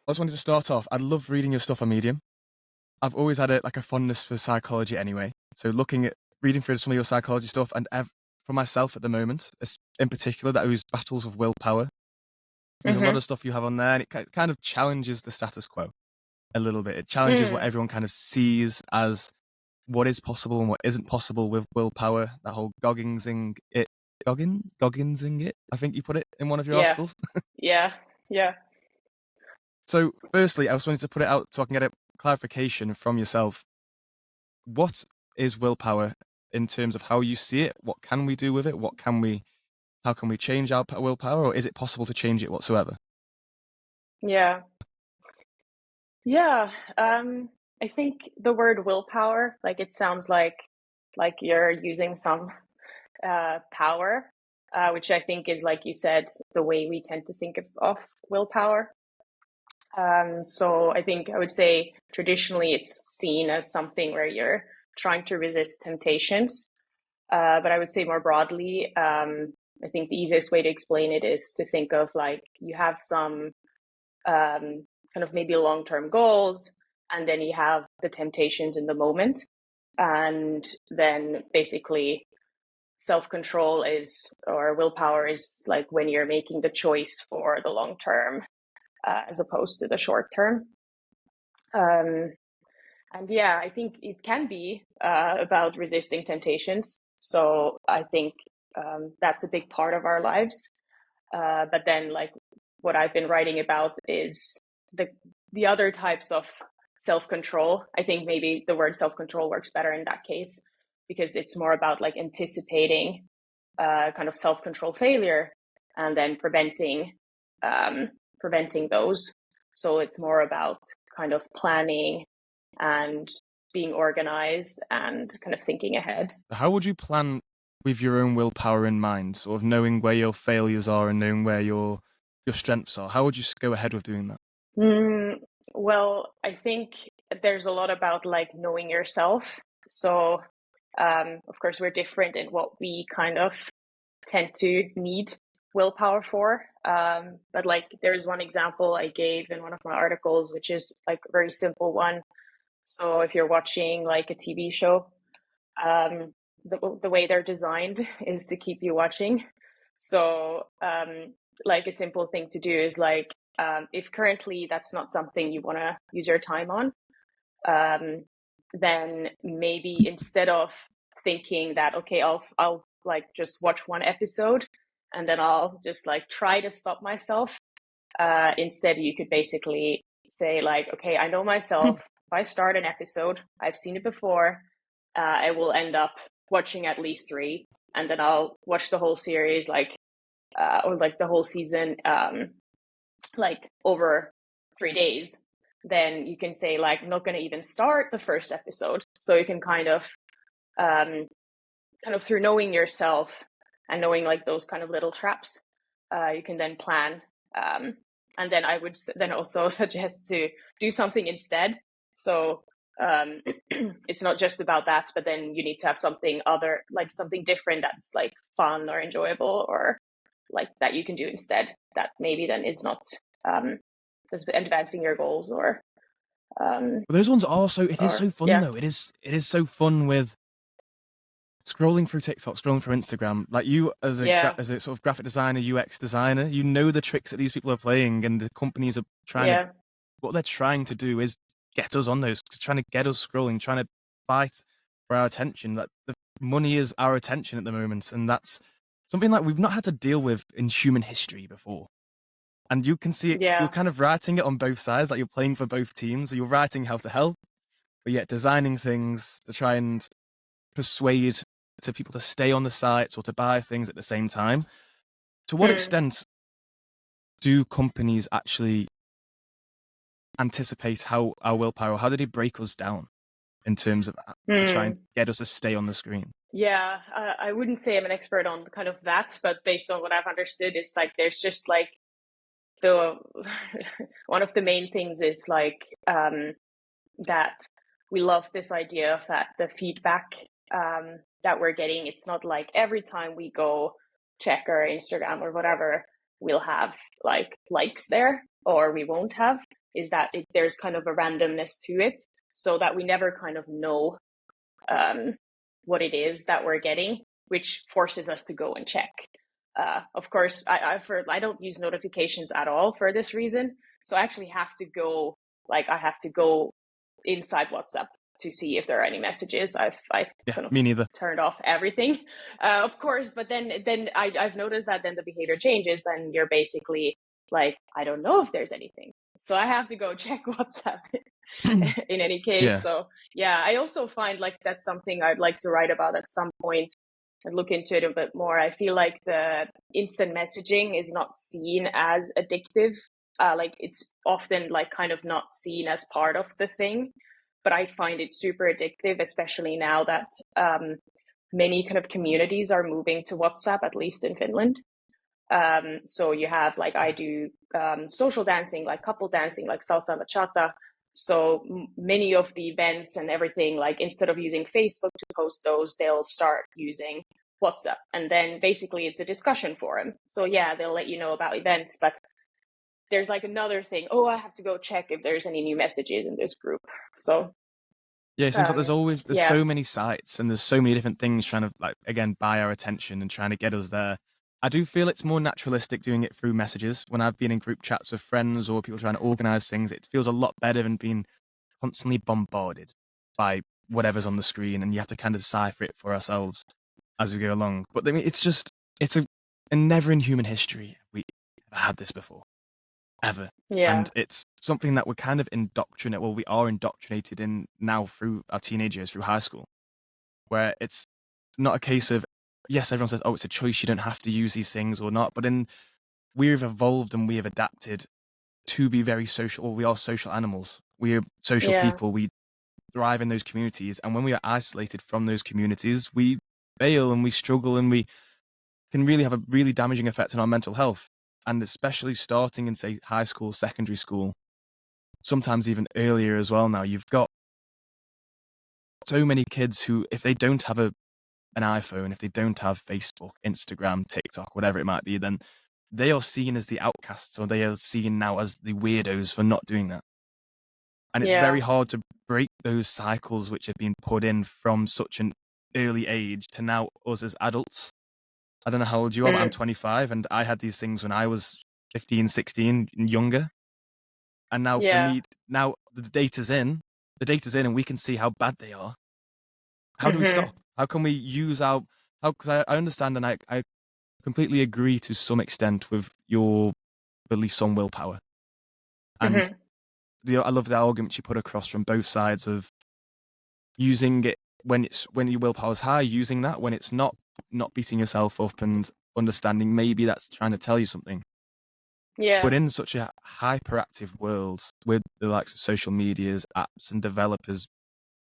I just wanted to start off. I love reading your stuff on Medium. I've always had a fondness for psychology anyway. So reading through some of your psychology stuff, and for myself at the moment, in particular, those battles of willpower. There's a lot Mm-hmm. of stuff you have on there, and it kind of challenges the status quo a little bit. It challenges what Mm. everyone kind of sees as what is possible and what isn't possible with willpower. That whole Gogginsing it. I think you put it in one of your Yeah. articles. Yeah. Yeah. So, firstly, I just wanted to put it out so I can get a clarification from yourself. What is willpower in terms of how you see it? What can we do with it? How can we change our willpower, or is it possible to change it whatsoever? Yeah. Yeah. I think the word willpower, like it sounds like you're using some power, which I think is, like you said, the way we tend to think of willpower. So I think I would say traditionally it's seen as something where you're trying to resist temptations. But I would say more broadly, I think the easiest way to explain it is to think of like you have some kind of maybe long-term goals, and then you have the temptations in the moment. And then basically self-control is, or willpower is like when you're making the choice for the long term as opposed to the short term. Um, and yeah, I think it can be about resisting temptations. So I think that's a big part of our lives. But then, like what I've been writing about is the other types of self-control. I think maybe the word self-control works better in that case because it's more about like anticipating kind of self-control failure and then preventing those. So it's more about kind of planning and being organized and kind of thinking ahead. How would you plan with your own willpower in mind, sort of knowing where your failures are and knowing where your strengths are? How would you go ahead with doing that? Mm, well, I think there's a lot about like knowing yourself. So, of course, we're different in what we kind of tend to need willpower for. But like, there's one example I gave in one of my articles, which is like a very simple one. So, if you're watching like a TV show, um, the way they're designed is to keep you watching. So, like a simple thing to do is like, if currently that's not something you want to use your time on, um, then maybe instead of thinking that, okay, I'll like just watch one episode and then I'll just like try to stop myself. Instead, you could basically say like, okay, I know myself. If I start an episode, I've seen it before. I will end up watching at least three, and then I'll watch the whole series, like or like the whole season, like over 3 days. Then you can say like, I'm not going to even start the first episode. So you can um, kind of through knowing yourself and knowing like those kind of little traps, you can then plan. And then I would then also suggest to do something instead. So it's not just about that, but then you need to have something other, like something different that's like fun or enjoyable or like that you can do instead that maybe then is not um, advancing your goals But those ones are it is or so fun yeah, though. It is so fun with scrolling through TikTok, scrolling through Instagram. Like you yeah, as a sort of graphic designer, UX designer, you know the tricks that these people are playing, and the companies are trying to yeah. what they're trying to do is get us on those, trying to get us scrolling, trying to fight for our attention. That the money is our attention at the moment, and that's something like we've not had to deal with in human history before. And you can see it, you're Yeah. kind of writing it on both sides, like you're playing for both teams, or you're writing how to help, but yet designing things to try and persuade to people to stay on the sites or to buy things at the same time. To what Hmm. extent do companies actually anticipate how our willpower, how do they break us down in terms of to try and Hmm. get us to stay on the screen? Yeah, I wouldn't say I'm an expert on kind of that, but based on what I've understood, it's like there's just like the one of the main things is like that we love this idea of that the feedback that we're getting. It's not like every time we go check our Instagram or whatever, we'll have like likes there, or we won't have. is that there's kind of a randomness to it, so that we never kind of know what it is that we're getting, which forces us to go and check. Of course, I don't use notifications at all for this reason. So I actually have to go, I have to go inside WhatsApp to see if there are any messages. I've kind of me neither. turned off everything, of course. But then I've noticed that then the behavior changes. Then you're basically like, I don't know if there's anything, so I have to go check WhatsApp in any case. Yeah. So yeah, I also find like that's something I'd like to write about at some point and look into it a bit more. I feel like the instant messaging is not seen as addictive. Like it's often like kind of not seen as part of the thing, but I find it super addictive, especially now that many kind of communities are moving to WhatsApp, at least in Finland. So you have like I do social dancing, like couple dancing, like salsa and bachata. So many of the events and everything, like instead of using Facebook to post those, they'll start using WhatsApp. And then basically it's a discussion forum. So yeah, they'll let you know about events, but there's like another thing. Oh, I have to go check if there's any new messages in this group. So Yeah, it seems like there's yeah, so many sites and there's so many different things trying to like again buy our attention and trying to get us there. I do feel it's more naturalistic doing it through messages. When I've been in group chats with friends or people trying to organize things, it feels a lot better than being constantly bombarded by whatever's on the screen, and you have to kind of decipher it for ourselves as we go along. But I mean, it's a never in human history have we ever had this before, ever. yeah, And it's something that we're kind of indoctrinate. Well, we are indoctrinated in now through our teenage years, through high school, where it's not a case of, yes, everyone says, oh, it's a choice. You don't have to use these things or not. But then we've evolved and we have adapted to be very social. Or we are social animals. We are social yeah, people. We thrive in those communities. And when we are isolated from those communities, we fail and we struggle and we can really have a really damaging effect on our mental health. And especially starting in, say, high school, secondary school, sometimes even earlier as well now, you've got so many kids who, if they don't have an iPhone, if they don't have Facebook, Instagram, TikTok, whatever it might be, then they are seen as the outcasts or they are seen now as the weirdos for not doing that. And it's yeah. very hard to break those cycles which have been put in from such an early age to now us as adults. I don't know how old you are, but I'm Mm, 25 and I had these things when I was 15, 16 and younger. And now for yeah. me, now the data's in and we can see how bad they are. How do we Hmm. stop? How can we use because I understand and I completely agree to some extent with your beliefs on willpower. And Hmm. I love the arguments you put across from both sides of using it when your willpower's high, using that when it's not beating yourself up and understanding maybe that's trying to tell you something. Yeah. But in such a hyperactive world with the likes of social medias, apps, and developers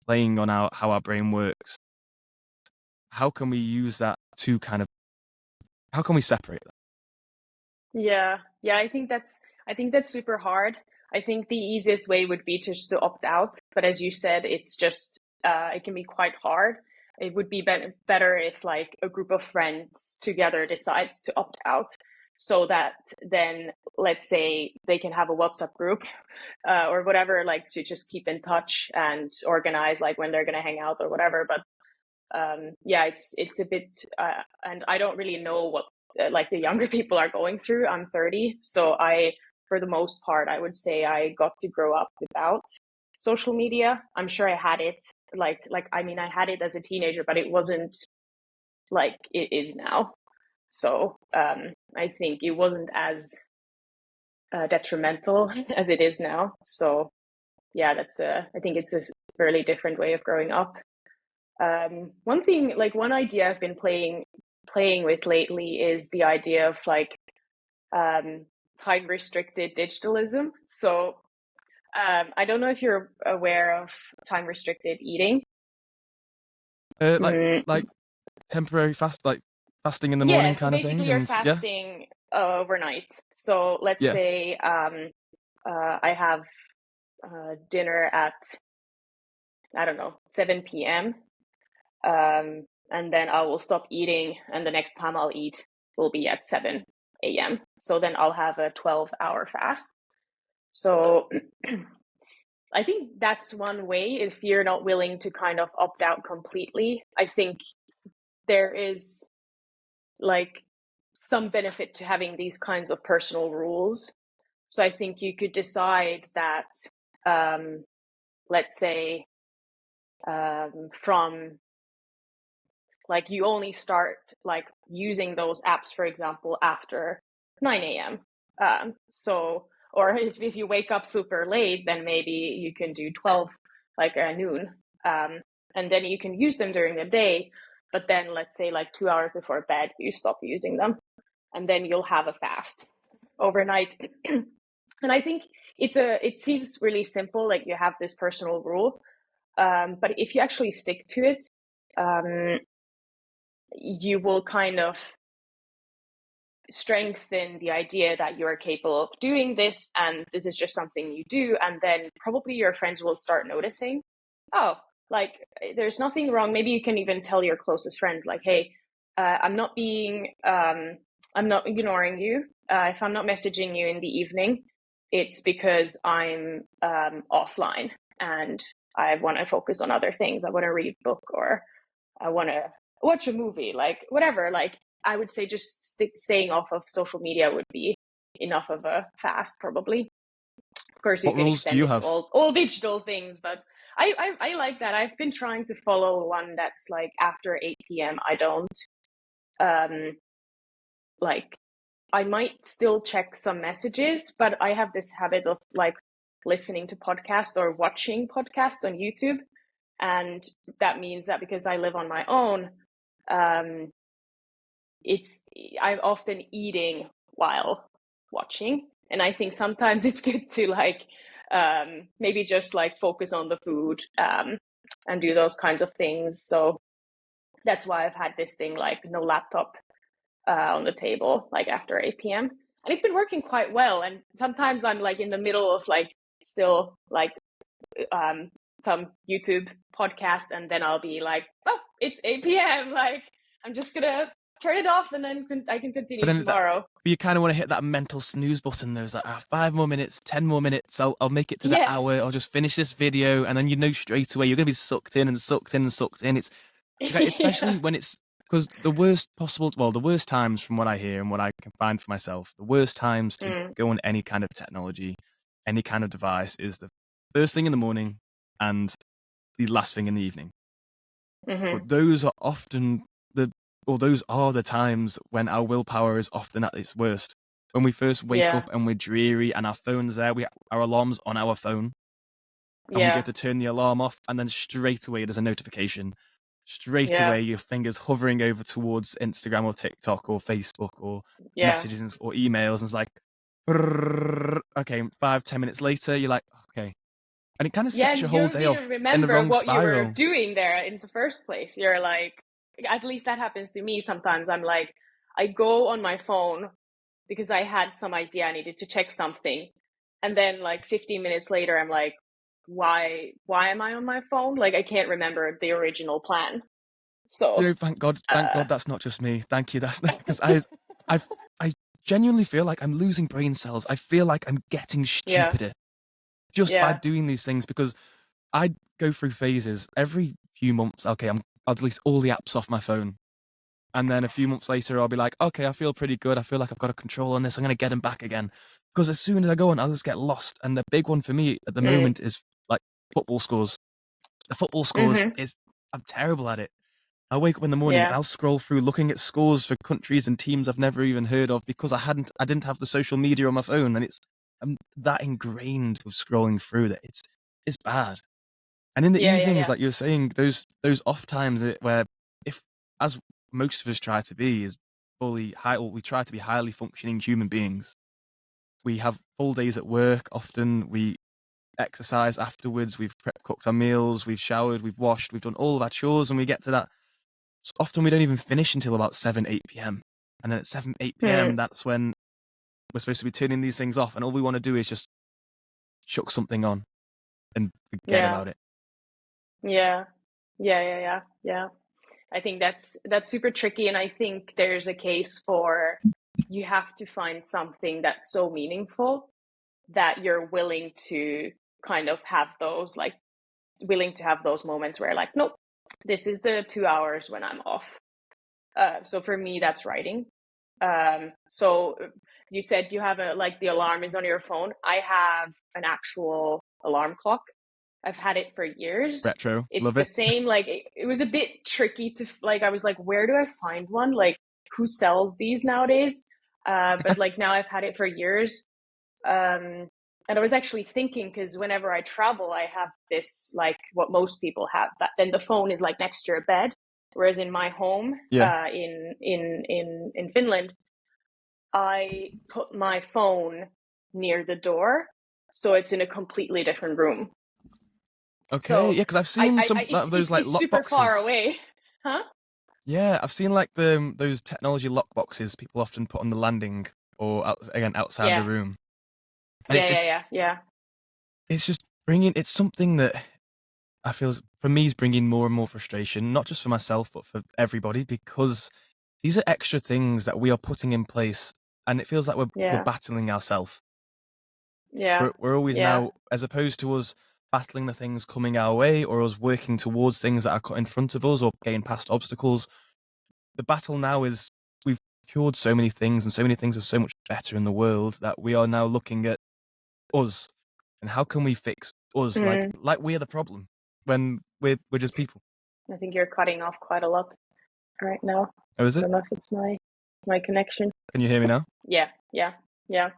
playing on how our brain works, how can we use that to how can we separate that? Yeah, yeah, I think that's super hard. I think the easiest way would be to just to opt out, but as you said, it's just it can be quite hard. It would be better if like a group of friends together decides to opt out, so that then let's say they can have a WhatsApp group or whatever, like to just keep in touch and organize like when they're gonna hang out or whatever. But yeah, it's a bit, and I don't really know what like the younger people are going through. I'm 30, so for the most part, I would say I got to grow up without social media. I'm sure I had it, I mean, I had it as a teenager, but it wasn't like it is now. So I think it wasn't as detrimental as it is now. So yeah, I think it's a fairly different way of growing up. One thing, like one idea I've been playing with lately is the idea of like time restricted digitalism. So I don't know if you're aware of time restricted eating. Uh, like Mm, like temporary fasting in the yeah, morning so kind of thing, basically you're and yeah, fasting overnight. So let's yeah. say I have dinner at I don't know 7 p.m. And then I will stop eating, and the next time I'll eat will be at 7 a.m. So then I'll have a 12-hour fast. So I think that's one way. If you're not willing to kind of opt out completely, I think there is like some benefit to having these kinds of personal rules. So I think you could decide that, let's say, from like you only start like using those apps, for example, after 9 a.m. So, or if you wake up super late, then maybe you can do 12, like noon. And then you can use them during the day. But then let's say like 2 hours before bed, you stop using them. And then you'll have a fast overnight. And I think it seems really simple, like you have this personal rule. But if you actually stick to it, you will kind of strengthen the idea that you are capable of doing this and this is just something you do. And then probably your friends will start noticing, oh, like there's nothing wrong. Maybe you can even tell your closest friends, like, hey, I'm not ignoring you. If I'm not messaging you in the evening, it's because I'm offline and I want to focus on other things. I want to read a book or I want to watch a movie, like whatever. Like I would say just staying off of social media would be enough of a fast, probably. Of course, you What can rules do extend you it to have? all digital things, but I like that. I've been trying to follow one that's like after 8 p.m. I don't like I might still check some messages, but I have this habit of like listening to podcasts or watching podcasts on YouTube. And that means that because I live on my own, um, I'm often eating while watching. And I think sometimes it's good to like maybe just like focus on the food and do those kinds of things. So that's why I've had this thing like no laptop on the table like after 8 p.m. And it's been working quite well. And sometimes I'm like in the middle of like still like some YouTube podcast, and then I'll be like, oh, it's 8 p.m. Like I'm just gonna turn it off, and then I can But continue then tomorrow. you kind of want to hit that mental snooze button. There's like 5 more minutes, 10 more minutes. I'll make it to the Yeah, hour. I'll just finish this video, and then you know straight away you're gonna be sucked in and sucked in and sucked in. It's okay, especially yeah, when it's because the worst times from what I hear and what I can find for myself, the worst times to mm, go on any kind of technology, any kind of device is the first thing in the morning and the last thing in the evening. mm-hmm. But those are often those are the times when our willpower is often at its worst. When we first wake Yeah, up and we're dreary and our phone's there, our alarm's on our phone, and we go yeah, to turn the alarm off, and then straight away there's a notification. Straight yeah, away, your finger's hovering over towards Instagram or TikTok or Facebook or yeah. messages or emails, and it's like, "Brrrr." Okay, 5, 10 minutes later, you're like, okay, and it kind of Yeah, sets your and you whole don't day even off in the remember wrong what you were spiral. doing there in the first place. You're like, at least that happens to me sometimes. I'm like, I go on my phone because I had some idea I needed to check something. And then like 15 minutes later, I'm like, why am I on my phone? Like I can't remember the original plan. You So, know, thank uh, God that's not just me. Thank you, that's because I, I genuinely feel like I'm losing brain cells. I feel like I'm getting yeah, stupider just by yeah, doing these things because I go through phases every few months. Okay, I'll delete all the apps off my phone, and then a few months later, I'll be like, okay, I feel pretty good. I feel like I've got a control on this. I'm gonna get them back again because as soon as I go on, I'll just get lost. And the big one for me at the mm, moment is like football scores. The football scores mm-hmm, is I'm terrible at it. I wake up in the morning and yeah, I'll scroll through looking at scores for countries and teams I've never even heard of because I didn't have the social media on my phone, and I'm that ingrained with scrolling through that it's bad. And in the yeah, yeah, evenings, yeah, like you're saying, those off times where if as most of us try to be is we try to be highly functioning human beings. We have full days at work. Often we exercise afterwards. We've cooked our meals. We've showered. We've washed. We've done all of our chores, and we get to that. Often we don't even finish until about 7, 8 p.m. And then at 7, 8 p.m., mm, that's when we're supposed to be turning these things off, and all we want to do is just chuck something on and forget yeah, about it. yeah, yeah, yeah, yeah, yeah. I think that's super tricky, and I think there's a case for you have to find something that's so meaningful that you're willing to kind of have those like willing to have those moments where like, nope, this is the 2 hours when I'm off. So for me, that's writing. So you said you have like the alarm is on your phone. I have an actual alarm clock. I've had it for years. Retro, It's love the it. same, like it was a bit tricky to like, I was like, where do I find one? Like who sells these nowadays? But like now I've had it for years. And I was actually thinking, because whenever I travel, I have this, like what most people have, that then the phone is like next to your bed. Whereas in my home, Yeah. in Finland, I put my phone near the door, so it's in a completely different room. Okay. So Yeah, because I've seen some it's of those like it's lock super far boxes. away, huh? Yeah, I've seen like those technology lock boxes people often put on the landing or again outside the Yeah, room, and yeah, yeah, yeah, yeah. it's just bringing. It's something that I feel for me is bringing more and more frustration, not just for myself but for everybody, because these are extra things that we are putting in place, and it feels like we're Yeah, battling ourselves. yeah, We're always yeah. now, as opposed to us battling the things coming our way or us working towards things that are cut in front of us or getting past obstacles. The battle now is we've cured so many things, and so many things are so much better in the world that we are now looking at us and how can we fix us, Mm. like we are the problem when we're just people. I think you're cutting off quite a lot right now. Oh, is I it? don't know if it's my connection. Can you hear me now? Yeah, yeah, yeah.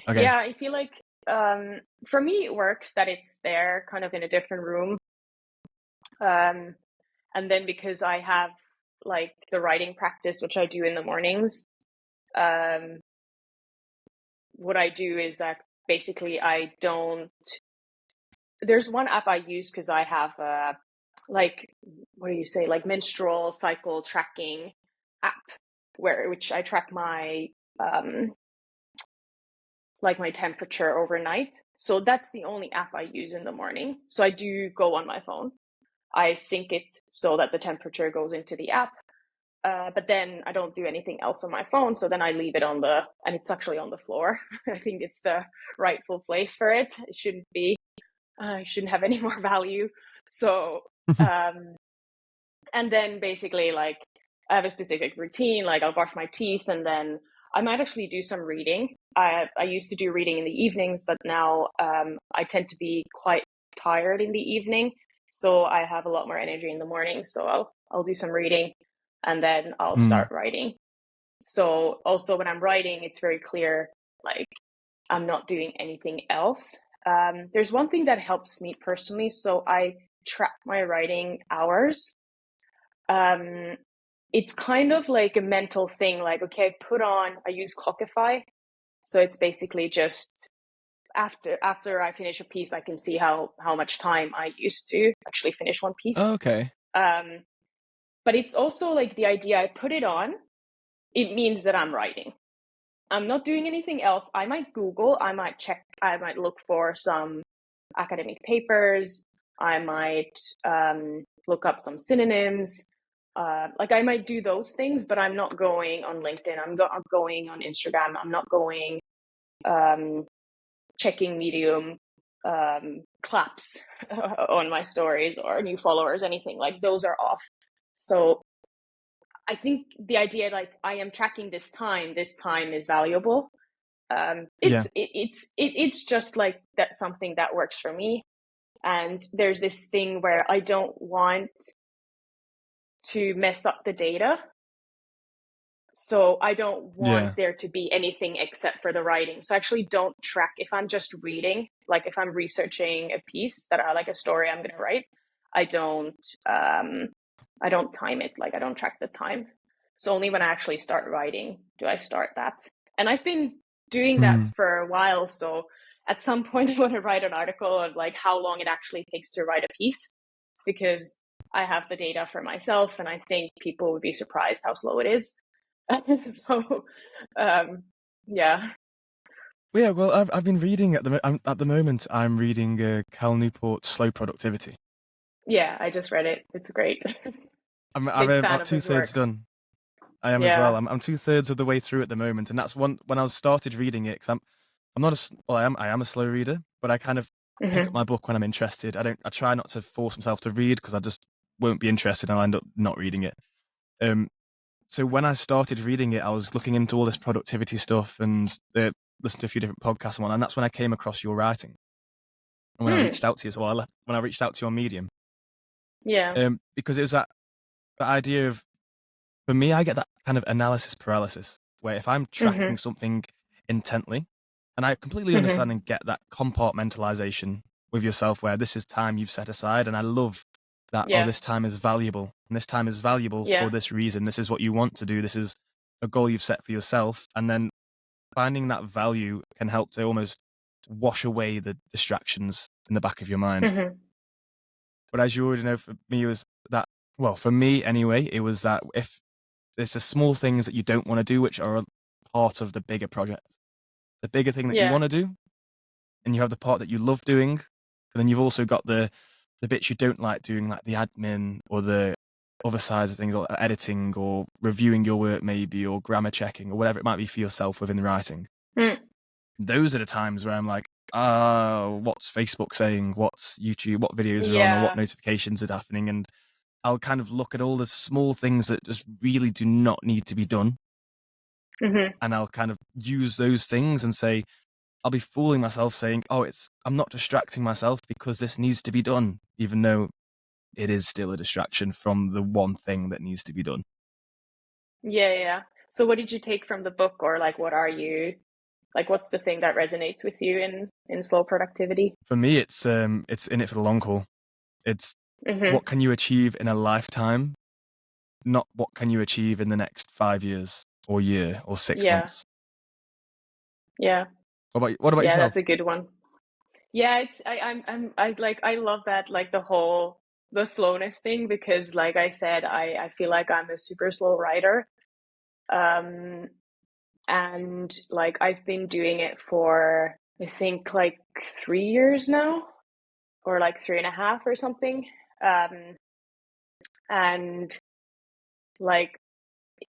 Okay. Yeah, I feel like for me it works that it's there kind of in a different room. Um and then because I have like the writing practice which I do in the mornings, um what I do is that basically I don't there's one app I use because I have like what do you say, like menstrual cycle tracking app which I track my um like my temperature overnight. So that's the only app I use in the morning. So I do go on my phone. I sync it so that the temperature goes into the app. But then I don't do anything else on my phone. So then I leave it and it's actually on the floor. I think it's the rightful place for it. It shouldn't be, it shouldn't have any more value. So, um, and then basically like I have a specific routine, like I'll brush my teeth and then I might actually do some reading. I used to do reading in the evenings, but now I tend to be quite tired in the evening, so I have a lot more energy in the morning. So I'll do some reading, and then I'll Mm. start writing. So also when I'm writing, it's very clear, like I'm not doing anything else. There's one thing that helps me personally, so I track my writing hours. Um, it's kind of like a mental thing. Like, okay, I use Clockify, so it's basically just after I finish a piece, I can see how much time I used to actually finish one piece. Oh, okay. Um, but it's also like the idea I put it on. It means that I'm writing. I'm not doing anything else. I might Google. I might check. I might look for some academic papers. I might look up some synonyms. Like I might do those things, but I'm not going on LinkedIn. I'm going on Instagram. I'm not going checking Medium claps on my stories or new followers, anything like those are off. So I think the idea, like I am tracking this time is valuable. Yeah. It's just like that's something that works for me. And there's this thing where I don't want to mess up the data. So I don't want Yeah. there to be anything except for the writing. So I actually don't track if I'm just reading, like if I'm researching a piece that I like a story I'm gonna write, I don't I don't time it, like I don't track the time. So only when I actually start writing do I start that. And I've been doing that Mm. for a while. So at some point I want to write an article of like how long it actually takes to write a piece, because I have the data for myself and I think people would be surprised how slow it is. So, yeah, Yeah, well, I've been reading at the moment. I'm reading Cal Newport's Slow Productivity. yeah, I just read it. It's great. I'm Big fan about of two his thirds work. done. I am as well. Yeah. I'm 2/3 of the way through at the moment, and that's one when I started reading it because I'm not well, I am a slow reader, but I kind of pick up Hmm. my book when I'm interested. I try not to force myself to read because I just won't be interested and I'll end up not reading it. Um, so when I started reading it, I was looking into all this productivity stuff and listened to a few different podcasts and whatnot, and that's when I came across your writing. And when I Hmm. reached out to you, when I reached out to you on Medium, Yeah. because it was that idea of, for me, I get that kind of analysis paralysis where if I'm tracking Hmm. something intently, and I completely understand Hmm. and get that compartmentalization with yourself where this is time you've set aside, and I love that, oh, Yeah. this time is valuable, and this time is valuable for Yeah. this reason. This is what you want to do. This is a goal you've set for yourself. And then finding that value can help to almost wash away the distractions in the back of your mind. Hmm. But as you already know, for me, it was that, well, for me anyway, it was that if there's the small things that you don't want to do, which are a part of the bigger project, the bigger thing that you Yeah. want to do, and you have the part that you love doing, and then you've also got the bits you don't like doing, like the admin or the other sides of things, like editing or reviewing your work maybe, or grammar checking or whatever it might be for yourself within the writing. Mm. Those are the times where I'm like, oh, what's Facebook saying? What's YouTube? What videos are on? Or what Yeah. notifications are happening? And I'll kind of look at all the small things that just really do not need to be done. Hmm. And I'll kind of use those things and say, I'll be fooling myself saying, oh, I'm not distracting myself because this needs to be done, even though it is still a distraction from the one thing that needs to be done. Yeah. Yeah. So what did you take from the book, or like what are you like what's the thing that resonates with you in slow productivity? For me, it's in it for the long haul. It's Hmm. what can you achieve in a lifetime, not what can you achieve in the next 5 years or year or six Yeah. months. Yeah. What about Yeah, that's yourself? a good one. Yeah, it's I like I love that, like the whole the slowness thing, because like I said, I feel like I'm a super slow writer. Um and like I've been doing it for I think like 3 years now, or like three and a half or something. Um and like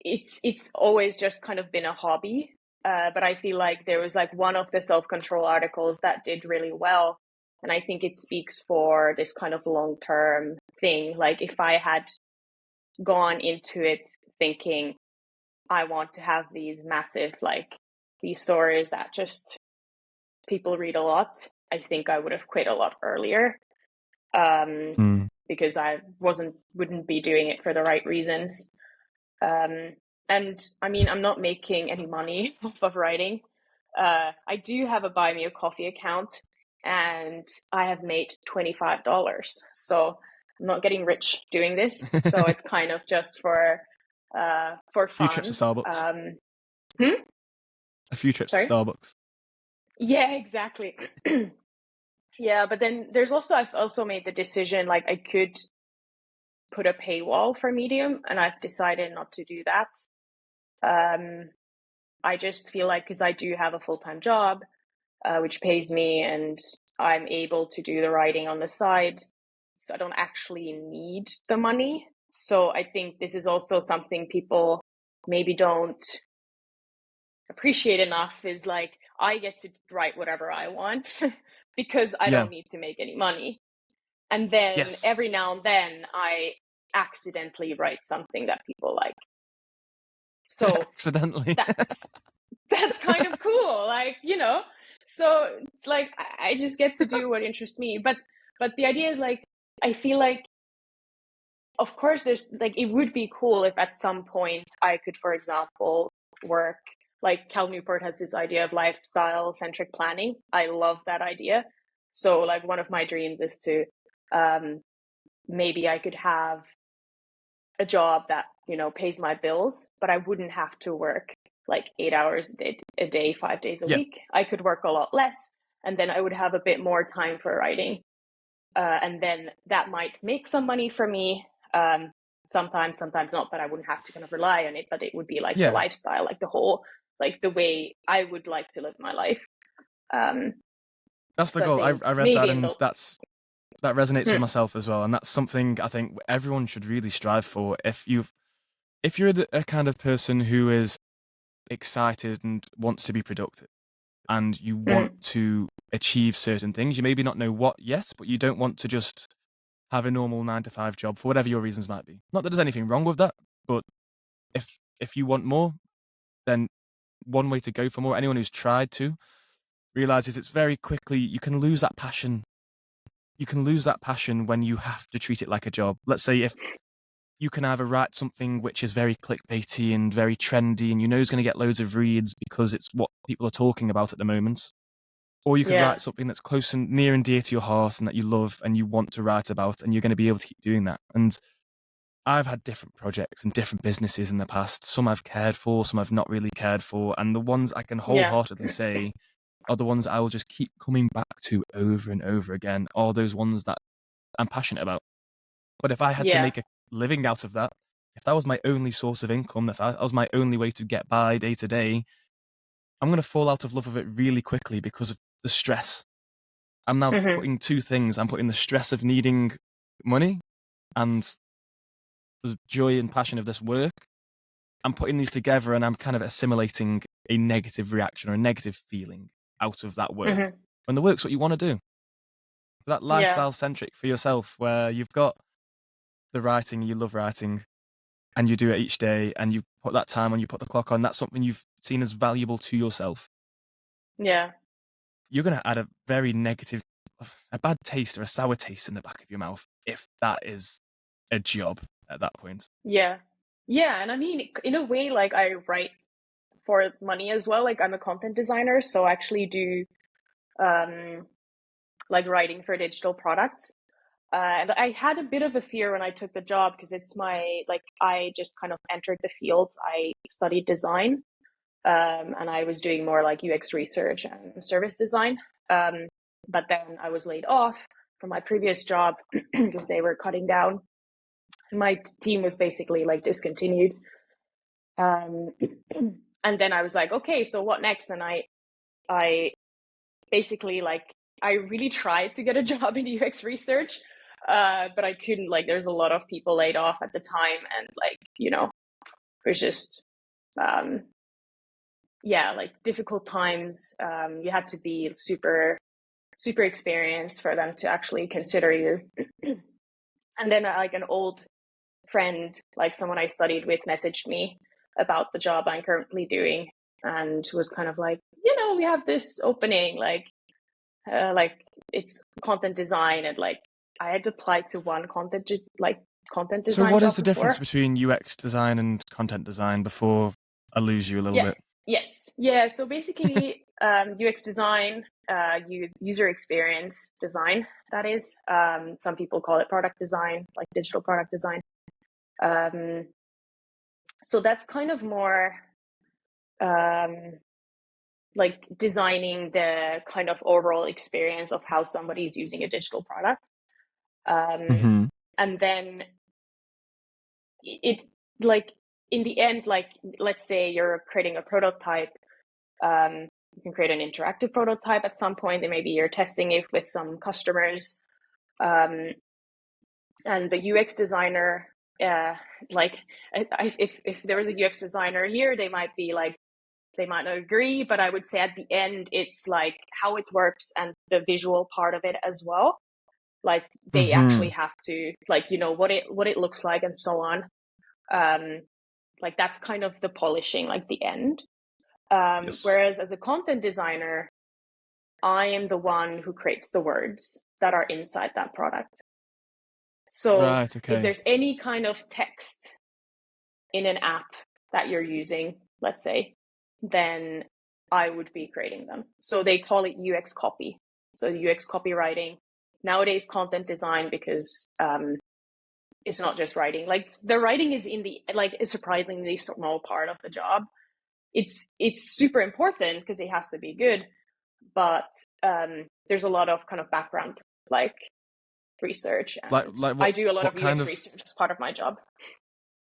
it's always just kind of been a hobby. But I feel like there was like one of the self-control articles that did really well. And I think it speaks for this kind of long-term thing. Like if I had gone into it thinking I want to have these massive, like these stories that just people read a lot, I think I would have quit a lot earlier. Um, Hmm. because I wouldn't be doing it for the right reasons. Um, and I mean, I'm not making any money off of writing. I do have a buy me a coffee account, and I have made $25. So I'm not getting rich doing this. So A it's kind of just for few trips to fun. Starbucks. Hmm? A few trips to Sorry. Starbucks. Yeah, exactly. Yeah, but then I've also made the decision, like I could put a paywall for Medium, and I've decided not to do that. Um, I just feel like, because I do have a full-time job, which pays me, and I'm able to do the writing on the side, so I don't actually need the money. So I think this is also something people maybe don't appreciate enough, is like I get to write whatever I want because I Yeah. don't need to make any money. And then Yes. every now and then I accidentally write something that people like. So Accidentally. that's kind of cool, like, so it's like I just get to do what interests me. But the idea is, like, I feel like, of course, there's like, it would be cool if at some point I could, for example, work, like Cal Newport has this idea of lifestyle centric planning. I love that idea. So like one of my dreams is to, maybe I could have a job that pays my bills, but I wouldn't have to work like 8 hours a day, 5 days a Yeah. week. I could work a lot less, and then I would have a bit more time for writing. And then that might make some money for me. Sometimes not, but I wouldn't have to kind of rely on it. But it would be like the Yeah. lifestyle, like the whole, like the way I would like to live my life. Um, That's the so I goal. think I read that, maybe in and the that resonates with hmm, myself as well. And that's something I think everyone should really strive for. If you're a kind of person who is excited and wants to be productive, and you want to achieve certain things. You maybe not know what yet, but you don't want to just have a normal 9 to 5 job for whatever your reasons might be. Not that there's anything wrong with that, but if you want more, then one way to go for more, anyone who's tried to realizes it's very quickly, you can lose that passion. You can lose that passion when you have to treat it like a job. Let's say if you can either write something which is very clickbaity and very trendy and you know is going to get loads of reads because it's what people are talking about at the moment, or you could Yeah. write something that's close and near and dear to your heart and that you love and you want to write about, and you're going to be able to keep doing that. And I've had different projects and different businesses in the past. Some I've cared for, some I've not really cared for. And the ones I can wholeheartedly say are the ones I will just keep coming back to over and over again, are those ones that I'm passionate about. But if I had to Yeah. make a living out of that, if that was my only source of income, if that was my only way to get by day to day, I'm going to fall out of love with it really quickly because of the stress. I'm now putting two things. I'm putting the stress of needing money and the joy and passion of this work. I'm putting these together and I'm kind of assimilating a negative reaction or a negative feeling out of that work. And the work's what you want to do. That lifestyle centric for yourself, where you've got the writing, you love writing, and you do it each day, and you put that time on, you put the clock on. That's something you've seen as valuable to yourself. Yeah. You're going to add a very negative, a bad taste or a sour taste in the back of your mouth if that is a job at that point. Yeah. Yeah. And I mean, in a way, like I write for money as well. Like I'm a content designer, so I actually do like writing for digital products. And I had a bit of a fear when I took the job because it's I just kind of entered the field. I studied design, and I was doing more like UX research and service design. But then I was laid off from my previous job because they were cutting down. My team was basically like discontinued. And then I was like, okay, so what next? And I basically I really tried to get a job in UX research, but I couldn't. Like, there's a lot of people laid off at the time, and it was just difficult times. You had to be super experienced for them to actually consider you. And then like an old friend, like someone I studied with, messaged me about the job I'm currently doing and was kind of like, we have this opening, like it's content design, and like I had applied to one content design So what is job the before. difference between UX design and content design before I lose you a little bit? Yes. Yeah. So basically, UX design, user experience design, that is. Some people call it product design, like digital product design. So that's kind of more like designing the kind of overall experience of how somebody is using a digital product. And then it like in the end, like let's say you're creating a prototype, you can create an interactive prototype at some point, and maybe you're testing it with some customers, and the UX designer, if there was a UX designer here, they might not agree, but I would say at the end, it's like how it works and the visual part of it as well. Like they actually have to what it looks like and so on. Like that's kind of the polishing, like the end. Yes. Whereas as a content designer, I am the one who creates the words that are inside that product. So Right, okay. if there's any kind of text in an app that you're using, let's say, then I would be creating them. So they call it UX copy. So UX copywriting. Nowadays, content design, because it's not just writing. Like the writing is a surprisingly small part of the job. It's super important because it has to be good, but there's a lot of kind of background like research, and I do a lot of UX research as part of my job.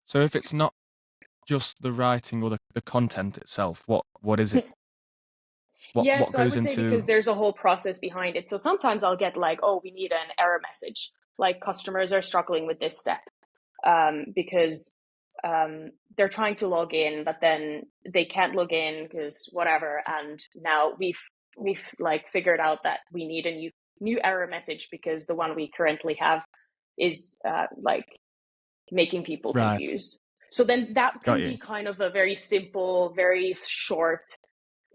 So if it's not just the writing or the content itself, what is it? What So I goes would say into... because there's a whole process behind it. So sometimes I'll get like, oh, we need an error message. Like customers are struggling with this step because they're trying to log in, but then they can't log in because whatever. And now we've like figured out that we need a new error message because the one we currently have is like making people Right. confused. So then that Got can you. be kind of a very simple, very short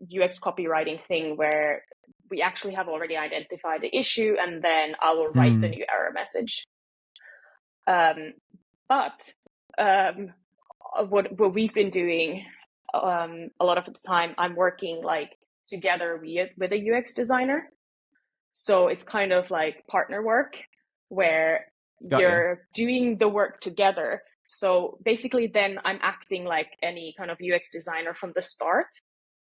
UX copywriting thing where we actually have already identified the issue, and then I will write the Hmm. new error message. But what we've been doing a lot of the time, I'm working like together with a UX designer. So it's kind of like partner work where Got you. you're doing the work together. So basically, then I'm acting like any kind of UX designer from the start.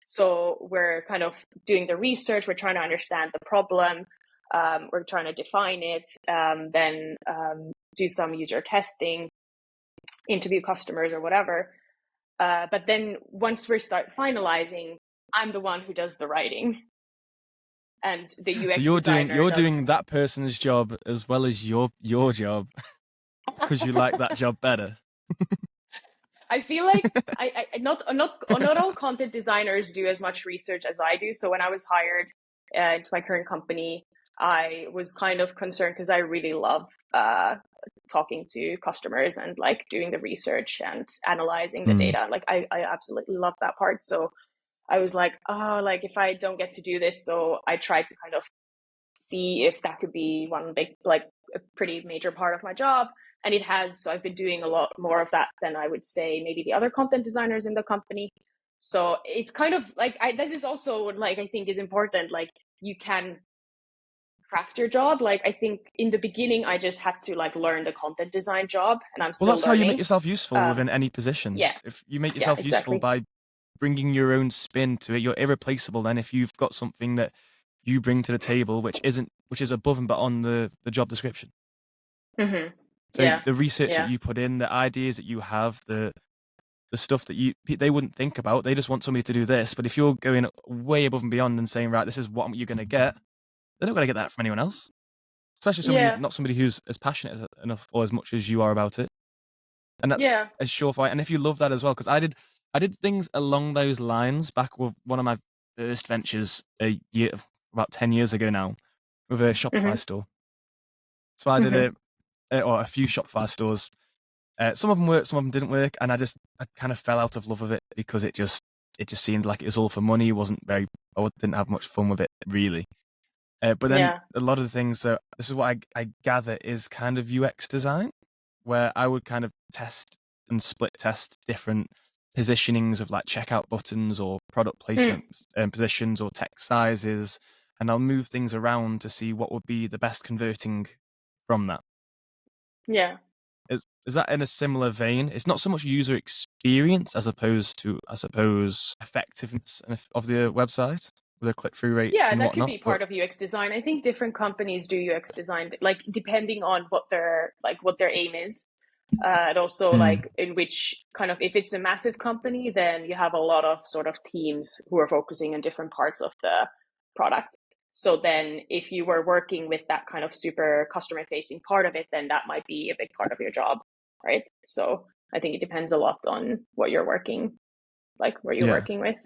So we're kind of doing the research, we're trying to understand the problem, we're trying to define it, then do some user testing, interview customers or whatever. But then once we start finalizing, I'm the one who does the writing, and the So UX designer you're doing does. that person's job as well as your job because you like that job better. I feel like not all content designers do as much research as I do. So when I was hired into my current company, I was kind of concerned because I really love talking to customers and like doing the research and analyzing the Hmm. data. Like I absolutely love that part. So I was like, oh, like if I don't get to do this, so I tried to kind of see if that could be one big, like a pretty major part of my job. And it has. So I've been doing a lot more of that than I would say maybe the other content designers in the company. So it's kind of like, this is also like, I think is important. Like you can craft your job. Like I think in the beginning, I just had to like learn the content design job, and I'm Well, still that's how you make learning. yourself useful within any position. Yeah, If you make yeah, yourself useful exactly. by bringing your own spin to it, you're irreplaceable. Then, if you've got something that you bring to the table which is above and beyond the job description. Mm-hmm. So Yeah, the research that yeah, you put in, the ideas that you have, the stuff that they wouldn't think about, they just want somebody to do this. But if you're going way above and beyond and saying, right, this is what you're going to get, they're not going to get that from anyone else. Especially yeah, somebody who's as passionate enough or as much as you are about it. And that's yeah. a surefire. And if you love that as well, because I did things along those lines back with one of my first ventures about 10 years ago now, with a Shopify Mm-hmm. store. So I did Mm-hmm. a few Shopify stores. Some of them worked, some of them didn't work, and I kind of fell out of love with it because it just seemed like it was all for money. It wasn't very I didn't have much fun with it really. But then Yeah. a lot of the things, so this is what I gather is kind of UX design, where I would kind of test and split test different positionings of like checkout buttons or product Mm. placement positions or text sizes, and I'll move things around to see what would be the best converting from that. Yeah. Is that in a similar vein? It's not so much user experience as opposed to, I suppose, effectiveness of the website, with the click-through rates Yeah, and that could whatnot. be But part of UX design. I think different companies do UX design, like depending on what their aim is. And also mm, like in which kind of, if it's a massive company, then you have a lot of sort of teams who are focusing on different parts of the product. So then if you were working with that kind of super customer facing part of it, then that might be a big part of your job, right? So I think it depends a lot on what you're working, like where you're yeah, working with.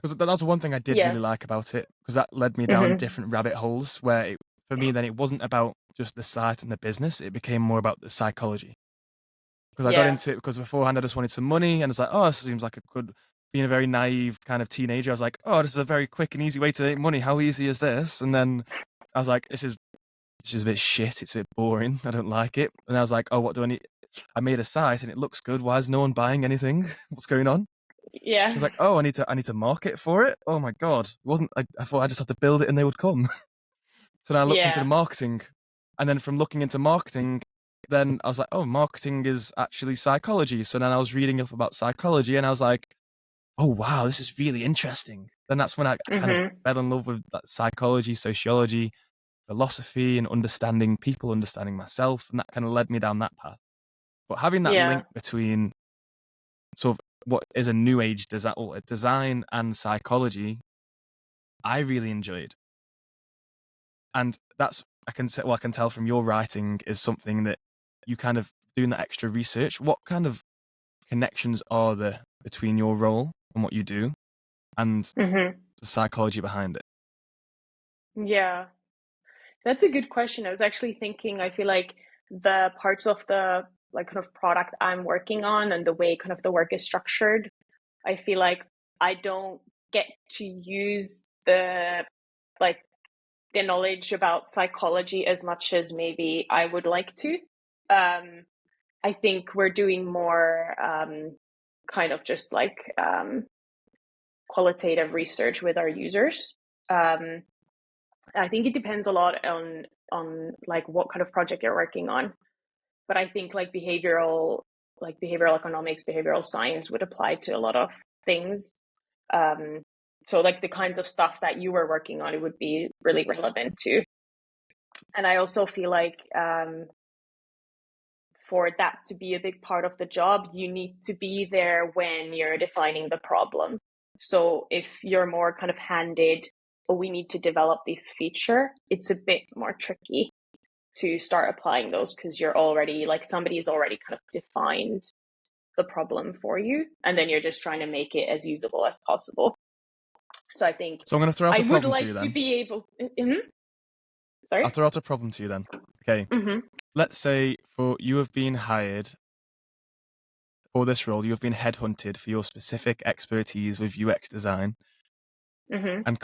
because that's one thing I did Yeah. really like about it, because that led me down Mm-hmm. different rabbit holes where for me then it wasn't about just the site and the business; it became more about the psychology. Because I got Yeah. into it because beforehand I just wanted some money, and it's like, oh, this seems like a good. Being a very naive kind of teenager, I was like, oh, this is a very quick and easy way to make money. How easy is this? And then I was like, it's just a bit shit. It's a bit boring. I don't like it. And I was like, oh, what do I need? I made a site and it looks good. Why is no one buying anything? What's going on? I Yeah. was like, oh, I need to market for it. Oh my god, it wasn't. I thought I just had to build it and they would come. So then I looked into the Yeah. marketing, and then from looking into marketing, then I was like, oh, marketing is actually psychology. So then I was reading up about psychology, and I was like, oh wow, this is really interesting. Then that's when I kind of Mm-hmm. fell in love with that psychology, sociology, philosophy, and understanding people, understanding myself, and that kind of led me down that path. But having that Yeah. link between sort of what is a new age design or design and psychology, I really enjoyed. And that's I can tell from your writing is something that you kind of doing that extra research. What kind of connections are there between your role and what you do and Mm-hmm. the psychology behind it? Yeah, that's a good question. I was actually thinking, I feel like the parts of the like kind of product I'm working on and the way kind of the work is structured, I feel like I don't get to use like the knowledge about psychology as much as maybe I would like to. I think we're doing more kind of just like qualitative research with our users. Um, I think it depends a lot on like what kind of project you're working on. But I think like behavioral economics, behavioral science would apply to a lot of things. Um, so like the kinds of stuff that you were working on, it would be really relevant to. And I also feel like for that to be a big part of the job, you need to be there when you're defining the problem. So if you're more kind of handed, oh, we need to develop this feature, it's a bit more tricky to start applying those because you're already like somebody's already kind of defined the problem for you, and then you're just trying to make it as usable as possible. So I think So I'm going to throw out I a would problem to you like to then. be able. Mm-hmm. Sorry. I'll throw out a problem to you then. Okay. Mm-hmm. Let's say for you have been hired for this role, you have been headhunted for your specific expertise with UX design Mm-hmm. and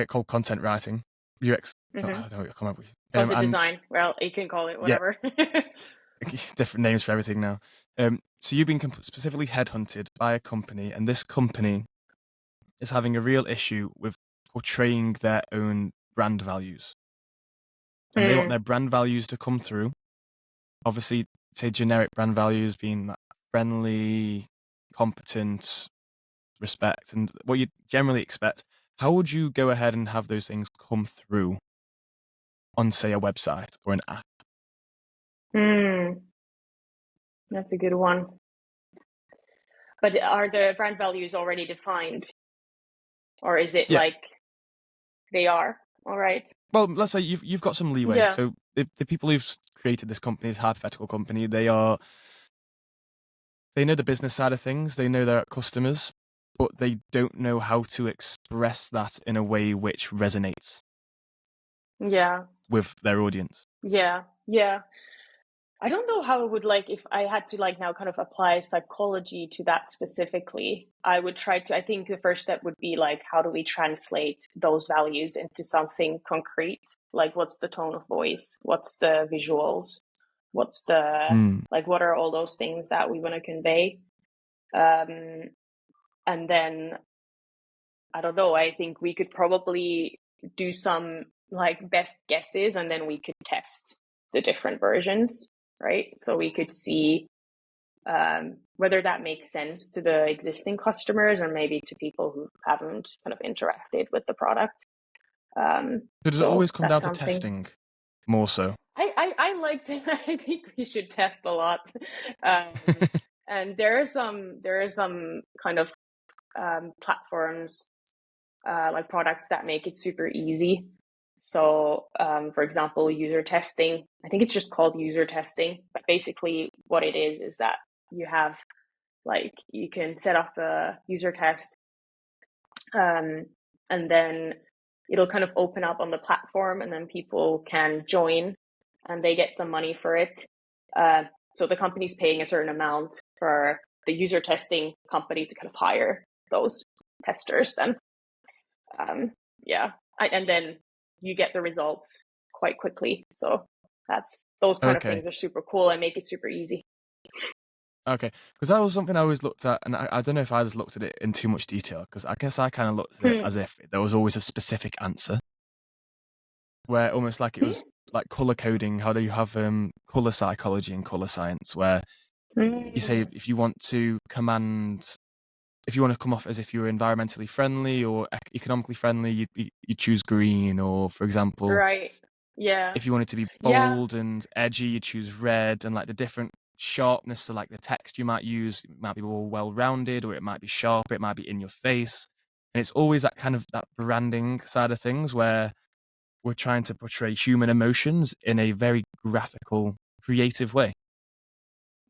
called content writing. UX, I Mm-hmm. don't know what you come up with. Content And design. Well, you can call it yeah, whatever. different names for everything now. So you've been specifically headhunted by a company, and this company is having a real issue with portraying their own brand values. And they want Mm, their brand values to come through. Obviously, say generic brand values being like friendly, competent, respect, and what you generally expect. How would you go ahead and have those things come through on, say, a website or an app? mm, that's a good one. But are the brand values already defined, or is it Yeah. like they are? All right. Well, let's say you've got some leeway. Yeah. So the people who've created this company, this hypothetical company, they know the business side of things, they know their customers, but they don't know how to express that in a way which resonates Yeah. with their audience. Yeah. Yeah. I don't know how it would like if I had to like now kind of apply psychology to that specifically. I would try to, I think the first step would be like, how do we translate those values into something concrete? Like, what's the tone of voice? What's the visuals? What's the, Hmm. like, what are all those things that we want to convey? Um, and then, I don't know, I think we could probably do some like best guesses and then we could test the different versions, right? So we could see whether that makes sense to the existing customers or maybe to people who haven't kind of interacted with the product. So does it So always come that's down to something testing more so? I like to, I think we should test a lot. Um, and there are some kind of platforms like products that make it super easy. So, for example, user testing, I think it's just called user testing, but basically what it is that you have like you can set up a user test, and then it'll kind of open up on the platform, and then people can join, and they get some money for it. So the company's paying a certain amount for the user testing company to kind of hire those testers. Then, yeah, and then you get the results quite quickly. So that's those kind of Okay. things are super cool and make it super easy. Okay, because that was something I always looked at, and I don't know if I just looked at it in too much detail, because I guess I kind of looked at it as if there was always a specific answer, where almost like it was like color coding. How do you have color psychology and color science, where you say if you want to if you want to come off as if you're environmentally friendly or economically friendly, you choose green, or for example, Right. Yeah. if you wanted to be Yeah. bold and edgy, you choose red, and like the different sharpness to like the text you might use it might be more well-rounded, or it might be sharp, it might be in your face. And it's always that kind of that branding side of things where we're trying to portray human emotions in a very graphical, creative way.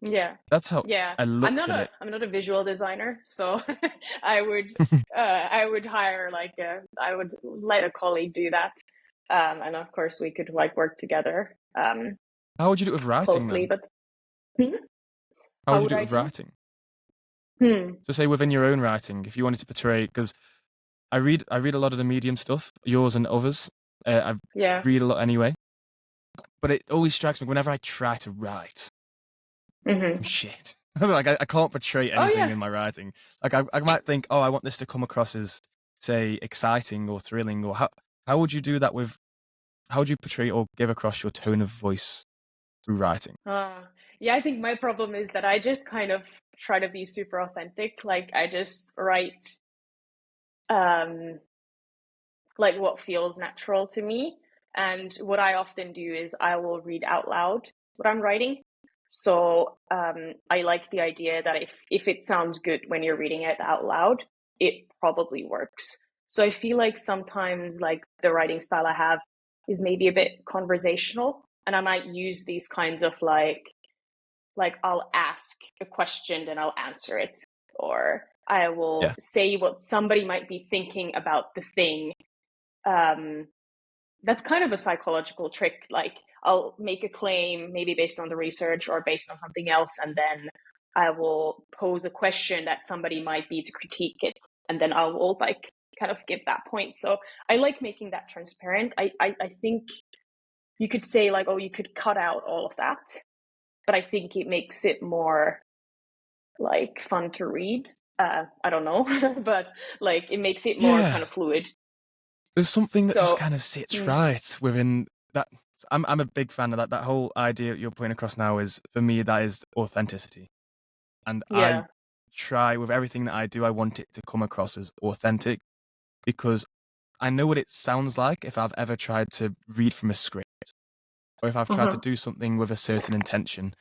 Yeah. That's how Yeah. I looked at it. I'm not a visual designer, so I would I would hire like I would let a colleague do that. And of course we could like work together How would you do it with writing closely, then? but hmm? How How would you would do it I with do? writing? Hmm. So say within your own writing, if you wanted to portray, because I read a lot of the medium stuff, yours and others. I Yeah. read a lot anyway, but it always strikes me whenever I try to write, I'm Hmm. shit. Like I can't portray Oh anything yeah. in my writing. Like I might think, oh, I want this to come across as, say, exciting or thrilling, or how would you do that with? How would you portray or give across your tone of voice through writing? Yeah, I think my problem is that I just kind of try to be super authentic. Like I just write um like what feels natural to me. And what I often do is I will read out loud what I'm writing. So I like the idea that if it sounds good when you're reading it out loud, it probably works. So I feel like sometimes like the writing style I have is maybe a bit conversational, and I might use these kinds of like I'll ask a question and I'll answer it, or I will Yeah, say what somebody might be thinking about the thing. um, that's kind of a psychological trick. Like I'll make a claim, maybe based on the research or based on something else, and then I will pose a question that somebody might be to critique it, and then I will like kind of give that point. So I like making that transparent. I think you could say like, oh, you could cut out all of that, but I think it makes it more like fun to read. I don't know, but like it makes it more kind yeah. of fluid. There's something that just So kind of sits mm, right within that. I'm a big fan of that. That whole idea you're putting across now is, for me, that is authenticity. And I yeah. try with everything that I do, I want it to come across as authentic, because I know what it sounds like if I've ever tried to read from a script, or if I've tried to Uh-huh. do something with a certain intention.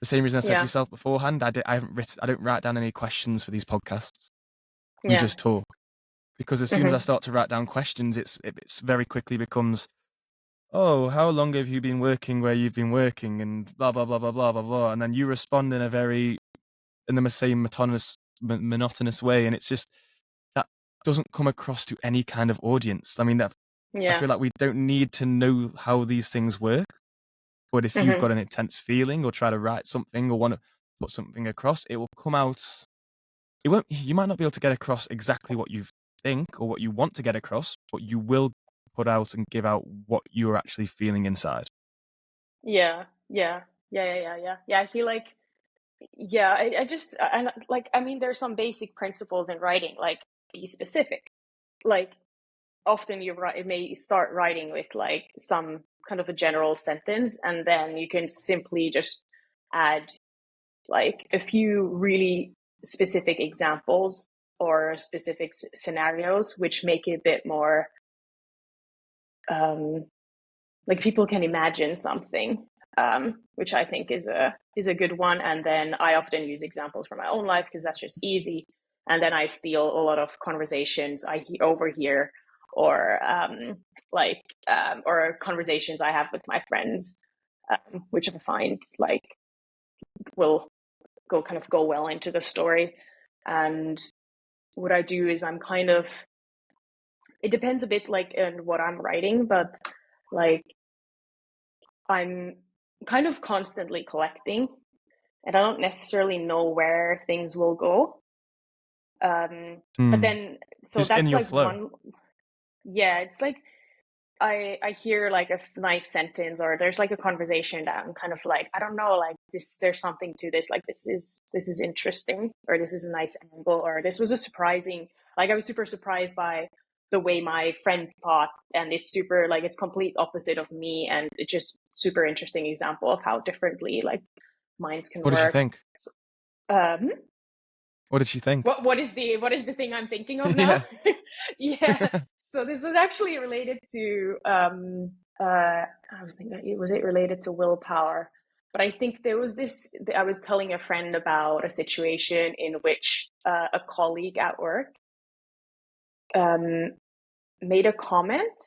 The same reason I said to Yeah. yourself beforehand, I don't write down any questions for these podcasts. We Yeah. just talk. Because as soon as I Hmm. start to write down questions, it's very quickly becomes, oh, how long have you been working where you've been working, and blah blah blah blah blah blah blah, and then you respond in the same monotonous way, and it's just that doesn't come across to any kind of audience. I mean, that I Yeah. feel like we don't need to know how these things work, but if you've got Hmm. an intense feeling or try to write something or want to put something across, it will come out. It won't. You might not be able to get across exactly what you think or what you want to get across, but you will put out and give out what you're actually feeling inside. Yeah. Yeah. Yeah. I feel like, yeah, I just, like, I mean, there's some basic principles in writing, like be specific. Like often you write, it may start writing with like some kind of a general sentence, and then you can simply just add like a few really specific examples or specific scenarios, which make it a bit more, um, like people can imagine something, which I think is a good one. And then I often use examples from my own life because that's just easy. And then I steal a lot of conversations I overhear, or or conversations I have with my friends, which I find like will go well into the story. And what I do is I'm kind of, it depends a bit like on what I'm writing, but like I'm kind of constantly collecting, and I don't necessarily know where things will go. But Hmm. then, so Just in that's your like flow. one, yeah, it's like I hear like a nice sentence, or there's like a conversation that I'm kind of like, I don't know, like this, there's something to this, like this is interesting, or this is a nice angle, or this was a surprising, like I was super surprised by the way my friend thought, and it's super like it's complete opposite of me, and it's just super interesting example of how differently like minds can What did she work. think? So, um What did she think? what is the thing I'm thinking of now? Yeah. Yeah. So this was actually related to I was thinking, was it related to willpower? But I think there was this, I was telling a friend about a situation in which a colleague at work um made a comment,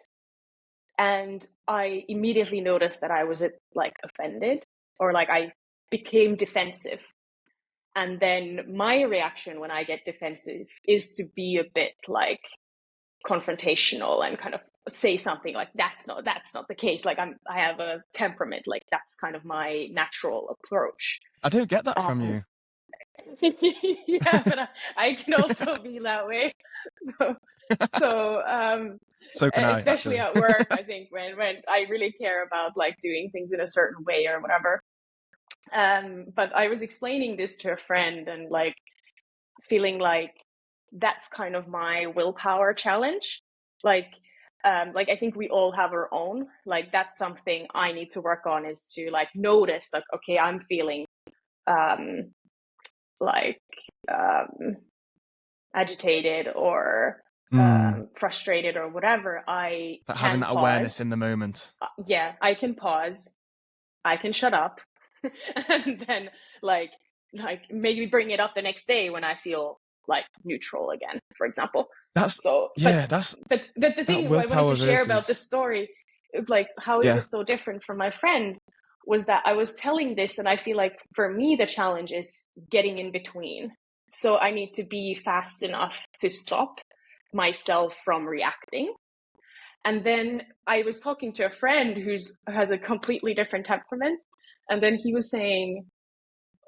and I immediately noticed that I was like offended, or like became defensive. And then my reaction when I get defensive is to be a bit like confrontational and kind of say something like that's not the case. Like I have a temperament. Like that's kind of my natural approach. I don't get that from you. Yeah, but I can also be that way. So can I, especially actually. at work, I think when I really care about like doing things in a certain way or whatever. But I was explaining this to a friend and like feeling like that's kind of my willpower challenge. Like I think we all have our own. Like that's something I need to work on, is to like notice like, okay, I'm feeling um like agitated or frustrated or whatever. I Like having can that awareness pause. in the moment. Yeah, I can pause. I can shut up, and then like maybe bring it up the next day when I feel like neutral again, for example. That's So, that's but the that thing I wanted willpower to share about the versus story of like how it yeah. was so different from my friend was that I was telling this, and I feel like for me the challenge is getting in between. So I need to be fast enough to stop myself from reacting. And then I was talking to a friend who's has a completely different temperament, and then he was saying,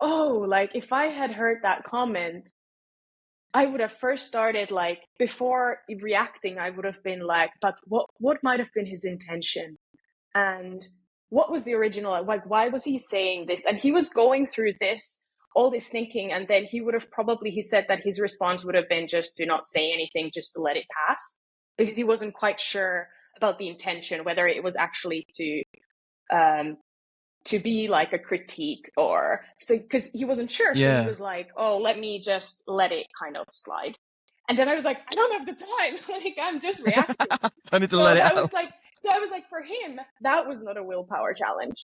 "Oh, like if I had heard that comment, I would have first started like before reacting, I would have been like, but what might have been his intention? And what was the original, like why was he saying this?" And he was going through this all this thinking, and then he would have probably, he said that his response would have been just to not say anything, just to let it pass, because he wasn't quite sure about the intention, whether it was actually to be like a critique, or so, because he wasn't sure. So he Yeah. was like, oh, let me just let it kind of slide. And then I was like, I don't have the time. Like I'm just reacting. I need to So let it that out. was like, so I was like, for him, that was not a willpower challenge.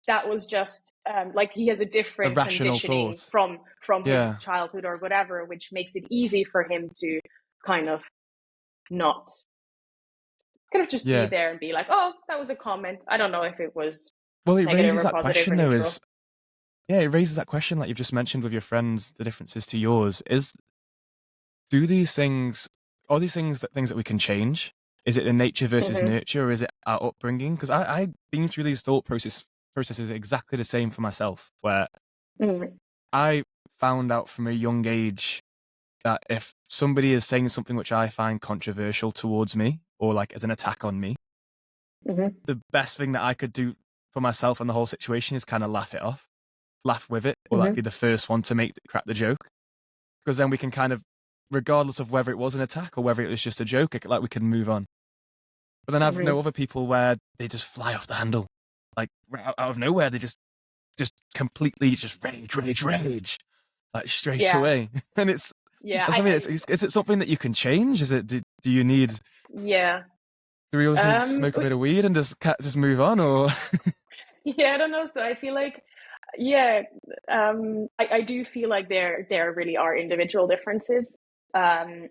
That was just like he has a A different rational conditioning thought. from Yeah. his childhood or whatever, which makes it easy for him to kind of not kind of just be Yeah. there and be like, oh, that was a comment. I don't know if it was Well, it negative raises or that positive or question though, neutral. is yeah, it raises that question like you've just mentioned with your friends, the differences to yours. Do these things, are these things that we can change? Is it a nature versus Mm-hmm. nurture, or is it our upbringing? Because I've been through these processes exactly the same for myself, where Mm-hmm. I found out from a young age that if somebody is saying something which I find controversial towards me, or like as an attack on me, Mm-hmm. the best thing that I could do for myself and the whole situation is kind of laugh it off, laugh with it, or like Mm-hmm. be the first one to crack the joke. Because then we can kind of, regardless of whether it was an attack or whether it was just a joke, like we can move on. But then I've know Mm-hmm. other people where they just fly off the handle, like out of nowhere. They just completely just rage, like straight Yeah. away. And Yeah. that's what I mean. Is it something that you can change? Is it do you need? Yeah. Do we always need to Um, smoke a bit of weed and just move on, or? yeah, I don't know. So I feel like, yeah, I do feel like there really are individual differences. Um,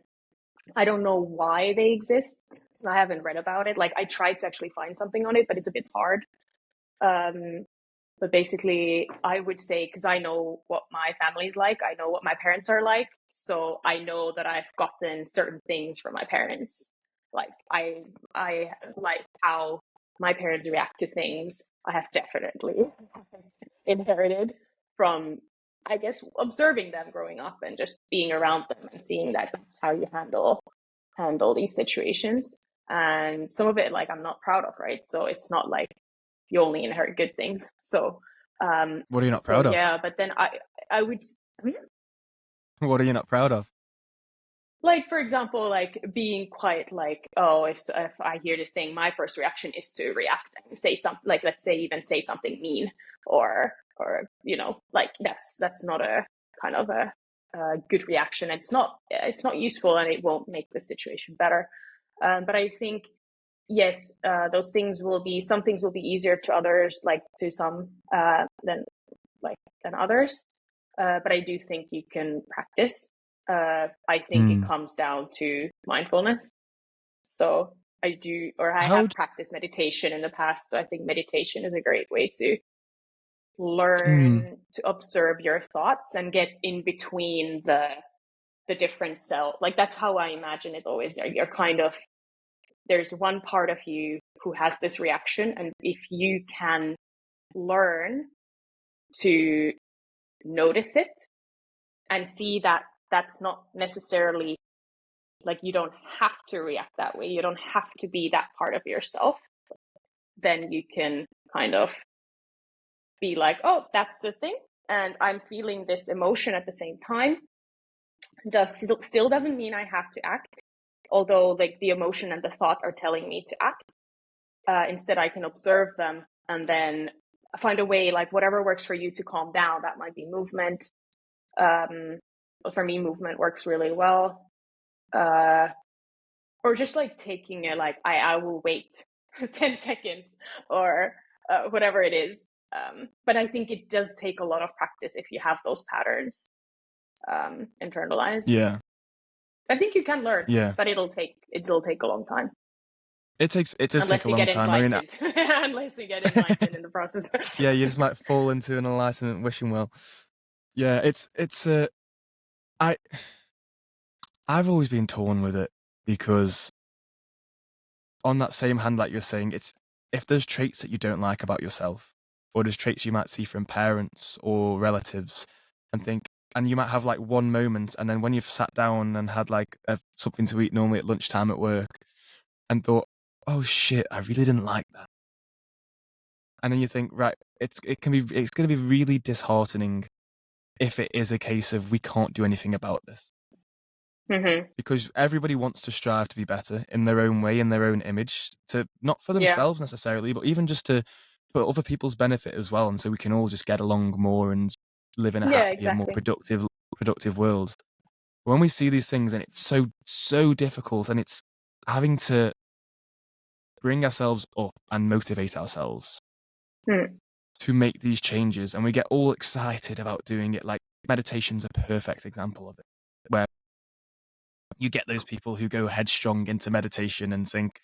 I don't know why they exist. I haven't read about it. Like I tried to actually find something on it, but it's a bit hard. Um, but basically, I would say, because I know what my family's like, I know what my parents are like, so I know that I've gotten certain things from my parents. Like I like how my parents react to things. I have definitely inherited from, I guess, observing them growing up and just being around them and seeing that that's how you handle these situations. And some of it, like, I'm not proud of, right? So it's not like you only inherit good things. What are you not So proud of? yeah, but then I would, What are you not proud of? like, for example, like being quite like, oh, if I hear this thing, my first reaction is to react and say something, like, let's say, even say something mean, or like that's not a kind of a good reaction. It's not useful, and it won't make the situation better. But I think, yes, some things will be easier to others, like to some than others. But I do think you can practice. I think it Hmm. comes down to mindfulness. So I How have practiced meditation in the past. So I think meditation is a great way to learn to observe your thoughts and get in between the different self. Like that's how I imagine it always. You're kind of, there's one part of you who has this reaction, and if you can learn to notice it and see that that's not necessarily like, you don't have to react that way, you don't have to be that part of yourself, then you can kind of be like, oh, that's the thing, and I'm feeling this emotion at the same time. Still doesn't mean I have to act, although like the emotion and the thought are telling me to act. Instead, I can observe them and then find a way, like whatever works for you to calm down. That might be movement. For me, movement works really well. Or just like taking it, like I will wait 10 seconds or whatever it is. But I think it does take a lot of practice if you have those patterns internalized. Yeah. I think you can learn, Yeah. but it'll take a long time. It does take a long time. I mean, Unless you get enlightened in the process. yeah, you just might fall into an enlightenment wishing well. Yeah, I've always been torn with it, because on that same hand, like you're saying, it's if there's traits that you don't like about yourself, or there's traits you might see from parents or relatives, and you might have like one moment, and then when you've sat down and had like something to eat, normally at lunchtime at work, and thought, oh shit, I really didn't like that. And then you think, right, it's going to be really disheartening if it is a case of we can't do anything about this. Mm-hmm. Because everybody wants to strive to be better in their own way, in their own image, to not for themselves necessarily, but even just for other people's benefit as well. And so we can all just get along more and live in a happier, more productive world. When we see these things, and it's so difficult, and it's having to bring ourselves up and motivate ourselves to make these changes, and we get all excited about doing it. Like meditation's a perfect example of it, where you get those people who go headstrong into meditation and think,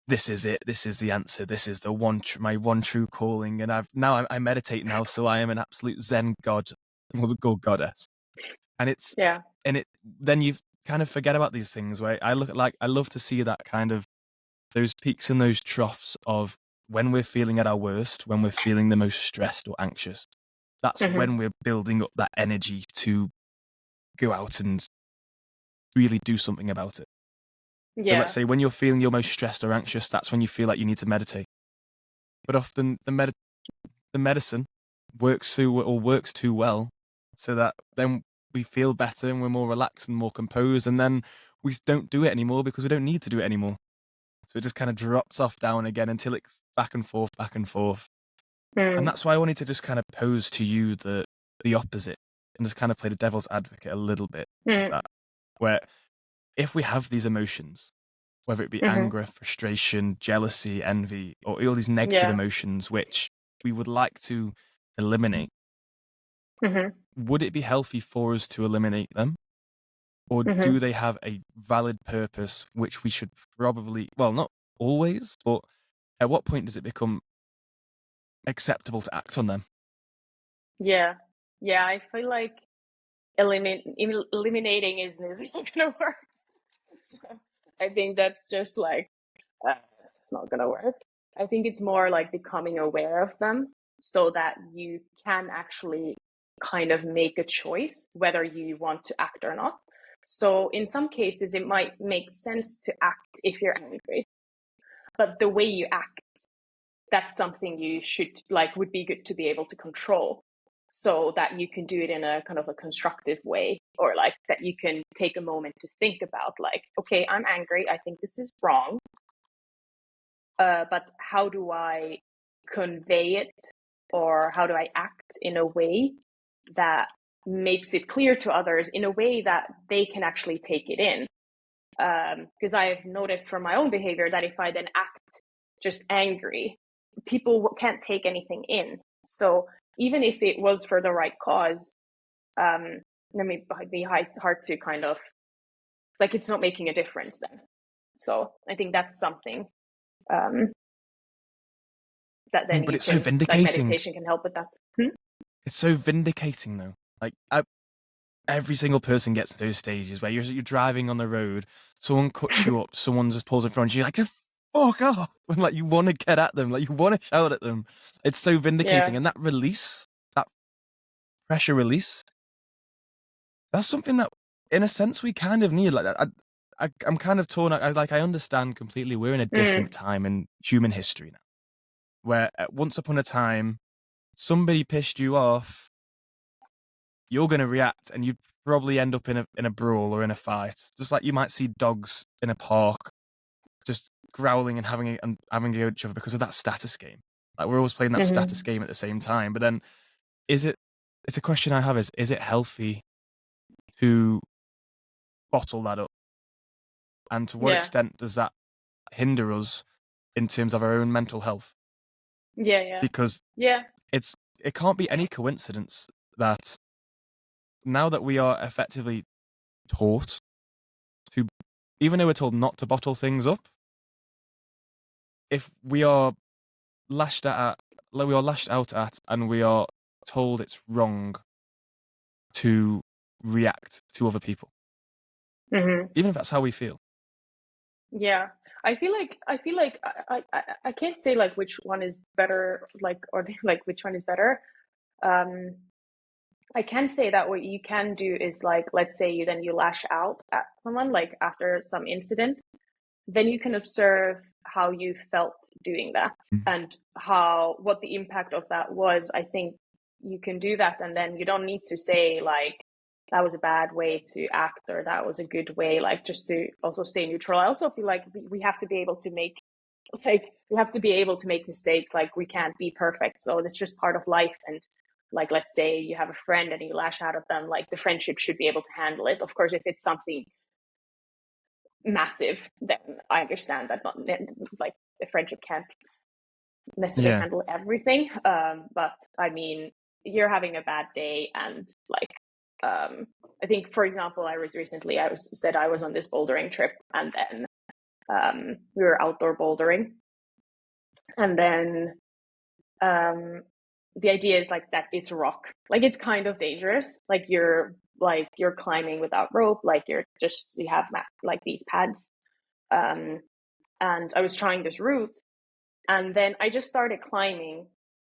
this is it, this is the answer, this is the my one true calling, and I meditate now, so I am an absolute Zen god or goddess. And then you kind of forget about these things, where I love to see that kind of those peaks and those troughs of when we're feeling at our worst, when we're feeling the most stressed or anxious. That's when we're building up that energy to go out and really do something about it. So let's say when you're feeling your most stressed or anxious, that's when you feel like you need to meditate. But often the medicine works too well, so that then we feel better and we're more relaxed and more composed, and then we don't do it anymore because we don't need to do it anymore. So it just kind of drops off down again until it's back and forth. And that's why I wanted to just kind of pose to you the opposite, and just kind of play the devil's advocate a little bit of that, where if we have these emotions, whether it be anger, frustration, jealousy, envy, or all these negative emotions which we would like to eliminate, would it be healthy for us to eliminate them? Or do they have a valid purpose, which we should probably, well, not always, but at what point does it become acceptable to act on them? Yeah, I feel like eliminating is not gonna work. So I think that's just like, it's not gonna work. I think it's more like becoming aware of them, so that you can actually kind of make a choice whether you want to act or not. So in some cases, it might make sense to act if you're angry, but the way you act, that's something you would be good to be able to control, so that you can do it in a kind of a constructive way, or like that you can take a moment to think about, like, okay, I'm angry, I think this is wrong, but how do I convey it, or how do I act in a way that makes it clear to others, in a way that they can actually take it in? Because I've noticed from my own behavior that if I then act just angry, people can't take anything in. So even if it was for the right cause, then it'd be hard to kind of, like, it's not making a difference then. So I think that's something that then But you it's so can, like, vindicating. meditation can help with that. It's so vindicating, though. Like, every single person gets to those stages where you're driving on the road, someone cuts you up, someone just pulls in front of you, like, just fuck off. And, like, you want to get at them, like, you want to shout at them. It's so vindicating. Yeah. And that release, that pressure release, that's something that, in a sense, we kind of need. Like, I'm kind of torn. I understand completely. We're in a different time in human history now, where once upon a time, somebody pissed you off, you're going to react, and you'd probably end up in a brawl or in a fight. Just like you might see dogs in a park just growling and having a go at each other because of that status game. Like, we're always playing that status game at the same time. But then, it's a question I have: is it healthy to bottle that up? And to what Yeah. extent does that hinder us in terms of our own mental health? Yeah. Because Yeah. it can't be any coincidence that now that we are effectively taught to, even though we're told not to bottle things up, if we are lashed out at, and we are told it's wrong to react to other people, even if that's how we feel. Yeah. I feel like I can't say like which one is better, like, or like which one is better. I can say that what you can do is, like, let's say you lash out at someone, like, after some incident, then you can observe how you felt doing that and what the impact of that was. I think you can do that, and then you don't need to say like that was a bad way to act or that was a good way, like, just to also stay neutral. I also feel like we have to be able to make mistakes. Like, we can't be perfect, so it's just part of life. And, like, let's say you have a friend and you lash out at them, like, the friendship should be able to handle it. Of course, if it's something massive, then I understand that not like the friendship can't necessarily handle everything. But I mean, you're having a bad day, and, like, I think, for example, I was on this bouldering trip, and then we were outdoor bouldering, and then the idea is, like, that it's rock, like, it's kind of dangerous, like you're climbing without rope, like you have like these pads, and I was trying this route, and then I just started climbing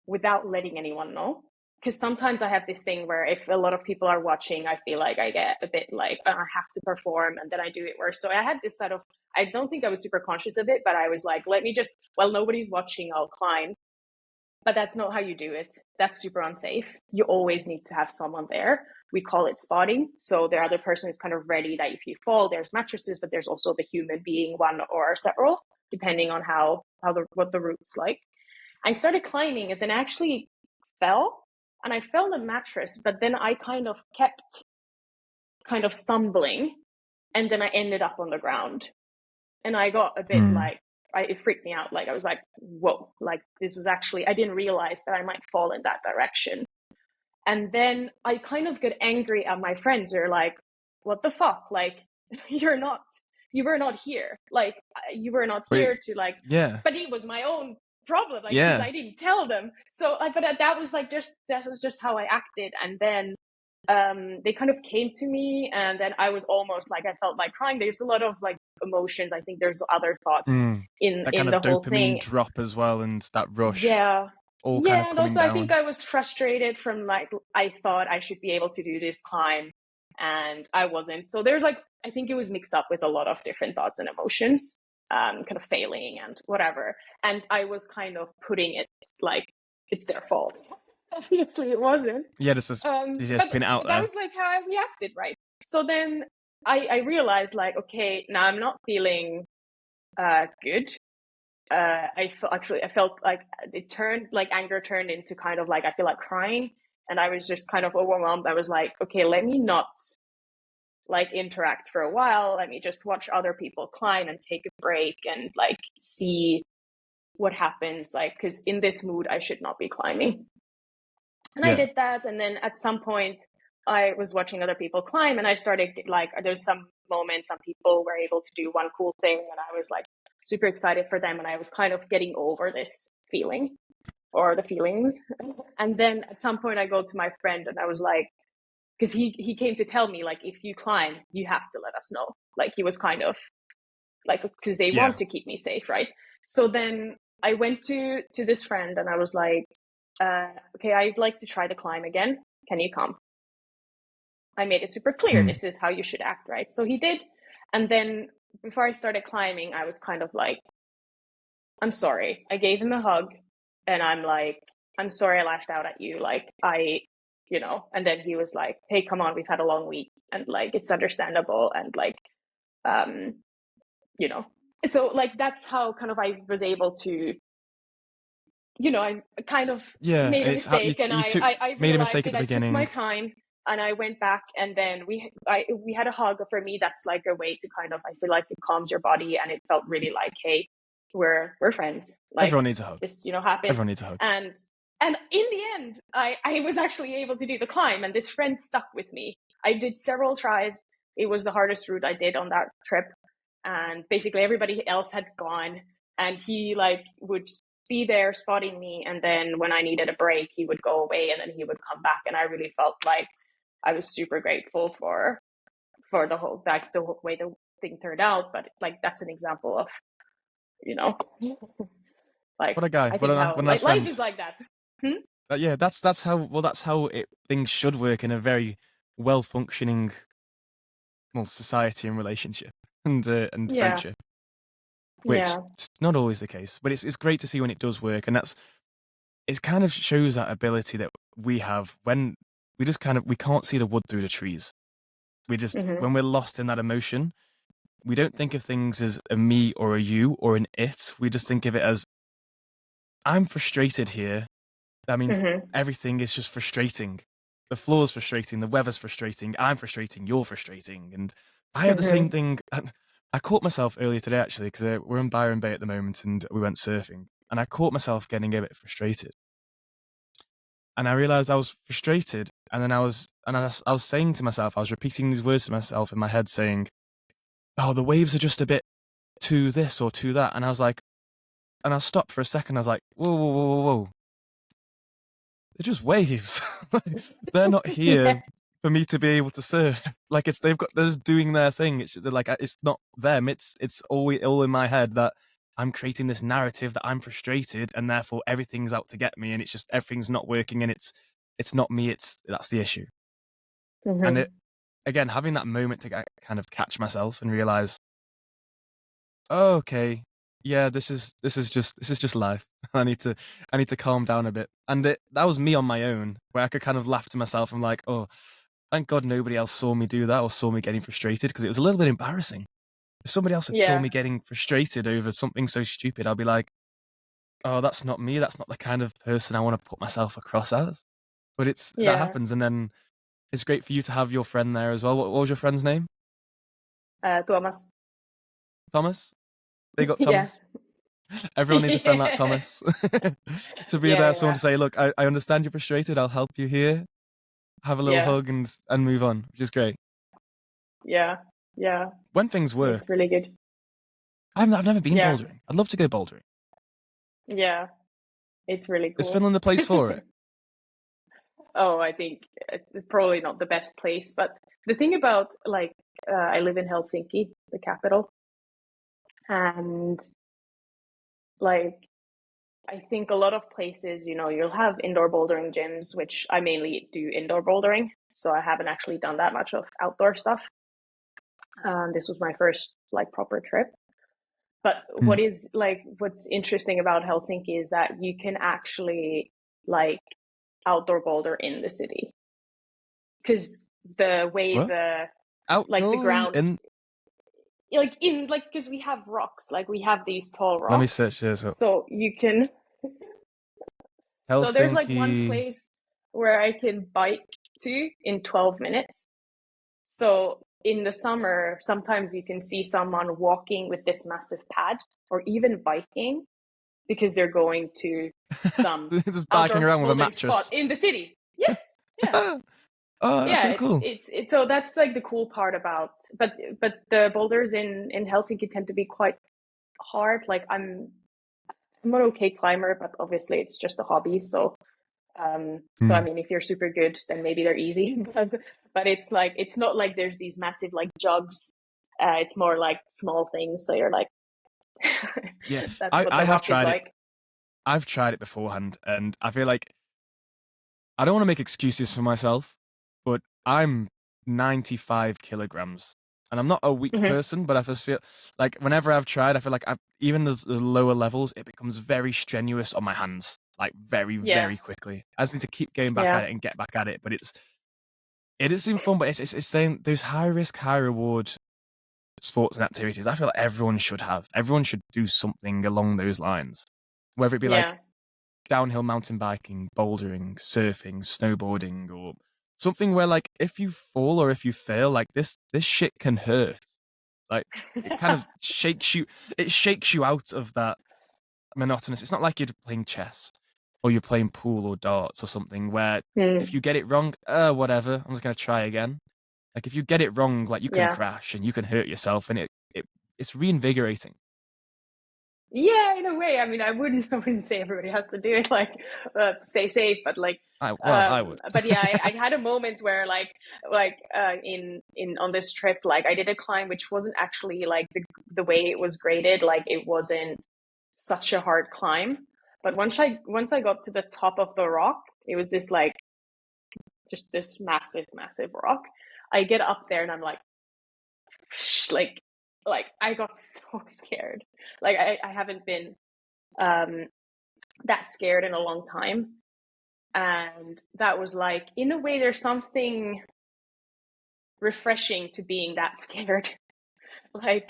without letting anyone know, because sometimes I have this thing where if a lot of people are watching, I feel like I get a bit like, I have to perform, and then I do it worse. So I had this sort of, I don't think I was super conscious of it, but I was like, let me just, well, nobody's watching, I'll climb. But that's not how you do it. That's super unsafe. You always need to have someone there. We call it spotting. So the other person is kind of ready that if you fall, there's mattresses, but there's also the human being, one or several, depending on what the route's like. I started climbing, and then I actually fell, and I fell on the mattress, but then I kind of kept kind of stumbling, and then I ended up on the ground. And I got a bit like, it freaked me out. Like, I was like, whoa, like, this was actually, I didn't realize that I might fall in that direction. And then I kind of get angry at my friends. They're like, what the fuck? Like, you were not here. Like, you were not here to, like, but it was my own problem, like, because I didn't tell them. So, but that was just how I acted. And then they kind of came to me, and then I was almost like, I felt like crying. There's a lot of, like, emotions. I think there's other thoughts in that kind the of whole dopamine thing. drop as well, and that rush. Yeah. All kind of and coming also down. I think I was frustrated from, like, I thought I should be able to do this climb, and I wasn't. So there's, like, I think it was mixed up with a lot of different thoughts and emotions, kind of failing and whatever. And I was kind of putting it like it's their fault. Obviously it wasn't. Yeah, this is but putting it out that there. was, like, how I reacted, right? So then I realized, like, okay, now I'm not feeling good. I felt like it turned, like, anger turned into kind of like, I feel like crying, and I was just kind of overwhelmed. I was like, okay, let me not, like, interact for a while. Let me just watch other people climb and take a break and, like, see what happens, like, because in this mood I should not be climbing. And I did that, and then at some point I was watching other people climb, and I started, like, there's some moments some people were able to do one cool thing, and I was, like, super excited for them, and I was kind of getting over this feeling. or the feelings. And then at some point I go to my friend and I was like, because he came to tell me, like, if you climb, you have to let us know. Like, he was kind of like, because they Yeah. want to keep me safe, right? So then I went to this friend and I was like, okay, I'd like to try the climb again. Can you come? I made it super clear, this is how you should act, right? So he did. And then before I started climbing, I was kind of like, I'm sorry. I gave him a hug and I'm like, I'm sorry I lashed out at you. Like, and then he was like, hey, come on, we've had a long week and like, it's understandable. And like, um, so like, that's how kind of I was able to, I kind of Yeah, made and a it's how mistake and you took I made a realized mistake at it. the I took my beginning. time and I went back and then we had a hug. For me, that's like a way to kind of, I feel like it calms your body and it felt really like, hey, we're friends. Like, Everyone needs a hug. this, happens. Everyone needs a hug. And in the end, I was actually able to do the climb and this friend stuck with me. I did several tries. It was the hardest route I did on that trip. And basically everybody else had gone and he like would be there spotting me. And then when I needed a break, he would go away and then he would come back. And I really felt like I was super grateful for the whole way the thing turned out. But like, that's an example of, like, What a guy! I What think a how what a nice life friend. is like that. Hmm? Yeah, that's how things should work in a very well functioning society and relationship and Yeah. friendship, which Yeah. is not always the case. But it's great to see when it does work, and it kind of shows that ability that we have when we can't see the wood through the trees. Mm-hmm. When we're lost in that emotion, we don't think of things as a me or a you or an it. We just think of it as I'm frustrated here. That means Mm-hmm. everything is just frustrating. The floor's frustrating, the weather's frustrating, I'm frustrating, you're frustrating. And I have the same Mm-hmm. thing. I caught myself earlier today, actually, because we're in Byron Bay at the moment and we went surfing. And I caught myself getting a bit frustrated. And I realized I was frustrated. And then I was saying to myself, I was repeating these words to myself in my head saying, oh, the waves are just a bit too this or too that. And I was like, and I stopped for a second. I was like, whoa, whoa, whoa, whoa, whoa. They're just waves. They're not Yeah. here for me to be able to surf. Like they're just doing their thing. It's not them. It's all in my head that I'm creating this narrative that I'm frustrated and therefore everything's out to get me and it's just everything's not working and it's not me. That's the issue. And Mm-hmm. again, having that moment to kind of catch myself and realize, oh, okay, yeah, this is just life. I need to calm down a bit. And that was me on my own, where I could kind of laugh to myself. I'm like, oh, thank God nobody else saw me do that or saw me getting frustrated because it was a little bit embarrassing. If somebody else had saw Yeah. me getting frustrated over something so stupid, I'd be like, oh, that's not me. That's not the kind of person I want to put myself across as. But that Yeah. happens, and then it's great for you to have your friend there as well. What was your friend's name? Tuomas. Thomas. They got Yeah. Thomas. Everyone needs a friend like Thomas. Yes. To be there, Yeah. someone Yeah. to say, look, I understand you're frustrated. I'll help you here. Have a little Yeah. hug and move on, which is great. Yeah. Yeah. When things work, It's really good. I've never been Yeah. bouldering. I'd love to go bouldering. Yeah. It's really Is cool. Finland the place for it? Oh, I think it's probably not the best place, but the thing about like I live in Helsinki, the capital, and like I think a lot of places, you'll have indoor bouldering gyms, which I mainly do indoor bouldering, so I haven't actually done that much of outdoor stuff. This was my first like proper trip. But Mm. what's interesting about Helsinki is that you can actually like outdoor boulder in the city because the way What? the Outdoor ground in? because we have rocks, like we have these tall Let me rocks, search this up. so you can so there's like one Helsinki. place where I can bike to in 12 minutes. So in the summer, sometimes you can see someone walking with this massive pad or even biking because they're going to some Just biking outdoor around with a bouldering spot mattress. in the city. Yes. Yeah. Oh, that's Yeah, so cool. it's so that's like the cool part about, but the boulders in Helsinki tend to be quite hard. Like I'm an okay climber, but obviously it's just a hobby. So so I Hmm. mean, if you're super good, then maybe they're easy. But it's like it's not like there's these massive like jugs. It's more like small things. So you're like, Yeah, that's I, what I the have rock is tried it. like. I've tried it beforehand, and I feel like I don't want to make excuses for myself, but I'm 95 kilograms. And I'm not a weak Hmm. person, but I just feel like whenever I've tried, I feel like even the lower levels, it becomes very strenuous on my hands, like very, Yeah, very quickly. I just need to keep going back yeah, at it and get back at it. But it is fun, but it's saying those high risk, high reward sports and activities. I feel like everyone should have. Everyone should do something along those lines, whether it be like yeah, downhill mountain biking, bouldering, surfing, snowboarding, or something where like if you fall or if you fail, like this shit can hurt. Like it kind of shakes you. It shakes you out of that monotonous. It's not like you're playing chess or you're playing pool or darts or something where if Hmm. you get it wrong, whatever. I'm just gonna try again. Like if you get it wrong, like you can Yeah. crash and you can hurt yourself, and it's reinvigorating. Yeah, in a way. I mean, I wouldn't say everybody has to do it like stay safe, but like I would. but yeah, I had a moment where in on this trip, like I did a climb which wasn't actually like the way it was graded, like it wasn't such a hard climb. But once I got to the top of the rock, it was this like just this massive, massive rock. I get up there and I'm like I got so scared. Like I haven't been um that scared in a long time. And that was like, in a way, there's something refreshing to being that scared. Like,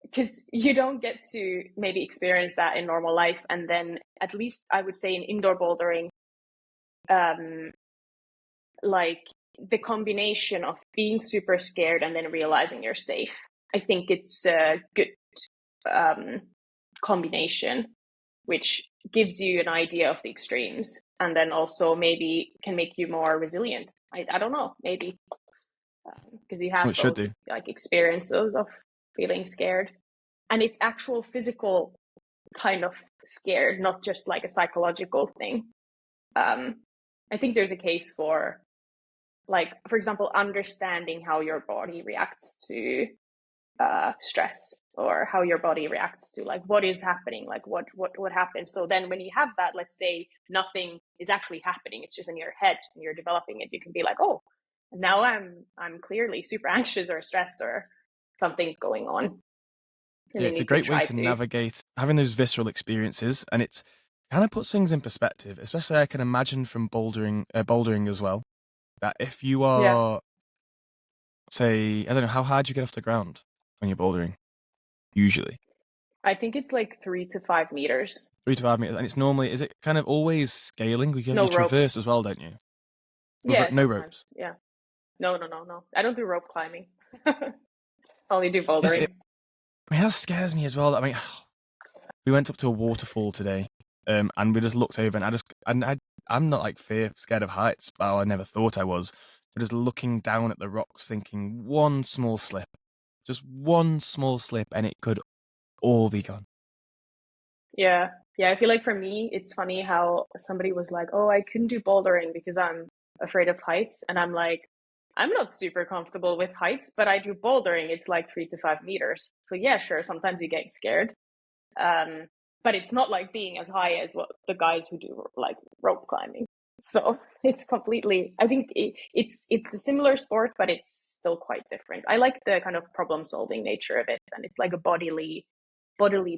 because you don't get to maybe experience that in normal life. And then, at least I would say in indoor bouldering, um, like the combination of being super scared and then realizing you're safe. I think it's a good um, combination, which gives you an idea of the extremes and then also maybe can make you more resilient. I don't know, maybe because you Well, have it should both do. like experiences of feeling scared and it's actual physical kind of scared, not just like a psychological thing. Um, I think there's a case for like, for example, understanding how your body reacts to stress or how your body reacts to like what is happening, like what happened. So then when you have that, let's say nothing is actually happening, it's just in your head and you're developing it, you can be like, oh, now I'm clearly super anxious or stressed or something's going on, and Yeah, then it's a you can great way try to to navigate having those visceral experiences, and it's kind of puts things in perspective. Especially, I can imagine from bouldering as well. That if you yeah, are, say, I don't know, how hard you get off the ground when you're bouldering, usually I think it's like 3 to 5 meters. 3 to 5 meters, and it's normally is it kind of always scaling? You No traverse ropes. as well, don't you? Yeah, No sometimes. ropes. Yeah. No, no, no, no, I don't do rope climbing. I only do Yes, bouldering. I mean that scares me as well. I mean, we went up to a waterfall today, and we just looked over, and I'm not like scared of heights, but I never thought I was. But just looking down at the rocks, thinking one small slip, just one small slip, and it could all be gone. Yeah. Yeah, I feel like for me, it's funny how somebody was like, "Oh, I couldn't do bouldering because I'm afraid of heights." And I'm like, "I'm not super comfortable with heights, but I do bouldering. It's like 3 to 5 meters. So yeah, sure, sometimes you get scared. Um, but it's not like being as high as what the guys who do like rope climbing. So it's completely, I think it's a similar sport, but it's still quite different. I like the kind of problem solving nature of it, and it's like a bodily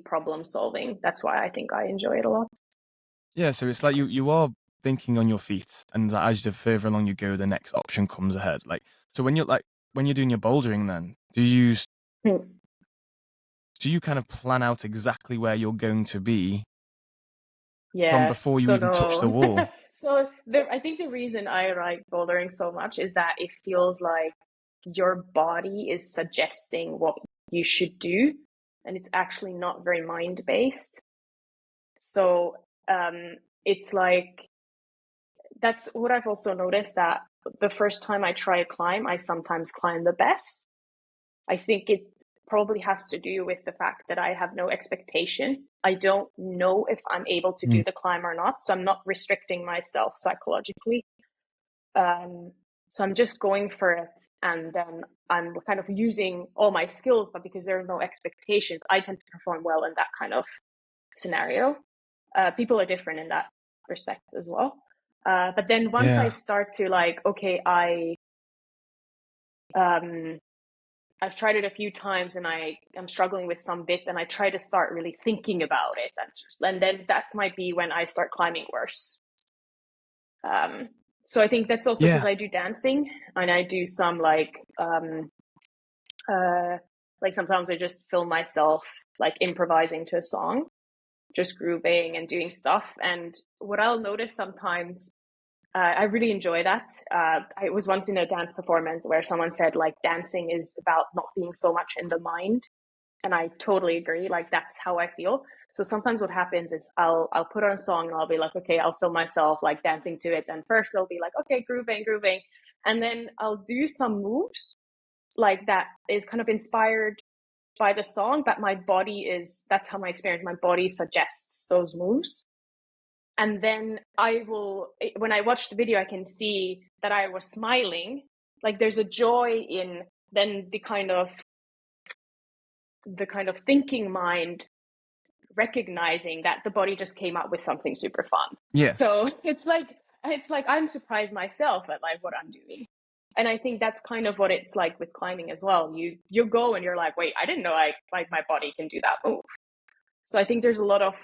problem solving. That's why I think I enjoy it a lot. Yeah, so it's like you are thinking on your feet, and like, as the further along you go, the next option comes ahead. Like so, when you're doing your bouldering, then Hmm. do you kind of plan out exactly where you're going to be from Yeah, before you so even touch the no. wall? I think the reason I like bouldering so much is that it feels like your body is suggesting what you should do, and it's actually not very mind based. So it's like that's what I've also noticed, that the first time I try a climb, I sometimes climb the best. I think probably has to do with the fact that I have no expectations. I don't know if I'm able to do the climb or not, so I'm not restricting myself psychologically. So I'm just going for it, and then I'm kind of using all my skills, but because there are no expectations, I tend to perform well in that kind of scenario. People are different in that respect as well. But then once I start to like, okay, I've tried it a few times and I'm struggling with some bit, and I try to start really thinking about it, and then that might be when I start climbing worse. So I think that's also because I do dancing, and I do some like sometimes I just film myself like improvising to a song, just grooving and doing stuff. And what I'll notice sometimes, I really enjoy that. I was once in a dance performance where someone said like dancing is about not being so much in the mind. And I totally agree. Like that's how I feel. So sometimes what happens is I'll put on a song and I'll be like, okay, I'll film myself like dancing to it. Then first they'll be like, okay, grooving. And then I'll do some moves like that is kind of inspired by the song, but that's how my experience, my body suggests those moves. And then when I watch the video, I can see that I was smiling. Like there's a joy in then the kind of thinking mind recognizing that the body just came up with something super fun. Yeah. So it's like I'm surprised myself at like what I'm doing. And I think that's kind of what it's like with climbing as well. You go and you're like, wait, I didn't know my body can do that move. So I think there's a lot of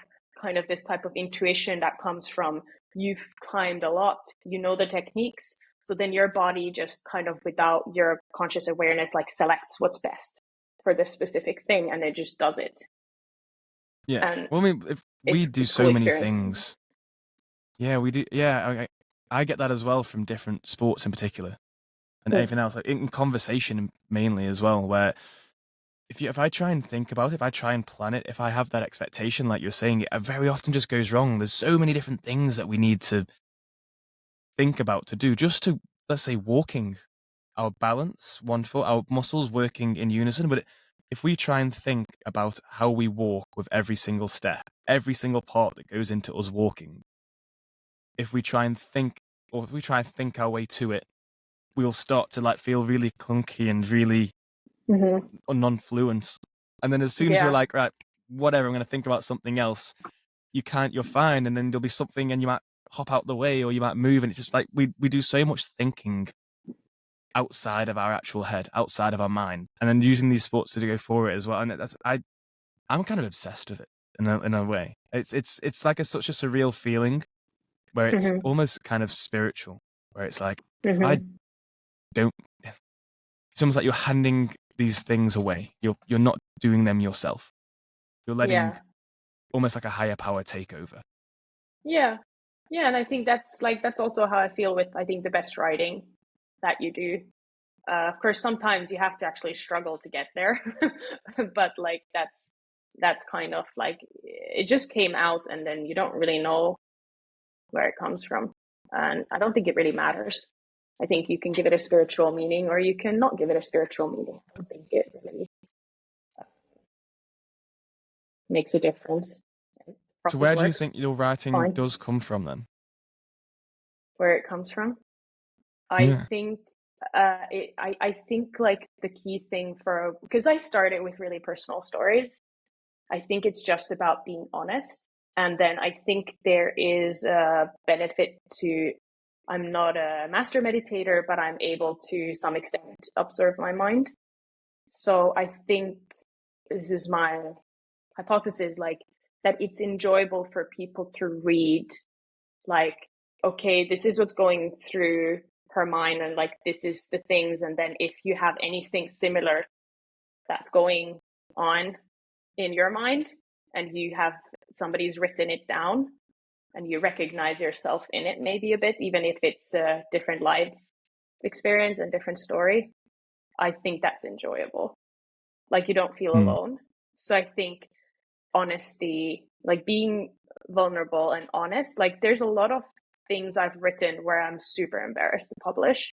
kind of this type of intuition that comes from you've climbed a lot, you know the techniques. So then your body just kind of without your conscious awareness, like selects what's best for this specific thing, and it just does it. Yeah. And well, I mean, if we do it's cool so many experience. things. Yeah, we do. Yeah, I get that as well from different sports in particular, and anything else, like in conversation mainly as well. Where if I try and think about it, if I try and plan it, if I have that expectation, like you're saying, it very often just goes wrong. There's so many different things that we need to think about to do just to, let's say, walking, our balance, one foot, our muscles working in unison. But if we try and think about how we walk with every single step, every single part that goes into us walking, if we try and think, or if we try and think our way to it, we'll start to like feel really clunky and really non-fluent. And then as soon as we're like, right, whatever, I'm going to think about something else, you're fine. And then there'll be something and you might hop out the way or you might move. And it's just like, we do so much thinking outside of our actual head, outside of our mind, and then using these sports to go for it as well. And I'm kind of obsessed with it in a way. It's like such a surreal feeling where it's almost kind of spiritual, where it's like, if I don't, it's almost like you're handing these things away. You're not doing them yourself. You're letting almost like a higher power take over. Yeah. And I think that's also how I feel with, I think, the best writing that you do. Of course, sometimes you have to actually struggle to get there, but like that's kind of like it just came out, and then you don't really know where it comes from, and I don't think it really matters. I think you can give it a spiritual meaning, or you can not give it a spiritual meaning. I don't think it really makes a difference. So where do you Works. think your writing does come from then? Where it comes from? I think I think like the key thing because I started with really personal stories, I think it's just about being honest. And then I think there is a benefit to, I'm not a master meditator, but I'm able to some extent observe my mind. So I think this is my hypothesis, like that it's enjoyable for people to read, like, okay, this is what's going through her mind, and like this is the things, and then if you have anything similar that's going on in your mind and somebody's written it down and you recognize yourself in it maybe a bit, even if it's a different life experience and different story, I think that's enjoyable. Like you don't feel alone. So I think honesty, like being vulnerable and honest, like there's a lot of things I've written where I'm super embarrassed to publish,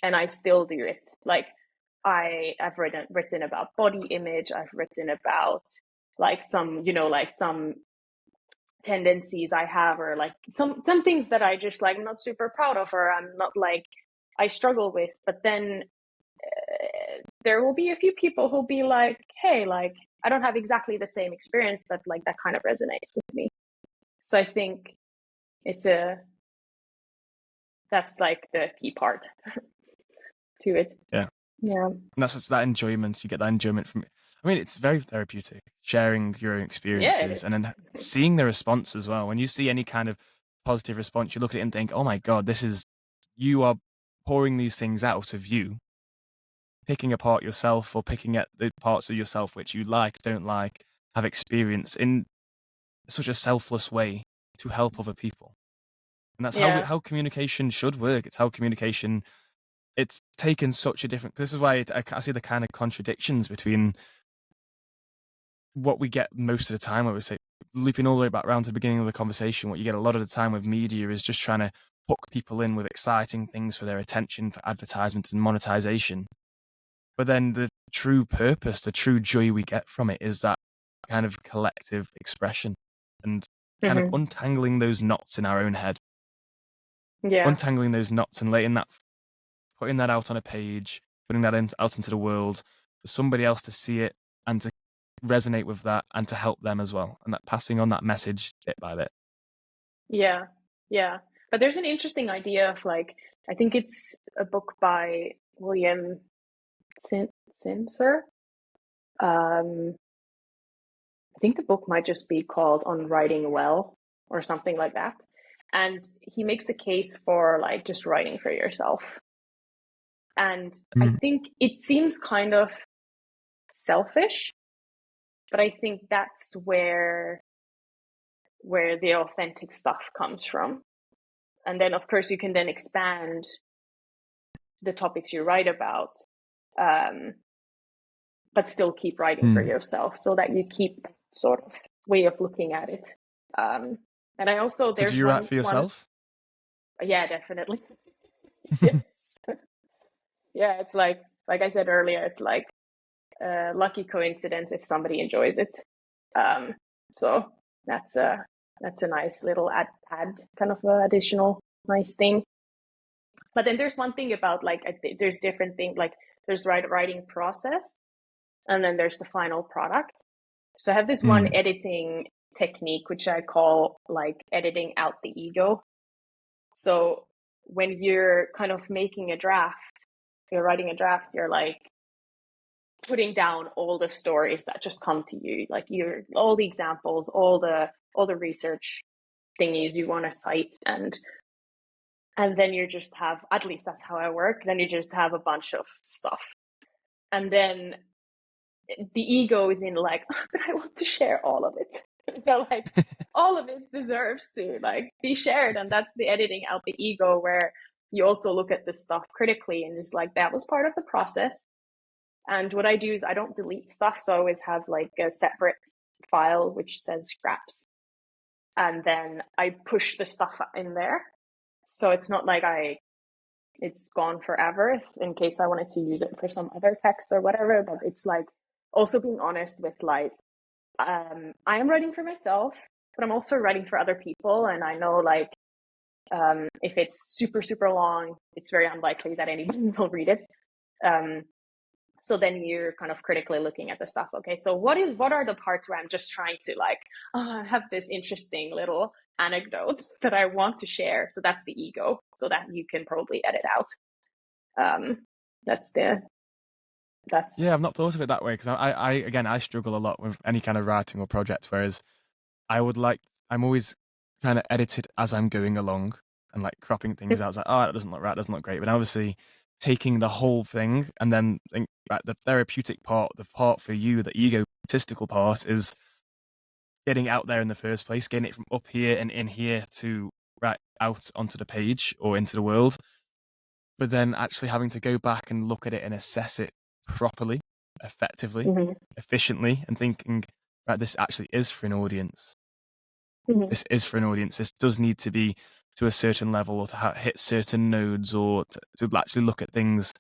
and I still do it. Like I've written about body image. I've written about like some, like some tendencies I have, or like some things that I just like not super proud of, or I'm not like I struggle with. But then there will be a few people who'll be like, hey, like I don't have exactly the same experience, but like that kind of resonates with me. So I think it's that's like the key part to it. Yeah. Yeah. And that's that enjoyment. You get that enjoyment from it. I mean, it's very therapeutic, sharing your own Yeah, it experiences is. and then seeing the response as well. When you see any kind of positive response, you look at it and think, oh my God, you are pouring these things out of you, picking apart yourself or picking at the parts of yourself which you like, don't like, have experience in such a selfless way to help other people. And that's Yeah. how communication should work. It's how communication, it's taken such a different, this is why I see the kind of contradictions between what we get most of the time, I would say, looping all the way back around to the beginning of the conversation, what you get a lot of the time with media is just trying to hook people in with exciting things for their attention, for advertisements and monetization. But then the true purpose, the true joy we get from it is that kind of collective expression and kind of Mm-hmm. untangling those knots in our own head, Yeah. untangling those knots and putting that out on a page, putting that out into the world for somebody else to see it and to resonate with that and to help them as well. And that passing on that message bit by bit. Yeah. Yeah. But there's an interesting idea of like, I think it's a book by William Simser. I think the book might just be called On Writing Well or something like that. And he makes a case for like just writing for yourself. And I think it seems kind of selfish, but I think that's where the authentic stuff comes from. And then of course you can then expand the topics you write about, but still keep writing for yourself so that you keep sort of way of looking at it. And I also, So do there's you write one, for yourself? yeah, definitely. Yes. Yeah, it's like I said earlier, it's like a lucky coincidence if somebody enjoys it. So that's a nice little add kind of additional nice thing. But then there's one thing about like there's different things, like there's writing process, and then there's the final product. So I have this one editing technique which I call like editing out the ego. So when you're kind of making a draft, you're writing a draft, you're like putting down all the stories that just come to you, like all the examples, all the research thingies you want to cite, and then you just have, at least that's how I work, then you just have a bunch of stuff. And then the ego is in like, oh, but I want to share all of it. Like all of it deserves to like be shared. And that's the editing out the ego, where you also look at the stuff critically and just like, that was part of the process. And what I do is I don't delete stuff. So I always have like a separate file which says scraps. And then I push the stuff in there. So it's not like it's gone forever in case I wanted to use it for some other text or whatever. But it's like also being honest with like, I am writing for myself, but I'm also writing for other people. And I know like, if it's super, super long, it's very unlikely that anybody will read it. So then you're kind of critically looking at the stuff. Okay, so what are the parts where I'm just trying to like, I have this interesting little anecdote that I want to share. So that's the ego. So that you can probably edit out. That's Yeah, I've not thought of it that way because I struggle a lot with any kind of writing or project. Whereas I'm always trying to edit it as I'm going along and like cropping things out. It's like, oh, that doesn't look right, doesn't look great. But obviously, taking the whole thing and then think right, the therapeutic part, the part for you, the egotistical part is getting out there in the first place, getting it from up here and in here to right out onto the page or into the world. But then actually having to go back and look at it and assess it properly, effectively, mm-hmm. efficiently, and thinking, right, this actually is for an audience. Mm-hmm. This is for an audience. This does need to be to a certain level or to hit certain nodes or to actually look at things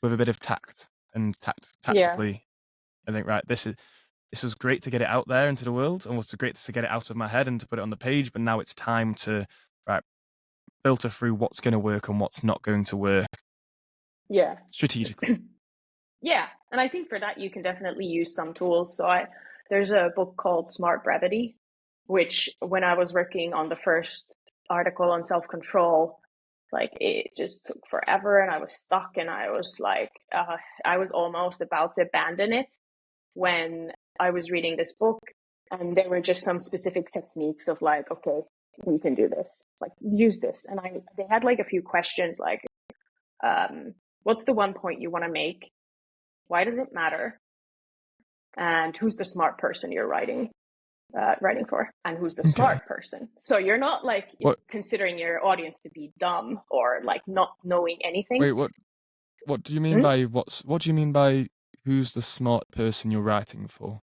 with a bit of tact. and tactically. I think, right, this was great to get it out there into the world, and was great to get it out of my head and to put it on the page. But now it's time to filter through what's going to work and what's not going to work. Yeah. Strategically. Yeah, and I think for that you can definitely use some tools. So there's a book called Smart Brevity, which when I was working on the first article on self-control, like it just took forever and I was stuck and I was like, I was almost about to abandon it when I was reading this book, and there were just some specific techniques of like, okay, you can do this, like use this. And they had like a few questions like, what's the one point you want to make? Why does it matter? And who's the smart person you're writing for? And who's the smart person? So you're not like considering your audience to be dumb or like not knowing anything. Wait, what do you mean by what do you mean by who's the smart person you're writing for?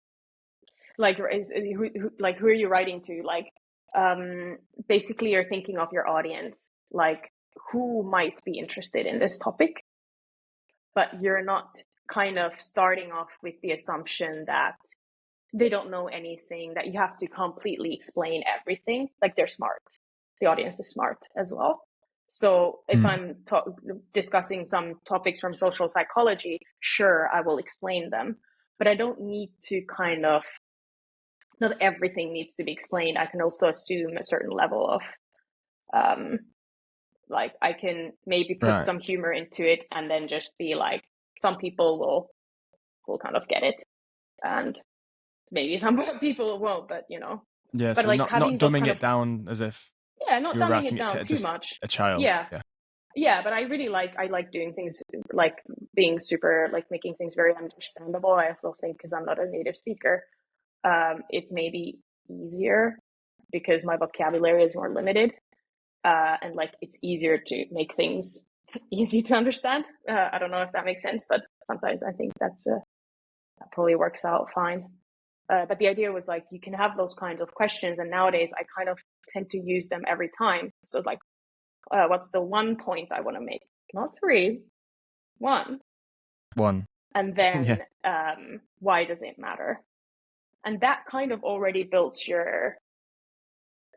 Like, who are you writing to? Like, basically you're thinking of your audience, like who might be interested in this topic, but you're not kind of starting off with the assumption that they don't know anything, that you have to completely explain everything. Like, they're smart. The audience is smart as well. So if I'm discussing some topics from social psychology, sure, I will explain them, but I don't need to kind of, not everything needs to be explained. I can also assume a certain level of, like, I can maybe put some humor into it and then just be like, some people will kind of get it, and maybe some people won't, but you know. Yeah, but so like not having dumbing it down as if not you're dumbing writing it down to too just much. a child. Yeah, but I like doing things, like being super, like making things very understandable. I also think, because I'm not a native speaker, it's maybe easier because my vocabulary is more limited, and like it's easier to make things easy to understand. I don't know if that makes sense, but sometimes I think that probably works out fine. But the idea was like, you can have those kinds of questions, and nowadays I kind of tend to use them every time. So like, what's the one point I want to make? Not three, one. And then why does it matter? And that kind of already builds your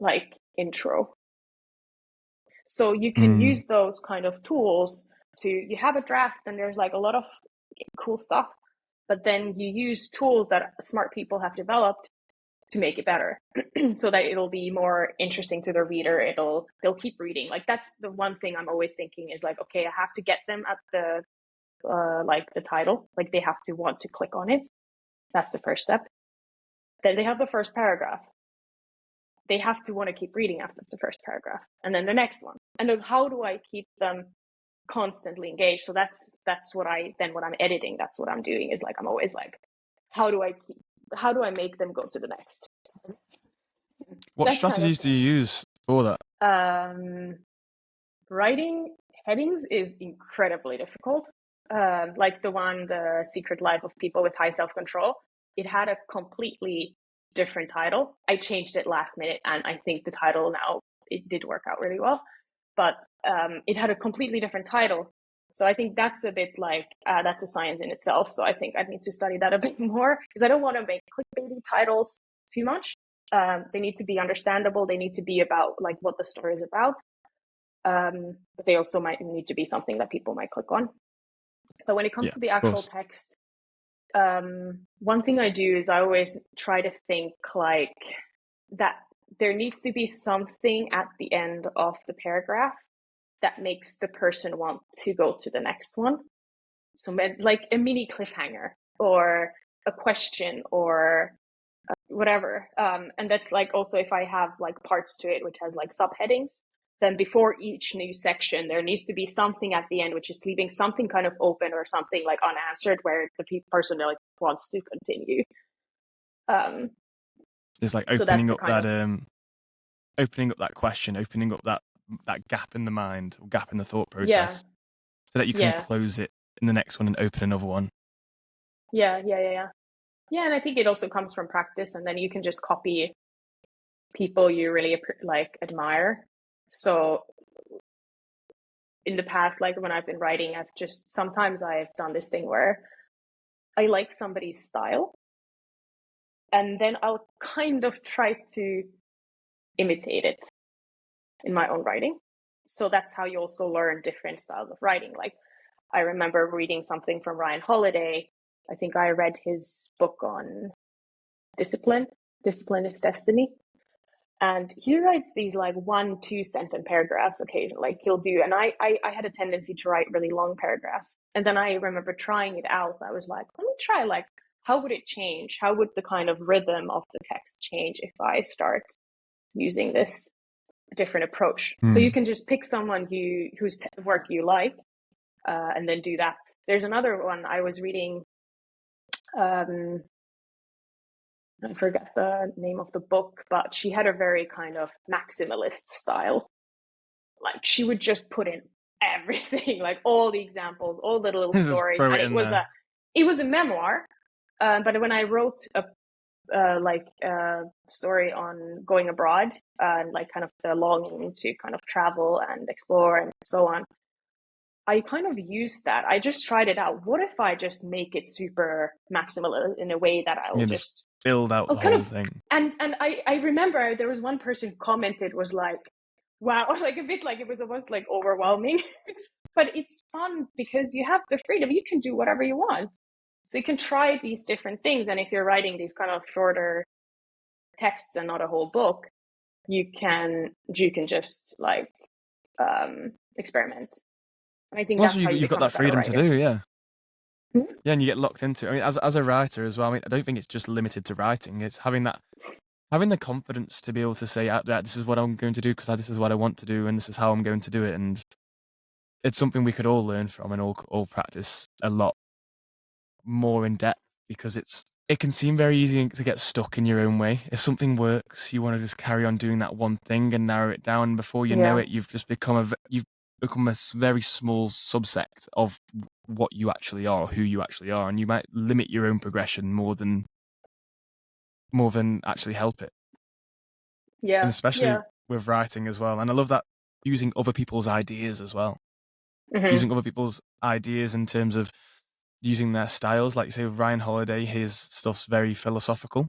like intro. So you can use those kind of tools you have a draft and there's like a lot of cool stuff, but then you use tools that smart people have developed to make it better so that it'll be more interesting to the reader. They'll keep reading. Like, that's the one thing I'm always thinking is like, okay, I have to get them at the like the title, like they have to want to click on it. That's the first step. Then they have the first paragraph. They have to want to keep reading after the first paragraph, and then the next one. And then how do I keep them constantly engaged? So that's what I'm editing, that's what I'm doing, is like, I'm always like, how do I make them go to the next? What strategies do you use for that? Writing headings is incredibly difficult. Like the Secret Life of People with High Self-Control, it had a completely different title. I changed it last minute, and I think the title now, it did work out really well, but it had a completely different title. So I think that's a bit like, that's a science in itself. So I think I need to study that a bit more, because I don't want to make clickbaity titles too much. They need to be understandable. They need to be about like what the story is about. But they also might need to be something that people might click on. But when it comes to the actual text, one thing I do is I always try to think like that there needs to be something at the end of the paragraph that makes the person want to go to the next one. So like a mini cliffhanger or a question or whatever. And that's like, also if I have like parts to it, which has like subheadings, then before each new section, there needs to be something at the end, which is leaving something kind of open or something like unanswered, where the person like wants to continue. It's like opening up that question, opening up that gap in the mind, or gap in the thought process, so that you can close it in the next one and open another one. Yeah, and I think it also comes from practice, and then you can just copy people you really like admire. So in the past, like when I've been writing, sometimes I've done this thing where I like somebody's style, and then I'll kind of try to imitate it in my own writing. So that's how you also learn different styles of writing. Like, I remember reading something from Ryan Holiday. I think I read his book on discipline. Discipline is Destiny. And he writes these like 1-2 sentence paragraphs occasionally. Like he'll do, and I had a tendency to write really long paragraphs. And then I remember trying it out. I was like, let me try, like, how would it change? How would the kind of rhythm of the text change if I start using this different approach? So you can just pick someone whose work you like, and then do that. There's another one I was reading. I forget the name of the book, but she had a very kind of maximalist style. Like she would just put in everything, like all the examples, all the little Just stories, throw and it it in was there. a memoir. But when I wrote a story on going abroad and like kind of the longing to kind of travel and explore and so on, I kind of used that. I just tried it out. What if I just make it super maximal in a way that I'll You just just build out the kind whole of, thing. and I remember there was one person who commented, was like, wow, like a bit like it was almost like overwhelming. But it's fun because you have the freedom. You can do whatever you want. So you can try these different things. And if you're writing these kind of shorter texts and not a whole book, you can just like experiment. And I think Also, that's how you you've got become a that better freedom to writer. do, yeah. Mm-hmm. Yeah, and you get locked into it. I mean, as a writer as well, I mean, I don't think it's just limited to writing. It's having the confidence to be able to say, this is what I'm going to do because this is what I want to do, and this is how I'm going to do it. And it's something we could all learn from and all practice a lot more in depth, because it can seem very easy to get stuck in your own way. If something works, you want to just carry on doing that one thing and narrow it down. Before you know Yeah. it, you've just become a very small subsect of what you actually are, or who you actually are, and you might limit your own progression more than actually help it. And Yeah. especially Yeah. with writing as well. And I love that, using other people's ideas as well. Mm-hmm. Using other people's ideas in terms of using their styles. Like you say with Ryan Holiday, his stuff's very philosophical,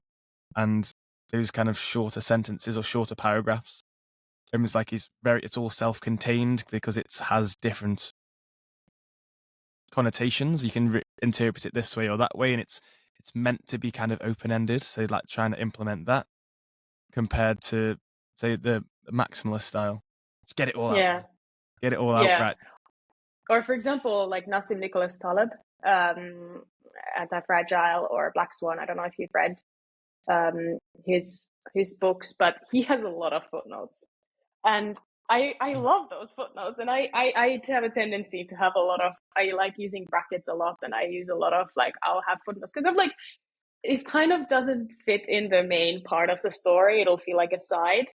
and those kind of shorter sentences or shorter paragraphs, it's like it's all self-contained because it has different connotations. You can interpret it this way or that way, and it's meant to be kind of open-ended. So like trying to implement that compared to, say, the maximalist style. Just get it all out Yeah. there. Get it all out Yeah. right. Or for example, like Nassim Nicholas Taleb, Anti-Fragile or Black Swan. I don't know if you've read um, his books, but he has a lot of footnotes, and I love those footnotes. And I have a tendency to have a lot of, I like using brackets a lot, and I use a lot of like, I'll have footnotes because I'm like, it kind of doesn't fit in the main part of the story. It'll feel like a side.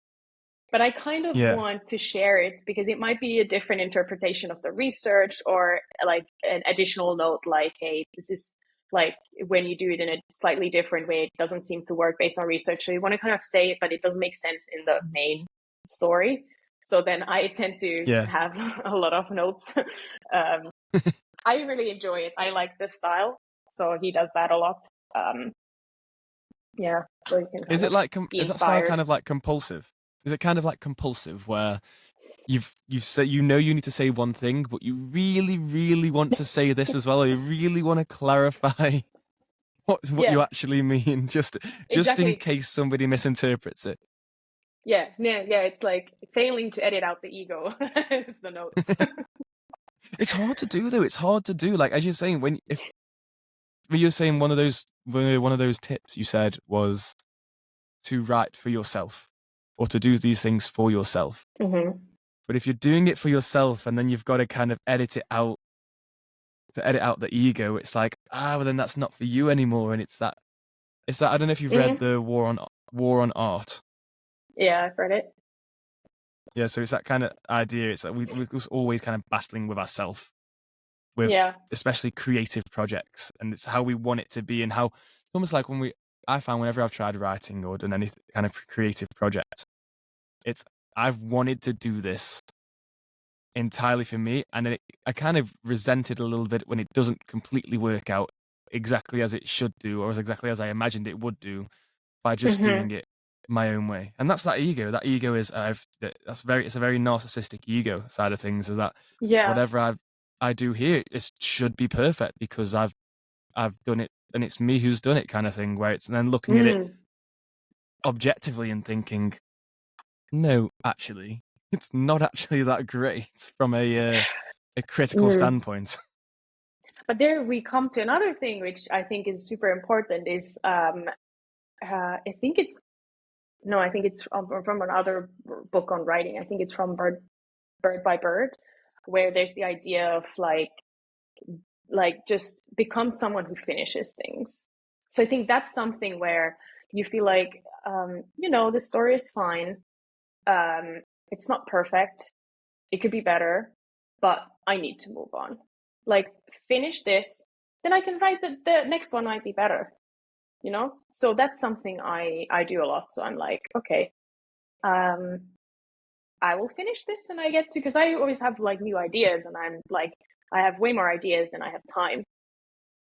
But I kind of Yeah. want to share it because it might be a different interpretation of the research, or like an additional note like, hey, this is like when you do it in a slightly different way, it doesn't seem to work based on research. So you want to kind of say it, but it doesn't make sense in the main story. So then I tend to Yeah. have a lot of notes. I really enjoy it. I like this style. So he does that a lot. Yeah. So you can Is kind it of like be is that style inspired. kind of like compulsive? Is it kind of like compulsive where you've said, you need to say one thing, but you really, really want to say this as well, or you really want to clarify what you Yeah, actually mean, just in exactly. case somebody misinterprets it. Yeah, yeah, yeah. It's like failing to edit out the ego. It's the notes. It's hard to do though. It's hard to do. Like as you're saying, when you're saying one of those tips you said was to write for yourself or to do these things for yourself. Hmm. But if you're doing it for yourself and then you've got to kind of edit it out to edit out the ego, it's like, well then that's not for you anymore. And it's that I don't know if you've read Hmm. the War on Art. Yeah, I've read it. Yeah, so it's that kind of idea. It's like we're just always kind of battling with ourselves, with Yeah. especially creative projects, and it's how we want it to be, and how it's almost like I found whenever I've tried writing or done any kind of creative project, it's I've wanted to do this entirely for me, and I kind of resent it a little bit when it doesn't completely work out exactly as it should do, or as exactly as I imagined it would do, by just Hmm. doing it my own way. And that's that ego. That ego is it's a very narcissistic ego side of things. Is that Yeah. whatever I do here, it should be perfect because I've done it and it's me who's done it, kind of thing. Where it's and then looking at it Mm. objectively and thinking, no, actually, it's not actually that great from a critical Mm. standpoint. But there we come to another thing, which I think is super important. Is I think it's no, I think it's from another book on writing. I think it's from Bird by Bird, where there's the idea of like just become someone who finishes things. So I think that's something where you feel like the story is fine. It's not perfect. It could be better, but I need to move on. Like finish this, then I can write the next one might be better. So that's something I do a lot. So I'm like, okay, um I will finish this and I get to, because I always have like new ideas, and I'm like, I have way more ideas than I have time.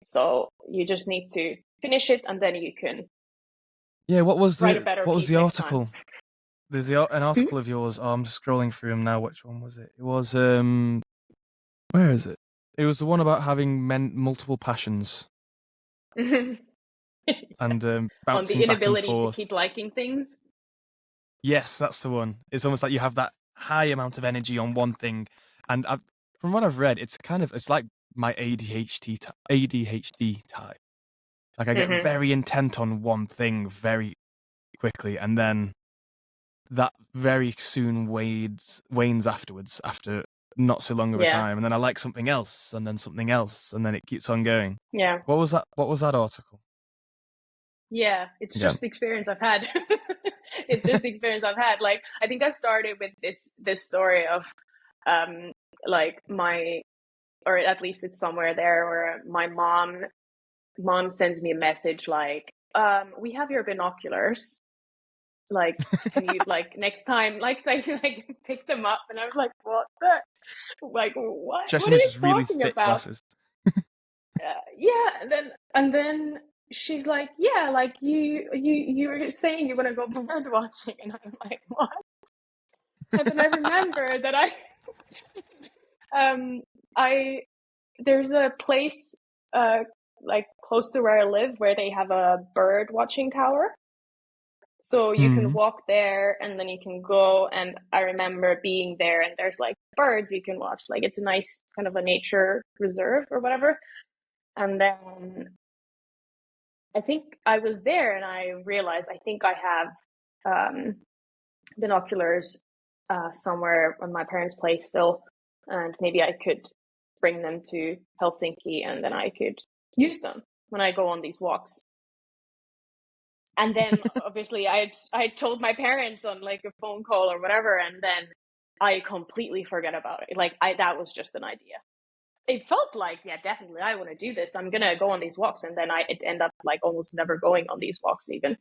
So you just need to finish it, and then you can Yeah, write a better what was piece the next time. article? There's an Hmm? article of yours. Oh, I'm just scrolling through them now. Which one was it? It was where is it? It was the one about having multiple passions and Yes. On the bouncing back and inability to forth. keep liking things. Yes, that's the one. It's almost like you have that high amount of energy on one thing, and from what I've read, it's like my ADHD type. Like I get Hmm. very intent on one thing very quickly, and then that very soon wanes afterwards, after not so long of a Yeah. time, and then I like something else, and then something else, and then it keeps on going. Yeah. What was that? What was that article? Yeah. It's Yeah. just the experience I've had. It's just the experience I've had. Like, I think I started with this story of um like my, or at least it's somewhere there, where my mom sends me a message like, we have your binoculars, like, can you like next time like pick them up? And I was like, what She actually are makes you just really talking thick about? glasses. Yeah. And then she's like, yeah, like you were saying you want to go bird watching. And I'm like, what? And then I remember that um I there's a place uh like close to where I live where they have a bird watching tower. So you can Hmm. walk there and then you can go. And I remember being there, and there's like birds you can watch. Like, it's a nice kind of a nature reserve or whatever. And then I think I was there and I realized, I think I have binoculars somewhere on my parents' place still. And maybe I could bring them to Helsinki, and then I could use them when I go on these walks. And then obviously I told my parents on like a phone call or whatever, and then I completely forget about it. Like, that was just an idea. It felt like, yeah, definitely I want to do this. I'm gonna go on these walks, and then it end up like almost never going on these walks even.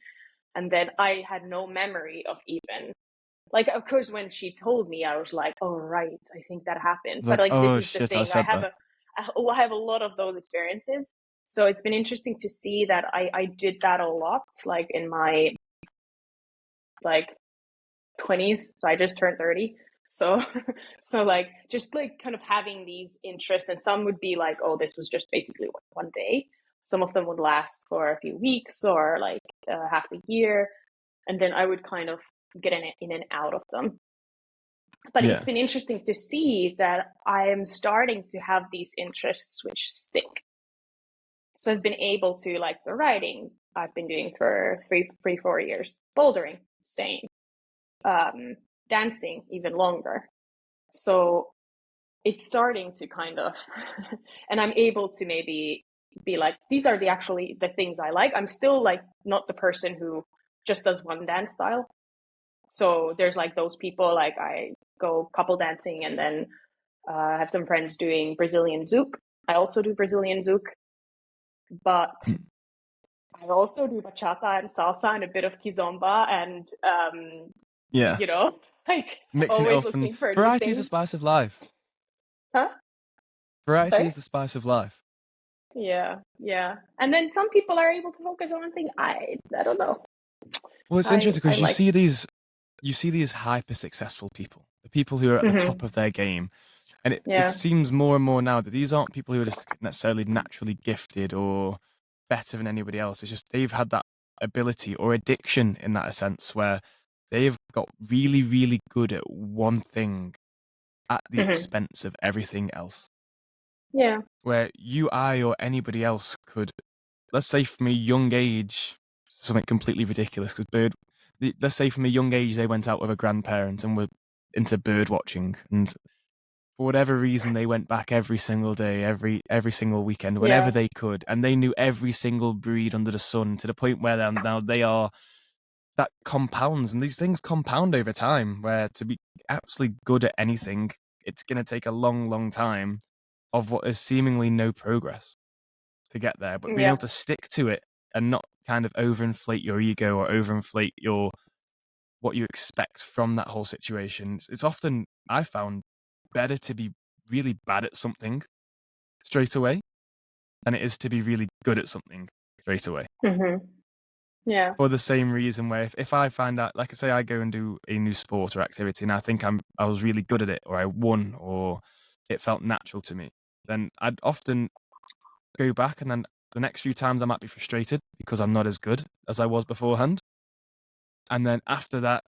And then I had no memory of even, like, of course when she told me, I was like, oh right, I think that happened. But Like, like, this oh is the shit, I thing, said that. I have a lot of those experiences. So it's been interesting to see that I did that a lot, like in my like 20s. So I just turned 30. So so like, just like kind of having these interests, and some would be like, oh, this was just basically one day. Some of them would last for a few weeks or like half a year, and then I would kind of get in and out of them. But Yeah. it's been interesting to see that I am starting to have these interests which stick. So I've been able to, like, the writing I've been doing for 4 years, bouldering, same, um, dancing even longer. So it's starting to kind of, and I'm able to maybe be like, these are the things I like. I'm still like not the person who just does one dance style. So there's like those people, like I go couple dancing, and then have some friends doing Brazilian zouk. I also do Brazilian zouk, but I also do bachata and salsa and a bit of kizomba, and Yeah. you know, like, Mixing it always up, and looking for new variety is the things. spice of life. Huh? Variety Sorry? is the spice of life. Yeah. And then some people are able to focus on one thing. I don't know. Well, it's interesting I because like. you see these hyper successful people, the people who are at the top Hmm. of their game. And it Yeah. seems more and more now that these aren't people who are just necessarily naturally gifted or better than anybody else. It's just they've had that ability or addiction in that sense where they've got really, really good at one thing at the Hmm. expense of everything else. Yeah. Where you, I, or anybody else could, let's say from a young age, something completely ridiculous, because let's say from a young age they went out with a grandparent and were into bird watching, and for whatever reason they went back every single day, every single weekend, whenever Yeah. they could, and they knew every single breed under the sun to the point where now they are that compounds, and these things compound over time. Where to be absolutely good at anything, it's going to take a long, long time of what is seemingly no progress to get there, but being able Yeah. to stick to it and not kind of overinflate your ego or overinflate your what you expect from that whole situation. It's often, I found, better to be really bad at something straight away than it is to be really good at something straight away. Hmm. Yeah. For the same reason where if I find out, like I say, I go and do a new sport or activity and I think I was really good at it or I won or it felt natural to me, then I'd often go back and then the next few times I might be frustrated because I'm not as good as I was beforehand. And then after that,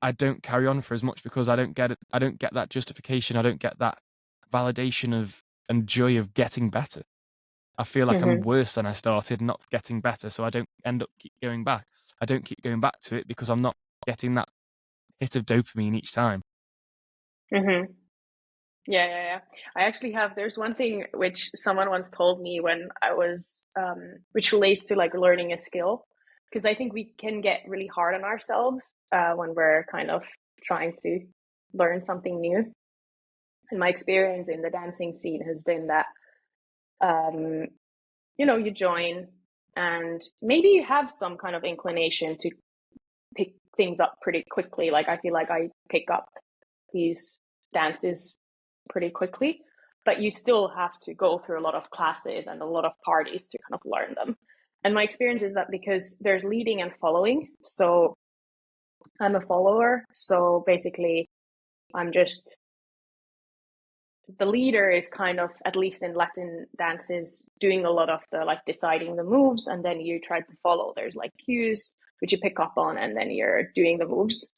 I don't carry on for as much because I don't get it. I don't get that justification. I don't get that validation of and joy of getting better. I feel like I'm Hmm. worse than I started, not getting better. So I don't end up keep going back. I don't keep going back to it because I'm not getting that hit of dopamine each time. Hmm. Yeah. I actually have, there's one thing which someone once told me when I was, which relates to like learning a skill. Because I think we can get really hard on ourselves when we're kind of trying to learn something new. And my experience in the dancing scene has been that, um, you join and maybe you have some kind of inclination to pick things up pretty quickly. Like I feel like I pick up these dances pretty quickly, but you still have to go through a lot of classes and a lot of parties to kind of learn them. And my experience is that because there's leading and following, so I'm a follower. So basically, I'm just the leader is kind of, at least in Latin dances, doing a lot of the like deciding the moves, and then you try to follow. There's like cues which you pick up on, and then you're doing the moves.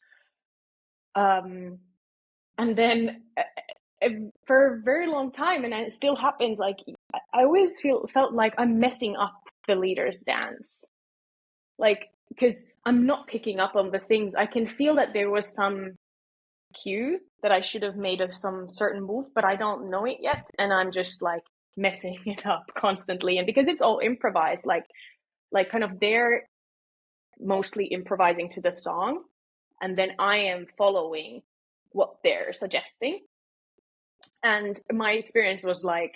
Um, and then for a very long time, and it still happens. Like I always felt like I'm messing up the leader's dance, like because I'm not picking up on the things. I can feel that there was some cue that I should have made of some certain move, but I don't know it yet, and I'm just like messing it up constantly. And because it's all improvised, like kind of they're mostly improvising to the song, and then I am following what they're suggesting. And my experience was like,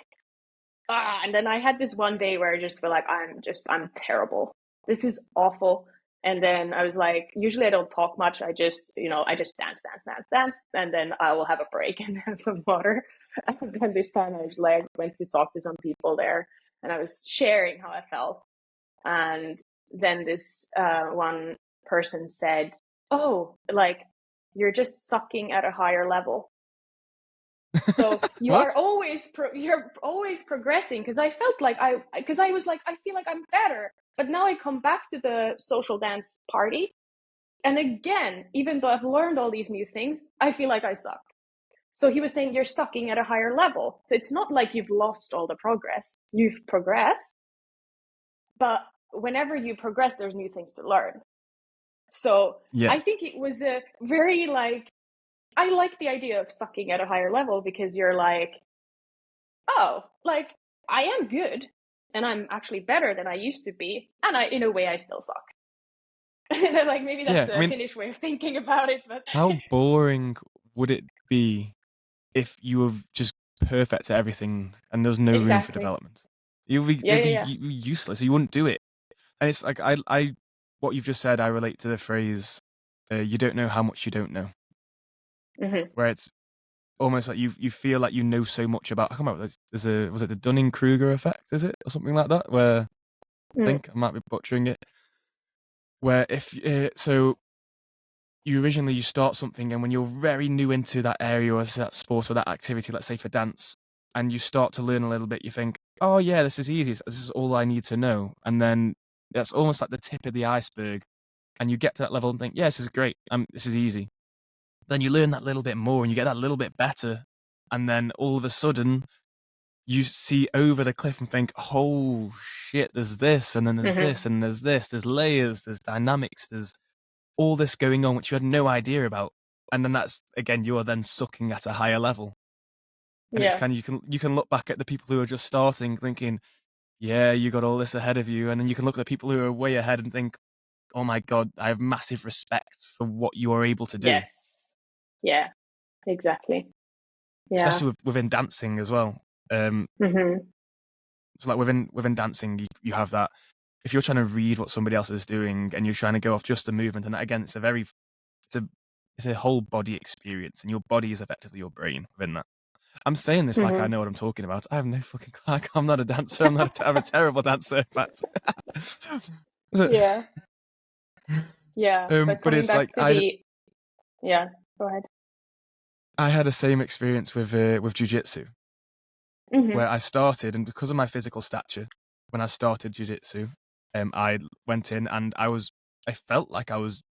and then I had this one day where I just feel like I'm terrible. This is awful. And then I was like, usually I don't talk much. I just dance, and then I will have a break and have some water. And then this time I was like, went to talk to some people there, and I was sharing how I felt. And then this one person said, "Oh, like you're just sucking at a higher level." So What? you're always progressing, because I felt like I was like, I feel like I'm better, but now I come back to the social dance party, and again, even though I've learned all these new things, I feel like I suck. So he was saying you're sucking at a higher level, so it's not like you've lost all the progress. You've progressed, but whenever you progress, there's new things to learn. So Yeah. I think it was a very like, I like the idea of sucking at a higher level, because you're like, oh, like I am good, and I'm actually better than I used to be, and in a way I still suck. And then, like, maybe that's Yeah. I a mean, Finnish way of thinking about it, but how boring would it be if you were just perfect at everything and there was no room for exactly. development? It'd be Yeah. useless. You wouldn't do it. And it's like what you've just said. I relate to the phrase, "You don't know how much you don't know." Hmm. Where it's almost like you feel like you know so much about. I can't remember. Was it the Dunning-Kruger effect? Is it or something like that? Where I Mm. think I might be butchering it. Where if so you start something, and when you're very new into that area or that sport or that activity, let's say for dance, and you start to learn a little bit, you think, oh yeah, this is easy. This is all I need to know. And then that's almost like the tip of the iceberg. And you get to that level and think, yeah, this is great. This is easy. Then you learn that little bit more and you get that little bit better. And then all of a sudden you see over the cliff and think, oh shit, there's this, and then there's Mm-hmm. this, and there's this, there's layers, there's dynamics, there's all this going on which you had no idea about. And then that's again, you are then sucking at a higher level. And it's Yeah. kind of you can look back at the people who are just starting thinking, yeah, you got all this ahead of you. And then you can look at the people who are way ahead and think, oh my God, I have massive respect for what you are able to do. Yes. Yeah. Exactly. Yeah. Especially within dancing as well. Mm-hmm. So like within dancing, you have that. If you're trying to read what somebody else is doing and you're trying to go off just the movement, and again, it's a it's a whole body experience, and your body is effectively your brain within that. I'm saying this like I Mm-hmm. know what I'm talking about. I have no fucking like I'm not a dancer. I'm a terrible dancer, in fact. Yeah. Yeah. But But coming it's back like to the, yeah, go ahead. I had the same experience with jujitsu, Mm-hmm. where I started, and because of my physical stature, when I started jujitsu, I went in and I felt like I was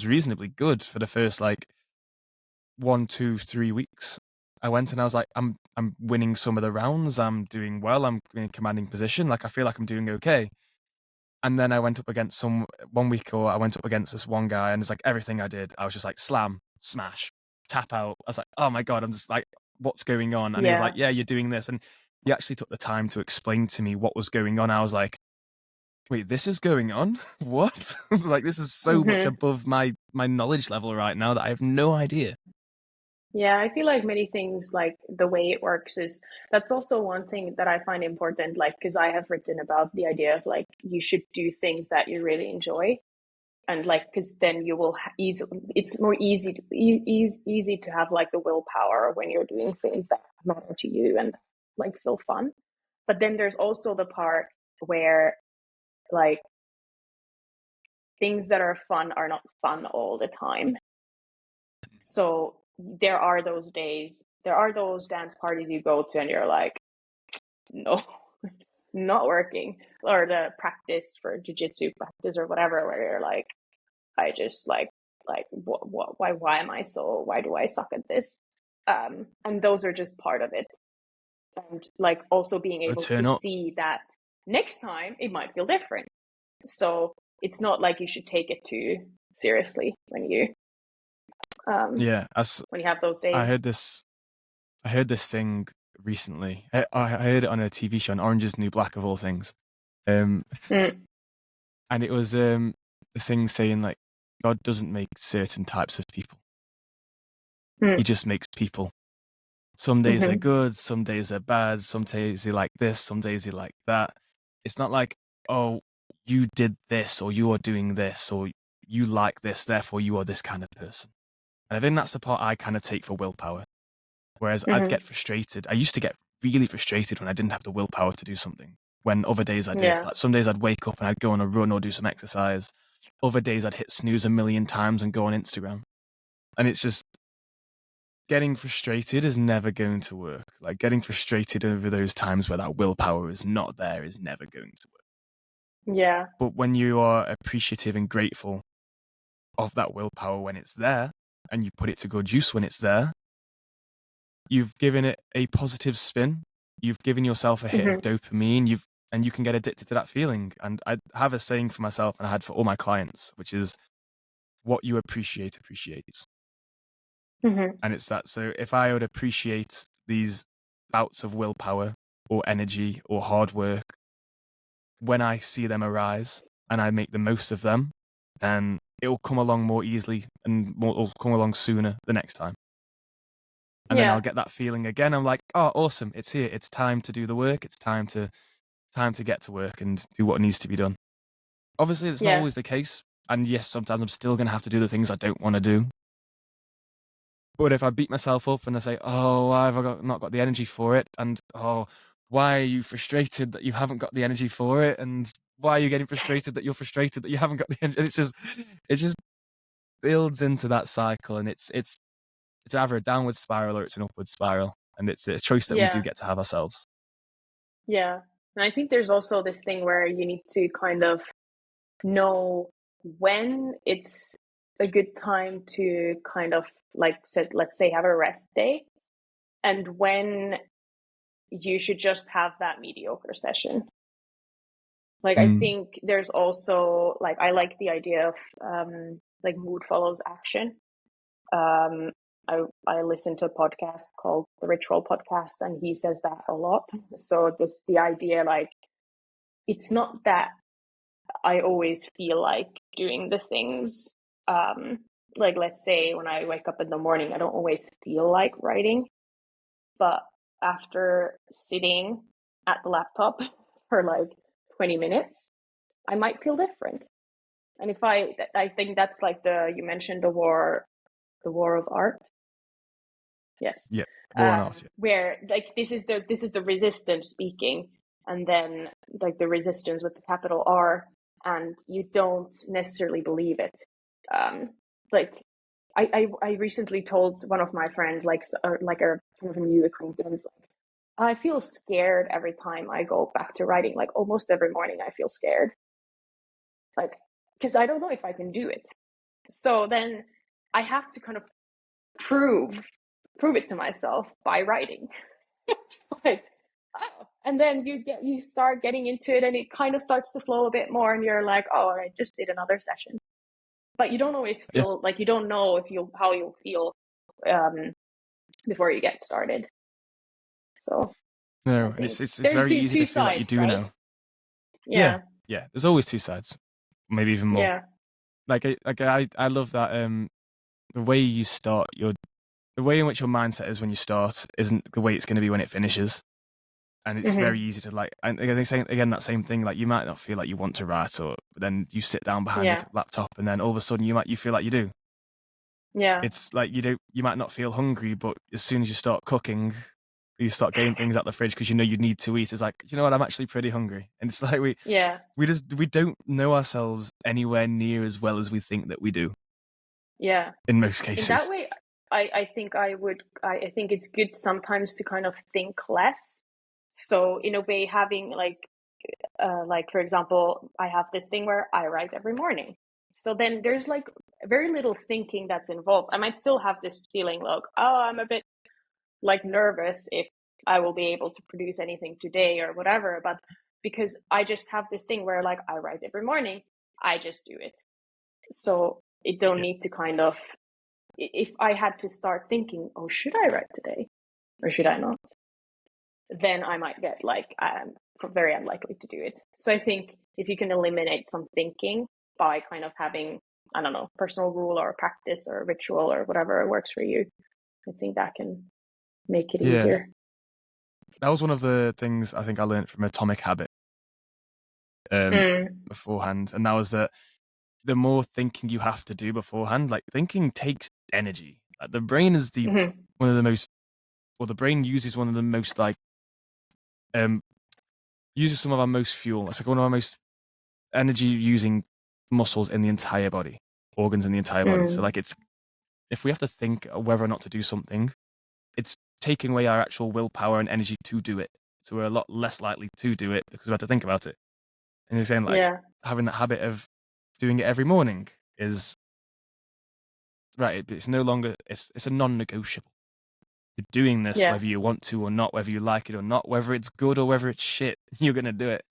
reasonably good for the first like 1, 2, 3 weeks. I went and I was like, I'm winning some of the rounds. I'm doing well. I'm in a commanding position. Like I feel like I'm doing okay. And then I went up against some 1 week, or I went up against this one guy, and it's like everything I did, I was just like slam, smash, tap out. I was like, oh my God, I'm just like, what's going on? And he was like, Yeah. yeah, you're doing this. And he actually took the time to explain to me what was going on. I was like, wait, this is going on? What? Like this is so much Mm-hmm. above my knowledge level right now that I have no idea. Yeah, I feel like many things, like the way it works is, that's also one thing that I find important, like, because I have written about the idea of like you should do things that you really enjoy. And like, because then you will it's more easy to have like the willpower when you're doing things that matter to you and like feel fun. But then there's also the part where like things that are fun are not fun all the time. So there are those days, there are those dance parties you go to and you're like, no, not working. Or the practice for jujitsu practice or whatever, where you're like, I just like why am I so, why do I suck at this? And those are just part of it. And like also being Gotta able to turn up. see that next time it might feel different. So it's not like you should take it too seriously um Yeah, as when you have those I days. heard this I heard this thing recently. I heard it on a TV show, on Orange is the New Black of all things. Um, Mm, and it was the thing saying like God doesn't make certain types of people. He mm, just makes people. Some days they're mm-hmm, good, some days they're bad, some days they like this, some days they like that. It's not like, oh, you did this or you are doing this or you like this, therefore you are this kind of person. And I think that's the part I kind of take for willpower. Whereas I'd mm-hmm. get frustrated. I used to get really frustrated when I didn't have the willpower to do something. When other days I did. Yeah. Like some days I'd wake up and I'd go on a run or do some exercise. Other days I'd hit snooze a million times and go on Instagram. And it's just getting frustrated is never going to work. Like getting frustrated over those times where that willpower is not there is never going to work. Yeah. But when you are appreciative and grateful of that willpower when it's there, and you put it to good use when it's there, you've given it a positive spin. You've given yourself a hit of Mm-hmm, dopamine. And you can get addicted to that feeling. And I have a saying for myself, and I had for all my clients, which is, what you appreciate appreciates. mm-hmm. And it's that. So if I would appreciate these bouts of willpower or energy or hard work, when I see them arise and I make the most of them, then it'll come along more easily and it'll come along sooner the next time. And then I'll Yeah. get that feeling again. I'm like, oh, awesome, it's here. It's time to do the work. It's time to get to work and do what needs to be done. Obviously, it's not Yeah. always the case. And yes, sometimes I'm still going to have to do the things I don't want to do. But if I beat myself up and I say, oh, why have I not got the energy for it? And oh, why are you frustrated that you haven't got the energy for it? And why are you getting frustrated that you're frustrated that you haven't got the energy? And it just builds into that cycle, and it's either a downward spiral or it's an upward spiral, and it's a choice that we do Yeah. get to have ourselves. Yeah. And I think there's also this thing where you need to kind of know when it's a good time to kind of, like said, let's say have a rest day, and when you should just have that mediocre session. Like I think there's also, like, I like the idea of like mood follows action. Um, I listen to a podcast called the Ritual Podcast, and he says that a lot. So this the idea, like, it's not that I always feel like doing the things. Like, let's say when I wake up in the morning, I don't always feel like writing, but after sitting at the laptop for like 20 minutes, I might feel different. And if I think that's like you mentioned the war of art. Yes. Yeah, war and art. Yeah. Where like this is the resistance speaking, and then like the resistance with the capital R, and you don't necessarily believe it. Like I recently told one of my friends, like a kind of a new acquaintance, like, I feel scared every time I go back to writing. Like almost every morning I feel scared. Like, because I don't know if I can do it. So then I have to kind of prove it to myself by writing. Like, oh, and then you start getting into it, and it kind of starts to flow a bit more, and you're like, oh, I just did another session. But you don't always Yeah. feel like, you don't know if how you'll feel before you get started. So No, and it's there's very easy two to feel like you sides, do right? know. Yeah, Yeah. yeah. There's always two sides, maybe even more. Yeah. I love that the way you start the way in which your mindset is when you start isn't the way it's going to be when it finishes. And it's very Mm-hmm. easy to like, and again, saying again that same thing. Like you might not feel like you want to write, or but then you sit down behind the Yeah. laptop, and then all of a sudden you feel like you do. Yeah. It's like you might not feel hungry, but as soon as you start cooking, you start getting things out the fridge because you know you need to eat. It's like, you know what, I'm actually pretty hungry, and it's like Yeah. we don't know ourselves anywhere near as well as we think that we do Yeah. in most In that cases. way, I think I think it's good sometimes to kind of think less. So in a way, having like for example, I have this thing where I write every morning. So then there's like very little thinking that's involved. I might still have this feeling like, oh, I'm a bit like nervous if I will be able to produce anything today or whatever. But because I just have this thing where like I write every morning, I just do it. So it don't Yeah, need to kind of, if I had to start thinking, oh, should I write today or should I not? Then I might get like, I'm very unlikely to do it. So I think if you can eliminate some thinking by kind of having, I don't know, personal rule or practice or ritual or whatever works for you, I think that can make it yeah. easier. That was one of the things I think I learned from Atomic Habit Mm. beforehand, and that was that the more thinking you have to do beforehand, like thinking takes energy. Like the brain is Mm-hmm. one of the most, or the brain uses one of the most like um uses some of our most fuel. It's like one of our most energy using muscles in the entire body, organs in the entire body. So Mm. like it's if we have to think whether or not to do something, it's taking away our actual willpower and energy to do it. So we're a lot less likely to do it because we have to think about it. And you're saying like Yeah. having that habit of doing it every morning is right. It's no longer it's a non-negotiable. You're doing this Yeah. whether you want to or not, whether you like it or not, whether it's good or whether it's shit. You're gonna do it.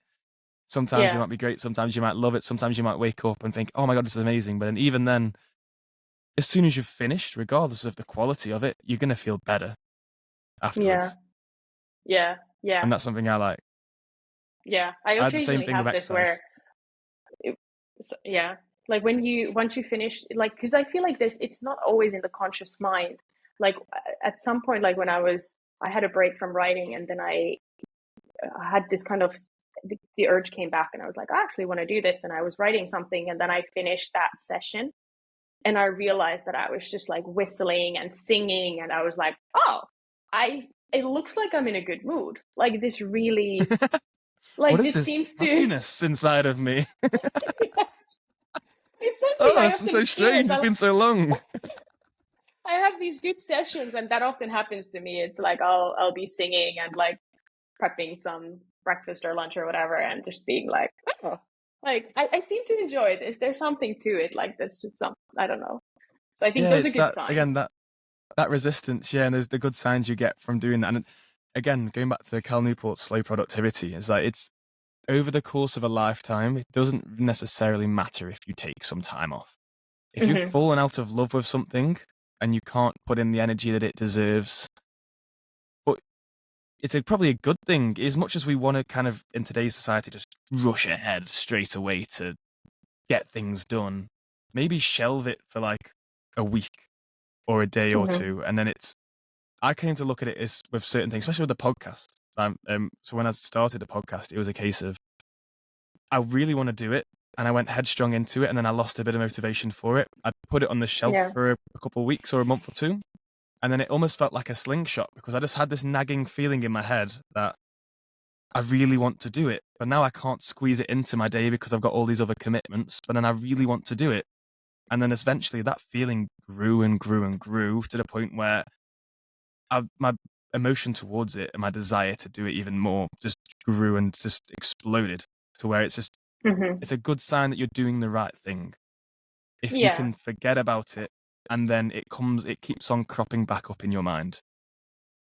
Sometimes it Yeah. might be great. Sometimes you might love it. Sometimes you might wake up and think, "Oh my god, this is amazing." But then even then, as soon as you've finished, regardless of the quality of it, you're gonna feel better Yeah. afterwards. Yeah. Yeah. And that's something I like. Yeah. I I had the same occasionally thing with have this exercise. where, it, yeah, like when you, once you finish, like, because I feel like this, it's not always in the conscious mind. Like at some point, like when I had a break from writing, and then I had this kind of, the urge came back, and I was like, I actually want to do this. And I was writing something, and then I finished that session. And I realized that I was just like whistling and singing, and I was like, oh, it looks like I'm in a good mood. Like this really, What like is this this seems to, happiness inside of me? yes, it's something Oh, I it's often so experience. strange. It's been so long. I have these good sessions, and that often happens to me. It's like I'll be singing and like prepping some breakfast or lunch or whatever, and just being like, oh, like I seem to enjoy this. There's something to it. Like that's just some, I don't know. So I think Yeah, those are it's good that again, signs. that resistance, yeah, and there's the good signs you get from doing that. And again, going back to Cal Newport's slow productivity, is like it's over the course of a lifetime, it doesn't necessarily matter if you take some time off. If you've Hmm. fallen out of love with something and you can't put in the energy that it deserves, but it's probably a good thing. As much as we want to kind of, in today's society, just rush ahead straight away to get things done, maybe shelve it for like a week or a day or Hmm. two. And then I came to look at it as with certain things, especially with the podcast. So when I started the podcast, it was a case of, I really want to do it. And I went headstrong into it, and then I lost a bit of motivation for it. I put it on the shelf Yeah. for a couple of weeks or a month or two. And then it almost felt like a slingshot because I just had this nagging feeling in my head that I really want to do it. But now I can't squeeze it into my day because I've got all these other commitments. But then I really want to do it. And then eventually that feeling grew and grew and grew to the point where my emotion towards it and my desire to do it even more just grew and just exploded to where Hmm. it's a good sign that you're doing the right thing. If you Yeah. can forget about it and then it keeps on cropping back up in your mind.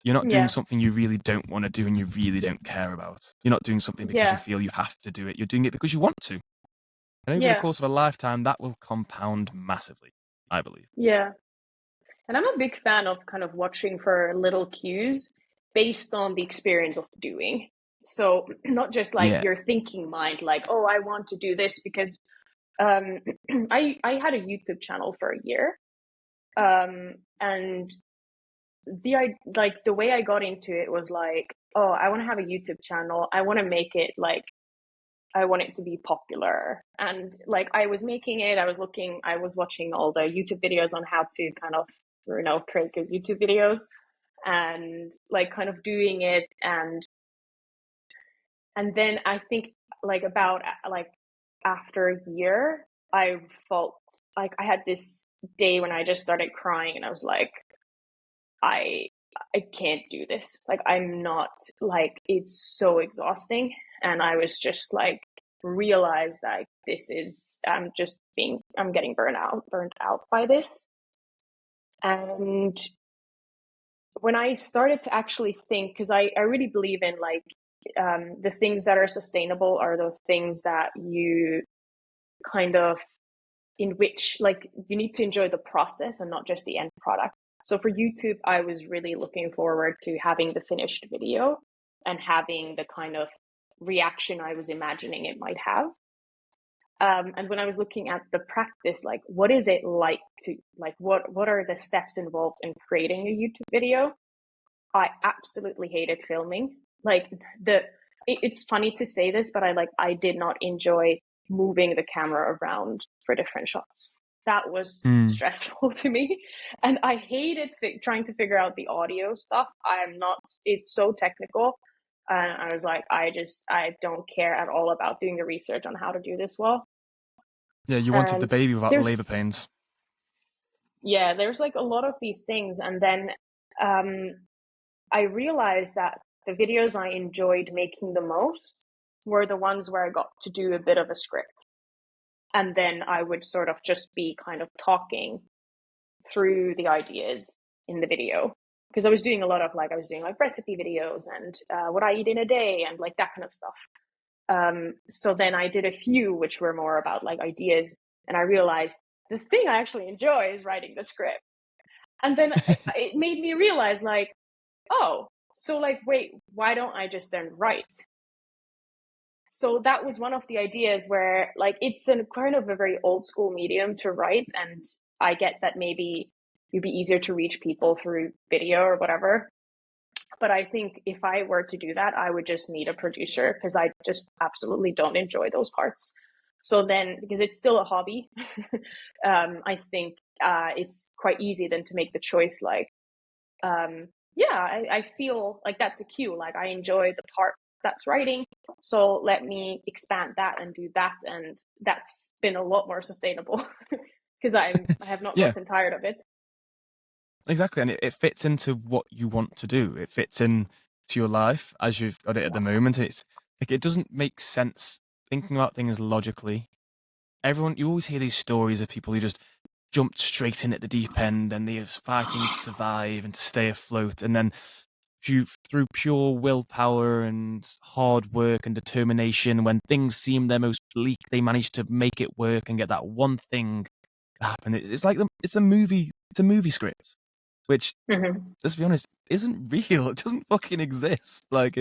You're not doing Yeah. something you really don't want to do and you really don't care about. You're not doing something because you Yeah. feel you have to do it. You're doing it because you want to. And over the Yeah. course of a lifetime, that will compound massively, I believe. Yeah. And I'm a big fan of kind of watching for little cues based on the experience of doing. So not just like Yeah. your thinking mind, like, oh, I want to do this because um, I had a YouTube channel for a year, and the way I got into it was like, oh, I want to have a YouTube channel. I want to make it like I want it to be popular. And like I was making it, I was watching all the YouTube videos on how to kind of, create good YouTube videos and like kind of doing it. And then I think like about like after a year, I felt like I had this day when I just started crying and I was like, I I can't do this. Like I'm not like it's so exhausting. And I was just like realized that this is I'm getting burnt out by this. And when I started to actually think, because I really believe in like the things that are sustainable are the things that you kind of in which like you need to enjoy the process and not just the end product. So for YouTube, I was really looking forward to having the finished video and having the kind of reaction I was imagining it might have. And when I was looking at the practice, like what is it like to like what are the steps involved in creating a YouTube video? I absolutely hated filming. Like it's funny to say this, but I did not enjoy moving the camera around for different shots. That was Mm. stressful to me, and I hated trying to figure out the audio stuff. I'm not. It's so technical, and I was like, I don't care at all about doing the research on how to do this well. Yeah, you wanted the And baby without the there's labor pains. yeah, there's like a lot of these things, and then um, I realized that the videos I enjoyed making the most were the ones where I got to do a bit of a script. And then I would sort of just be kind of talking through the ideas in the video. Because I was doing a lot of I was doing like recipe videos and what I eat in a day and like that kind of stuff. So then I did a few which were more about like ideas. And I realized the thing I actually enjoy is writing the script. And then it made me realize like, oh, so like, wait, why don't I just then write? So that was one of the ideas where like it's a kind of a very old school medium to write. And I get that maybe it'd be easier to reach people through video or whatever. But I think if I were to do that, I would just need a producer because I just absolutely don't enjoy those parts. So then, because it's still a hobby, I think it's quite easy then to make the choice like, yeah, I feel like that's a cue. Like I enjoy the part that's writing, so let me expand that and do that, and that's been a lot more sustainable because I have not Yeah, gotten tired of it. exactly. And it fits into what you want to do. It fits in to your life as you've got it at the moment. It's like it doesn't make sense thinking about things logically. You always hear these stories of people who just jumped straight in at the deep end and they're fighting to survive and to stay afloat. And then through pure willpower and hard work and determination, when things seem their most bleak, they manage to make it work and get that one thing to happen. It's like it's a movie. It's a movie script, which, Hmm. let's be honest, isn't real. It doesn't fucking exist. Like,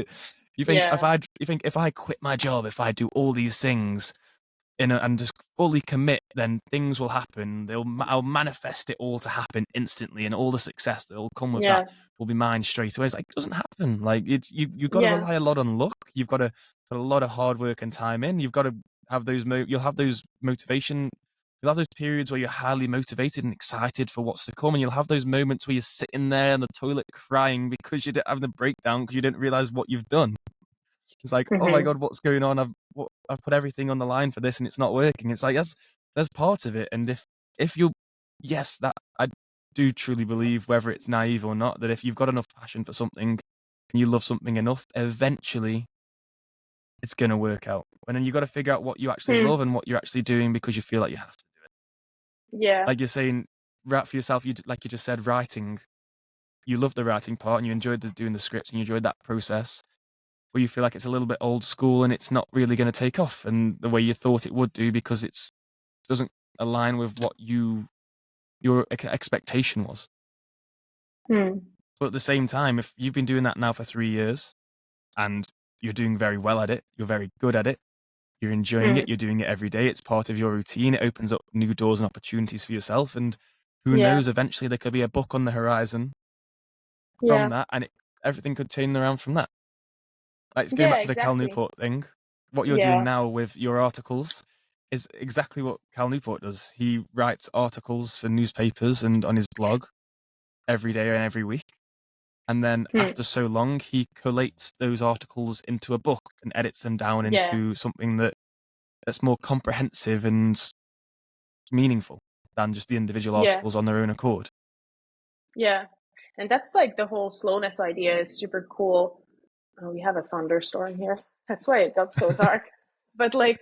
Yeah, you think if I quit my job, if I do all these things, and just fully commit, then things will happen. I'll manifest it all to happen instantly, and all the success that will come with that yeah, will be mine straight away. It's like it doesn't happen. Like you've got to yeah, rely a lot on luck. You've got to put a lot of hard work and time in. You've got to have you'll have those motivation. You'll have those periods where you're highly motivated and excited for what's to come, and you'll have those moments where you're sitting there in the toilet crying because you didn't have the breakdown because you didn't realize what you've done. It's like, oh my hmm, god, what's going on? I've put everything on the line for this, and it's not working. It's like that's part of it. And if you, yes, that I do truly believe, whether it's naive or not, that if you've got enough passion for something and you love something enough, eventually it's gonna work out. And then you got to figure out what you actually love hmm, and what you're actually doing because you feel like you have to. yeah, Like you're saying, write for yourself. Like you just said, writing. You love the writing part, and you enjoyed doing the scripts, and you enjoyed that process. Where you feel like it's a little bit old school and it's not really going to take off and the way you thought it would do because it doesn't align with what your expectation was. hmm, But at the same time, if you've been doing that now for 3 years and you're doing very well at it, you're very good at it, you're enjoying it, hmm, you're doing it every day, it's part of your routine, it opens up new doors and opportunities for yourself. And who yeah, knows, eventually there could be a book on the horizon from yeah, that and everything could turn around from that. Like, it's going yeah, back to the Cal exactly. Newport thing. What you're doing Yeah, now with your articles is exactly what Cal Newport does. He writes articles for newspapers and on his blog every day and every week. And then hmm, after so long, he collates those articles into a book and edits them down yeah, into something that's more comprehensive and meaningful than just the individual yeah, articles on their own accord. yeah. And that's like the whole slowness idea is super cool. Oh, we have a thunderstorm here. That's why it got so dark. But like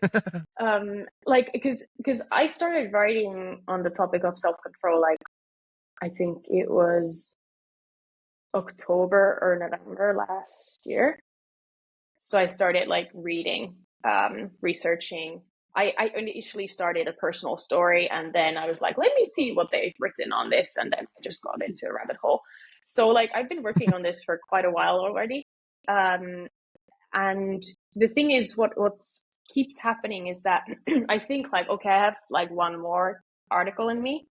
because I started writing on the topic of self-control, like I think it was October or November last year. So I started like reading, researching. I initially started a personal story and then I was like, let me see what they've written on this. And then I just got into a rabbit hole. So like I've been working on this for quite a while already. Um, and the thing is what's keeps happening is that I think like, okay, I have like one more article in me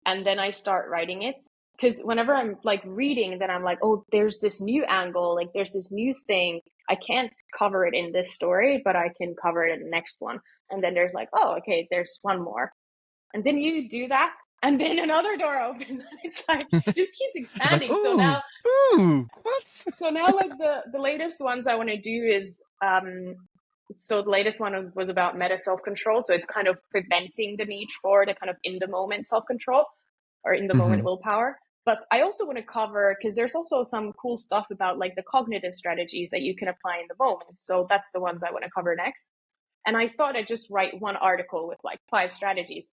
and then I start writing it. Because whenever I'm like reading, then I'm like, oh, there's this new angle, like there's this new thing. I can't cover it in this story, but I can cover it in the next one. And then there's like, oh, okay, there's one more. And then you do that, and then another door opens. It's like just keeps It's like, expanding. ooh, what? So now like the latest ones I want to do is so the latest one was about meta self control. So it's kind of preventing the need for the kind of in the moment self control or in the moment Hmm. willpower. But I also want to cover because there's also some cool stuff about like the cognitive strategies that you can apply in the moment. So that's the ones I want to cover next. And I thought I'd just write one article with like 5 strategies.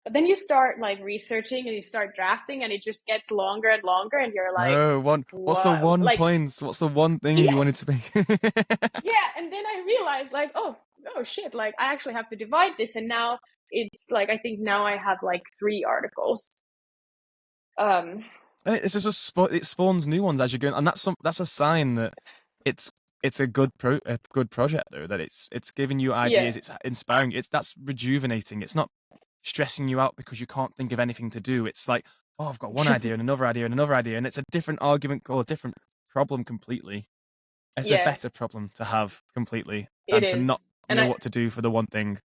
But then you start like researching and you start drafting and it just gets longer and longer and you're like, Oh, what's the what? one Like, point? What's the one thing you wanted to yes. make? Yeah. And then I realized like, oh shit, like I actually have to divide this. And now it's like, I think now I have like 3 articles. Um, And it's just it spawns new ones as you're going, and that's a sign that it's it's a good project though. That it's giving you yeah. ideas, it's inspiring, that's rejuvenating. It's not stressing you out because you can't think of anything to do. It's like, oh, I've got one idea and another idea and another idea, and it's a different argument or a different problem completely. It's a Yeah, better problem to have completely it than to not is. And know what to do for the one thing.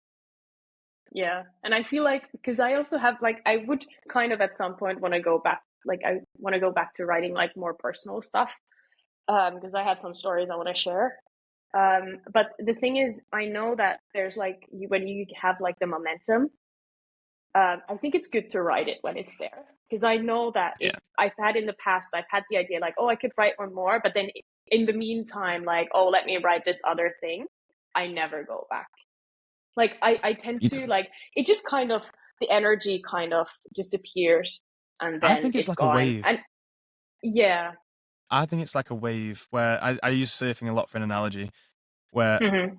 yeah, and I feel like, because I also have like, I would kind of at some point want to go back, like I want to go back to writing like more personal stuff, because I have some stories I want to share. But the thing is, I know that there's like when you have like the momentum, I think it's good to write it when it's there, because I know that if Yeah. I've had in the past, I've had the idea like, oh, I could write one more, but then in the meantime, like, oh, let me write this other thing. I never go back. Like I tend to like, it just kind of, the energy kind of disappears and I then think it's it's like a gone. wave. And yeah. I think it's like a wave where I use surfing a lot for an analogy where Mm-hmm.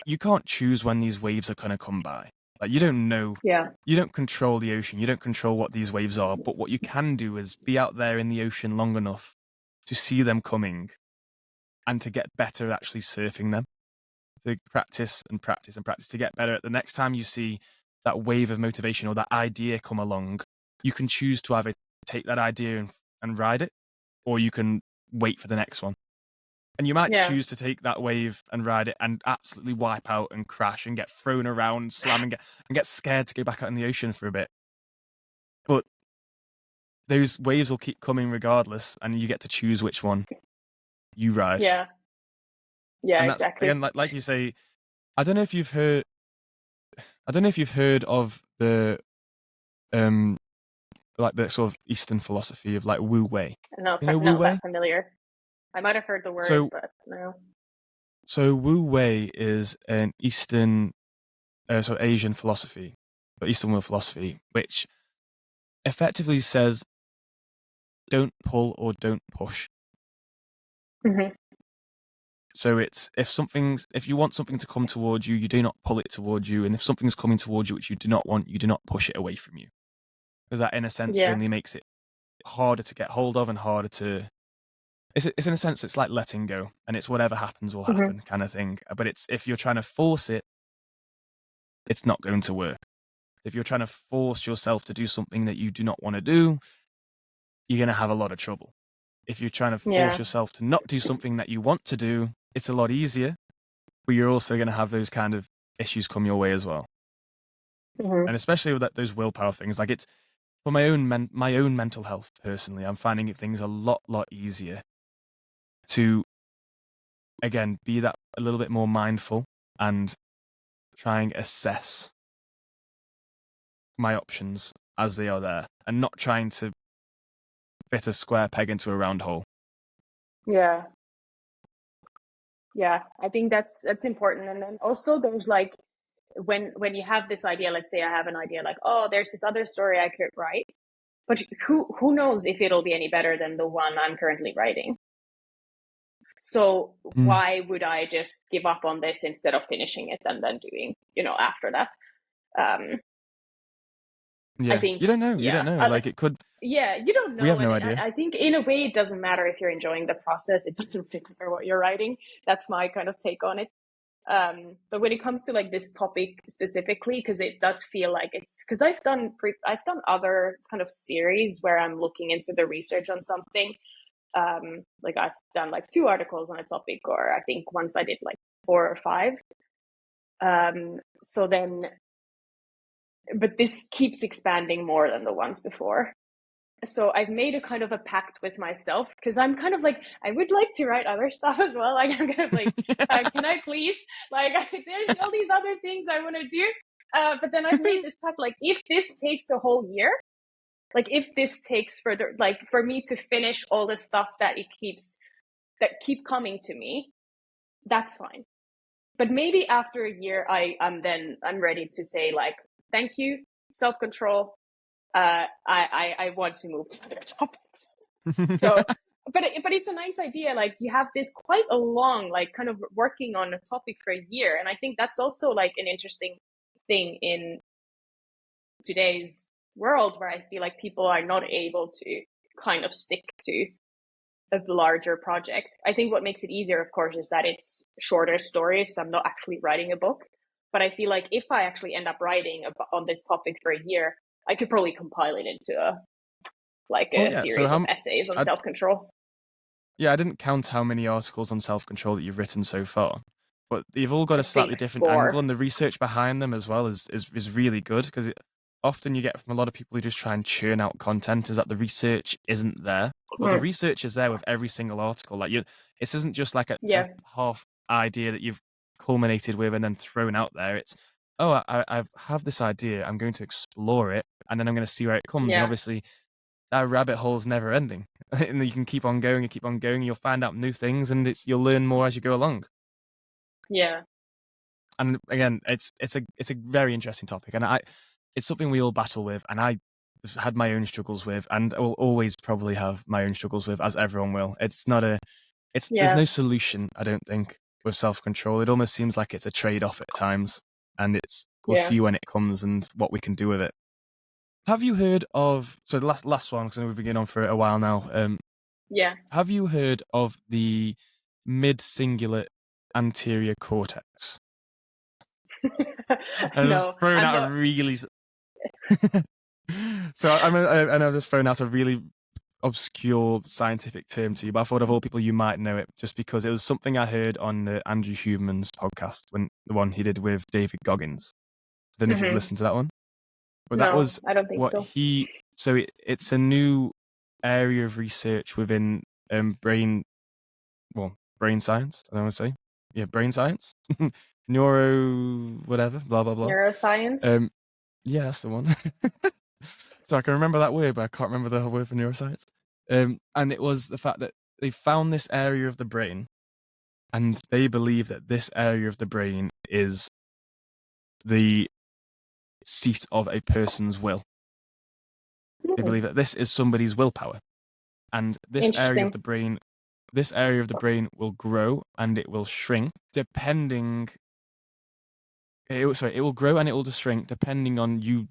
you can't choose when these waves are going to come by. Like you don't know, Yeah. you don't control the ocean, you don't control what these waves are, but what you can do is be out there in the ocean long enough to see them coming and to get better at actually surfing them, to practice and practice and practice to get better at the next time you see that wave of motivation or that idea come along, you can choose to either take that idea and ride it, or you can wait for the next one. And you might Yeah. choose to take that wave and ride it and absolutely wipe out and crash and get thrown around, slam and get scared to go back out in the ocean for a bit. But those waves will keep coming regardless, and you get to choose which one you ride. Yeah. Yeah, And that's exactly. again, like you say, I don't know if you've heard of the like the sort of Eastern philosophy of like Wu Wei. You know Wu Not Wei? that familiar. I might have heard the word, So but no. Wu Wei is an Eastern so Asian philosophy, but Eastern world philosophy, which effectively says don't pull or don't push. Mm-hmm. So it's if you want something to come towards you, you do not pull it towards you, and if something's coming towards you which you do not want, you do not push it away from you, because that in a sense Yeah. only makes it harder to get hold of and harder to. It's in a sense it's like letting go, and it's whatever happens will Mm-hmm. happen kind of thing. But it's if you're trying to force it, it's not going to work. If you're trying to force yourself to do something that you do not want to do, you're going to have a lot of trouble. If you're trying to force Yeah. yourself to not do something that you want to do, it's a lot easier, but you're also going to have those kind of issues come your way as well. Mm-hmm. And especially with those willpower things, like it's for my own mental health personally, I'm finding things a lot easier to again be that a little bit more mindful and try and assess my options as they are there and not trying to fit a square peg into a round hole. Yeah. Yeah. I think that's important. And then also there's like, when you have this idea, let's say I have an idea like, oh, there's this other story I could write, but who knows if it'll be any better than the one I'm currently writing. So Mm. why would I just give up on this instead of finishing it and then doing, after that? I Yeah, think, you don't know. You yeah, don't know. Like it could. yeah, you don't We have know. no And idea. I think in a way, it doesn't matter if you're enjoying the process. It doesn't really matter what you're writing. That's my kind of take on it. But when it comes to like this topic specifically, because it does feel like it's because I've done other kind of series where I'm looking into the research on something. Like I've done like 2 articles on a topic, or I think once I did like 4 or 5. So then, but this keeps expanding more than the ones before. So I've made a kind of a pact with myself, because I'm kind of like, I would like to write other stuff as well. Like I'm kind of like, can I please? Like there's all these other things I want to do. But then I've made this pact, like if this takes a whole year, like if this takes further, like for me to finish all the stuff that keep coming to me, that's fine. But maybe after a year, I'm ready to say like, thank you, self-control. I want to move to other topics. So, but it's a nice idea. Like you have this quite a long, like kind of working on a topic for a year. And I think that's also like an interesting thing in today's world, where I feel like people are not able to kind of stick to a larger project. I think what makes it easier, of course, is that it's shorter stories. So I'm not actually writing a book, but I feel like if I actually end up writing on this topic for a year, I could probably compile it into Well, a yeah. So series of essays on I, self-control. yeah, I didn't count how many articles on self-control that you've written so far. but they've all got I a slightly think different angle, 4. and the research behind them as well is really good, because often you get from a lot of people who just try and churn out content is that the research isn't there. Well, the Mm. research is there with every single article. Like this isn't just like a Yeah, half idea that you've culminated with and then thrown out there. It's, oh, I have this idea, I'm going to explore it, and then I'm going to see where it comes. And yeah, obviously, that rabbit hole's never ending, and you can keep on going and keep on going. And you'll find out new things, and you'll learn more as you go along. yeah, And again, it's a very interesting topic, and it's something we all battle with, and I had my own struggles with, and I will always probably have my own struggles with, as everyone will. It's not there's yeah, no solution, I don't think, with self-control. It almost seems like it's a trade-off at times, and we'll yeah, see when it comes and what we can do with it. Have you heard of, so the last one, because I know we've been going on for a while now. yeah. Have you heard of the mid-cingulate anterior cortex? And I've No, just thrown I'm out a not. really. So and I've just thrown out a really obscure scientific term to you, but I thought of all people you might know it, just because it was something I heard on Andrew Huberman's podcast, when the one he did with David Goggins. I don't know if you've Hmm. listened to that one, but that No, was I don't think what so. he. So it's a new area of research within brain, well, brain science. I don't want to say, yeah, brain science, neuro, whatever, blah blah blah. Neuroscience. Um, yeah, that's the one. So I can remember that word, but I can't remember the whole word for neuroscience. And it was the fact that they found this area of the brain, and they believe that this area of the brain is the seat of a person's will. They Hmm. believe that this is somebody's willpower, and Interesting. this area of the brain will grow and it will shrink depending. It will grow and it will just shrink depending on you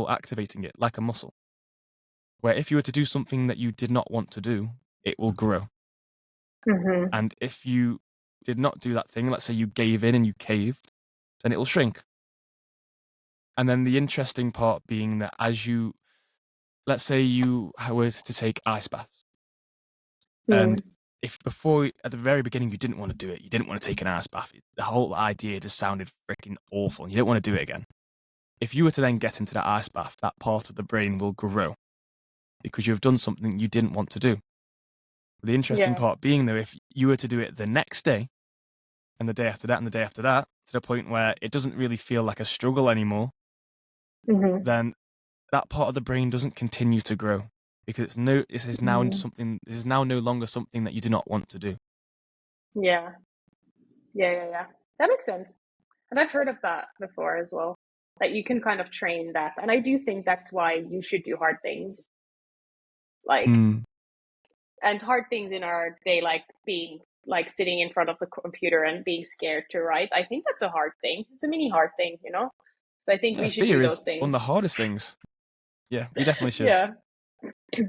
activating it like a muscle. Where if you were to do something that you did not want to do, it will grow. Hmm. And if you did not do that thing, let's say you gave in and you caved, then it will shrink. And then the interesting part being that let's say you were to take ice baths, and Mm. if before, at the very beginning, you didn't want to do it, you didn't want to take an ice bath, the whole idea just sounded freaking awful, and you don't want to do it again. If you were to then get into that ice bath, that part of the brain will grow because you've done something you didn't want to do. The interesting Yeah. part being, though, if you were to do it the next day, and the day after that, and the day after that, to the point where it doesn't really feel like a struggle anymore, Hmm. then that part of the brain doesn't continue to grow, because Hmm. this is now no longer something that you do not want to do. Yeah. Yeah. Yeah. Yeah. That makes sense. And I've heard of that before as well. That you can kind of train that. And I do think that's why you should do hard things. Like, Mm. and hard things in our day, like being like sitting in front of the computer and being scared to write. I think that's a hard thing. It's a mini hard thing, you know? So I think Yeah, we should fear do is those one of the things. hardest things. Yeah, we definitely should. Yeah.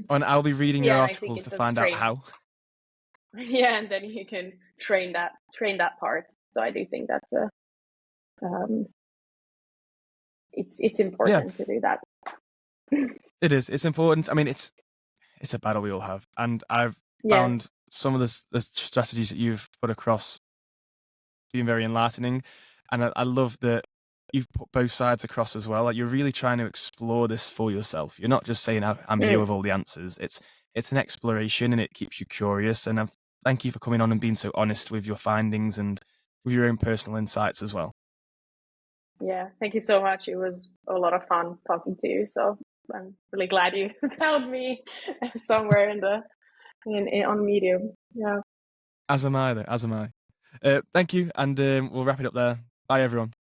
And I'll be reading your Yeah, and I think articles it to does find out train. how. Yeah, and then you can train that part. So I do think that's a um it's Yeah, important to do that. it is. It's important. I mean, it's a battle we all have, and I've Yeah. found some of the strategies that you've put across being very enlightening, and I love that you've put both sides across as well. Like, you're really trying to explore this for yourself. You're not just saying, I'm here Mm. with all the answers." It's an exploration, and it keeps you curious. And thank you for coming on and being so honest with your findings and with your own personal insights as well. Yeah. Thank you so much. It was a lot of fun talking to you. So I'm really glad you found me somewhere in on Medium. Yeah. As am I, though. As am I. Thank you, and we'll wrap it up there. Bye, everyone.